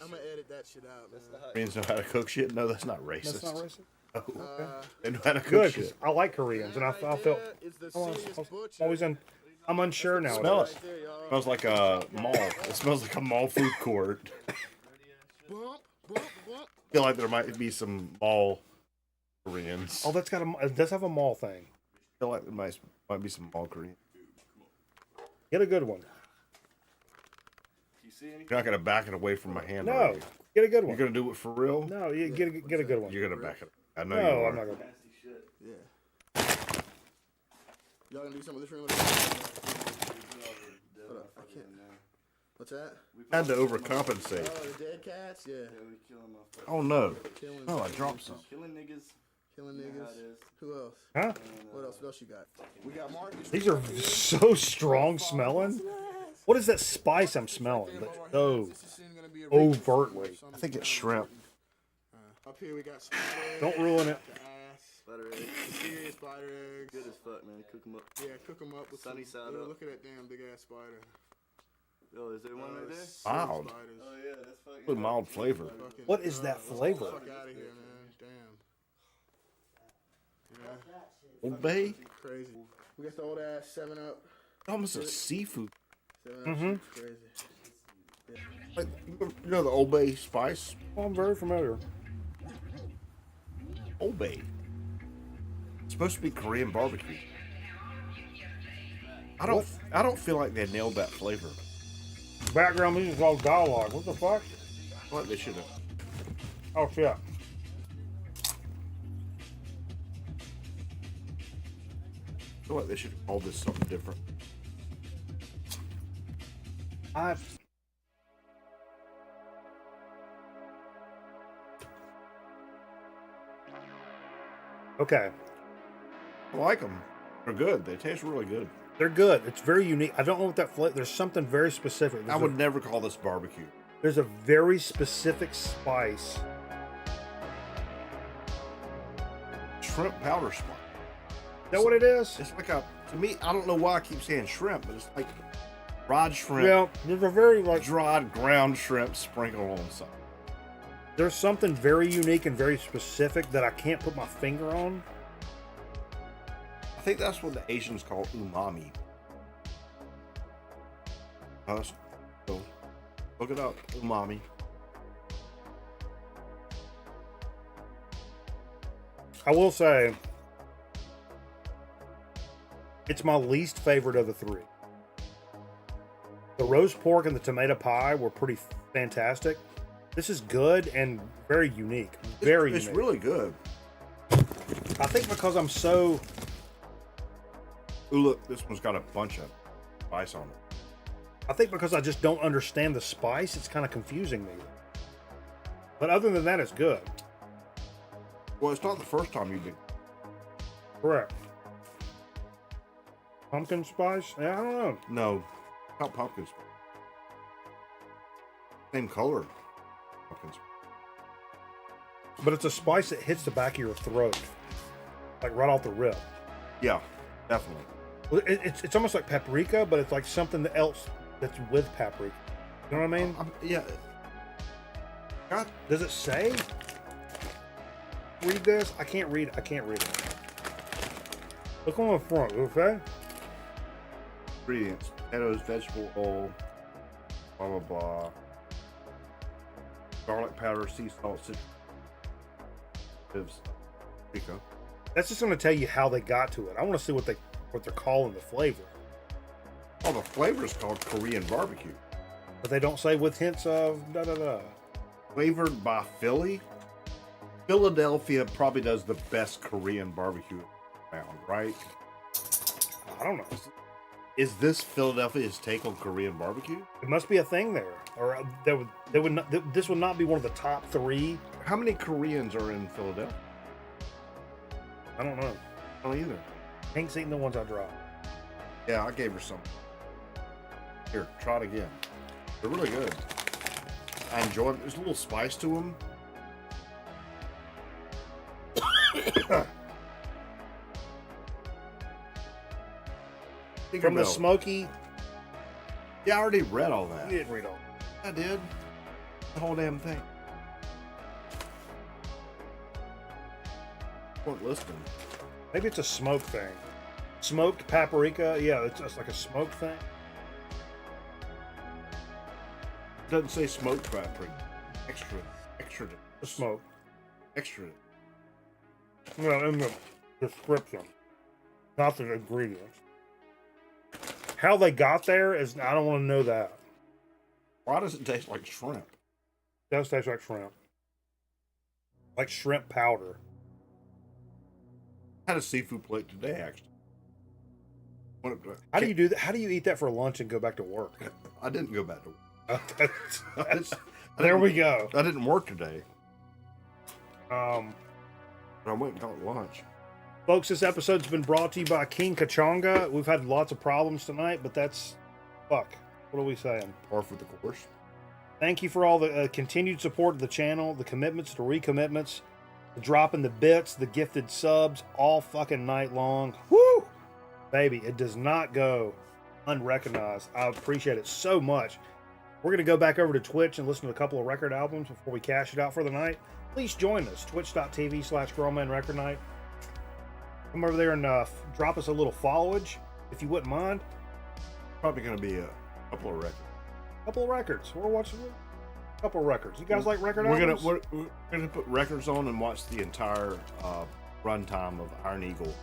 I'm gonna edit that shit out, man. Koreans know how to cook shit? No, that's not racist. That's not racist. Oh, they know how to cook Good, 'cause shit. I like Koreans, and I felt I'm unsure now. Smell it. Smells like a mall. It smells like a mall food court. Feel like there might be some mall Koreans. Oh, it does have a mall thing. Feel like there might be some mall Korean. Get a good one. You're not gonna back it away from my hand. No, are you? get a good one. You're gonna do it for real? No, you get a good one. You're gonna back it. I know No, you are. I'm not gonna. Yeah. Y'all gonna do something with this room? Hold up, I can't. What's that? Had to overcompensate. Oh, the dead cats? Yeah. Oh no. Killing, Oh, I dropped some. Killing niggas. Who else? Huh? What else? What else you got? We got Marcus. These are so strong smelling. What is that spice I'm smelling? But so overtly. I think it's shrimp. Up here we got spider eggs. Don't ruin it. Spider eggs. Serious spider eggs. Good as fuck, man. Cook them up. Yeah, cook them up with Sunny some, side up. Look at that damn big ass spider. Oh, is there one right there? Mild. Oh yeah, that's fucking. Really mild flavor. What is that flavor? Fuck out of here, man. Damn. Yeah. Old Bay? Crazy. We got the old ass 7-Up. Almost a seafood. 7-Up. Crazy. Yeah. Like, you know the Old Bay spice? Oh, I'm very familiar. Old Bay. It's supposed to be Korean barbecue. I don't feel like they nailed that flavor. Background music is all dialogue. What the fuck? What they should have. Oh shit. I feel like they should have called this something different. Okay. I like them. They're good. They taste really good. They're good. It's very unique. I don't know what that flavor. There's something very specific. I would never call this barbecue. There's a very specific spice. Shrimp powder spice. Is that what it is? It's like to me, I don't know why I keep saying shrimp, but it's like fried shrimp. Well, there's a very dried ground shrimp sprinkled on something. There's something very unique and very specific that I can't put my finger on. I think that's what the Asians call umami. So look it up, umami. I will say, it's my least favorite of the three. The roast pork and the tomato pie were pretty fantastic. This is good and very unique. Very unique. It's really good. I think because I'm so... Ooh, look, this one's got a bunch of spice on it. I think because I just don't understand the spice, it's kind of confusing me. But other than that, it's good. Well, it's not the first time you did. Correct. Pumpkin spice? Yeah, I don't know. No, not pumpkin spice. Same color. Pumpkin spice. But it's a spice that hits the back of your throat. Like right off the rip. Yeah, definitely. Well, it's almost like paprika, but it's like something else that's with paprika. You know what I mean? Yeah. God. Does it say? Read this? I can't read it. Look on the front, okay? Ingredients: potatoes, vegetable oil, blah blah blah. Garlic powder, sea salt, citrus. Pico. That's just going to tell you how they got to it. I want to see what they're calling the flavor. Oh, the flavor is called Korean barbecue. But they don't say with hints of da da da. Flavored by Philly. Philadelphia probably does the best Korean barbecue around, right? I don't know. Is this Philadelphia's take on Korean barbecue? It must be a thing there, or they would not, this would not be one of the top 3. How many Koreans are in Philadelphia? I don't know. I don't either. Hank's eating the ones I dropped. Yeah, I gave her some. Here, try it again. They're really good. I enjoy them. There's a little spice to them. From the smoky. Yeah, I already read all that. You didn't read all. I did. The whole damn thing. Weren't listening. Maybe it's a smoke thing. Smoked paprika. Yeah, it's just like a smoke thing. Doesn't say smoked paprika. Extra. Smoke. Extra. Well, in the description, not the ingredients. How they got there is, I don't want to know that. Why does it taste like shrimp? It does taste like shrimp. Like shrimp powder. I had a seafood plate today, actually. How do you do that? How do you eat that for lunch and go back to work? I didn't go back to work. There we go. I didn't work today. But I went and got lunch. Folks, this episode's been brought to you by King Kachonga. We've had lots of problems tonight, but that's... Fuck. What are we saying? Par for the course. Thank you for all the continued support of the channel, the commitments, the recommitments, the dropping the bits, the gifted subs, all fucking night long. Woo! Baby, it does not go unrecognized. I appreciate it so much. We're going to go back over to Twitch and listen to a couple of record albums before we cash it out for the night. Please join us, twitch.tv/Grown Record Night. Come over there and drop us a little followage, if you wouldn't mind. Probably going to be a couple of records. Couple of records. We're watching a couple of records. You guys like record We're albums? We're gonna put records on and watch the entire runtime of Iron Eagle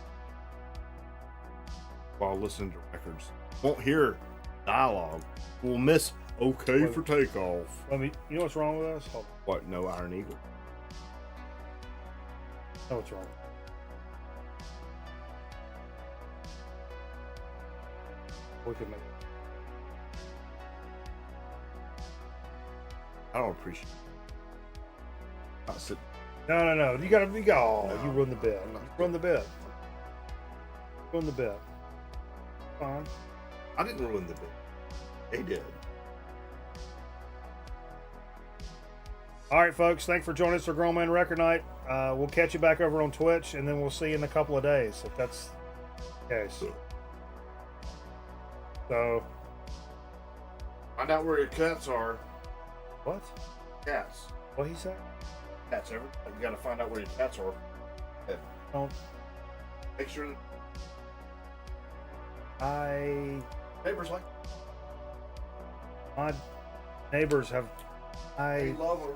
while listening to records. Won't hear dialogue. We'll miss "Okay for Takeoff." You know what's wrong with us? Hold on. What? No Iron Eagle. I know what's wrong. We can make. I don't appreciate it. Not sit. No. You gotta be. Oh, No, you ruined the bit. I'm not- You ruined the bit. Ruined the bit. Fine. I didn't ruin the bit. They did. All right, folks. Thanks for joining us for Grown Man Record Night. We'll catch you back over on Twitch, and then we'll see you in a couple of days, if that's the case. So, Find out where your cats are. what? Cats. What he said? Cats. You gotta find out where your cats are. Yeah. Don't. Make sure neighbors like. My neighbors have. They love a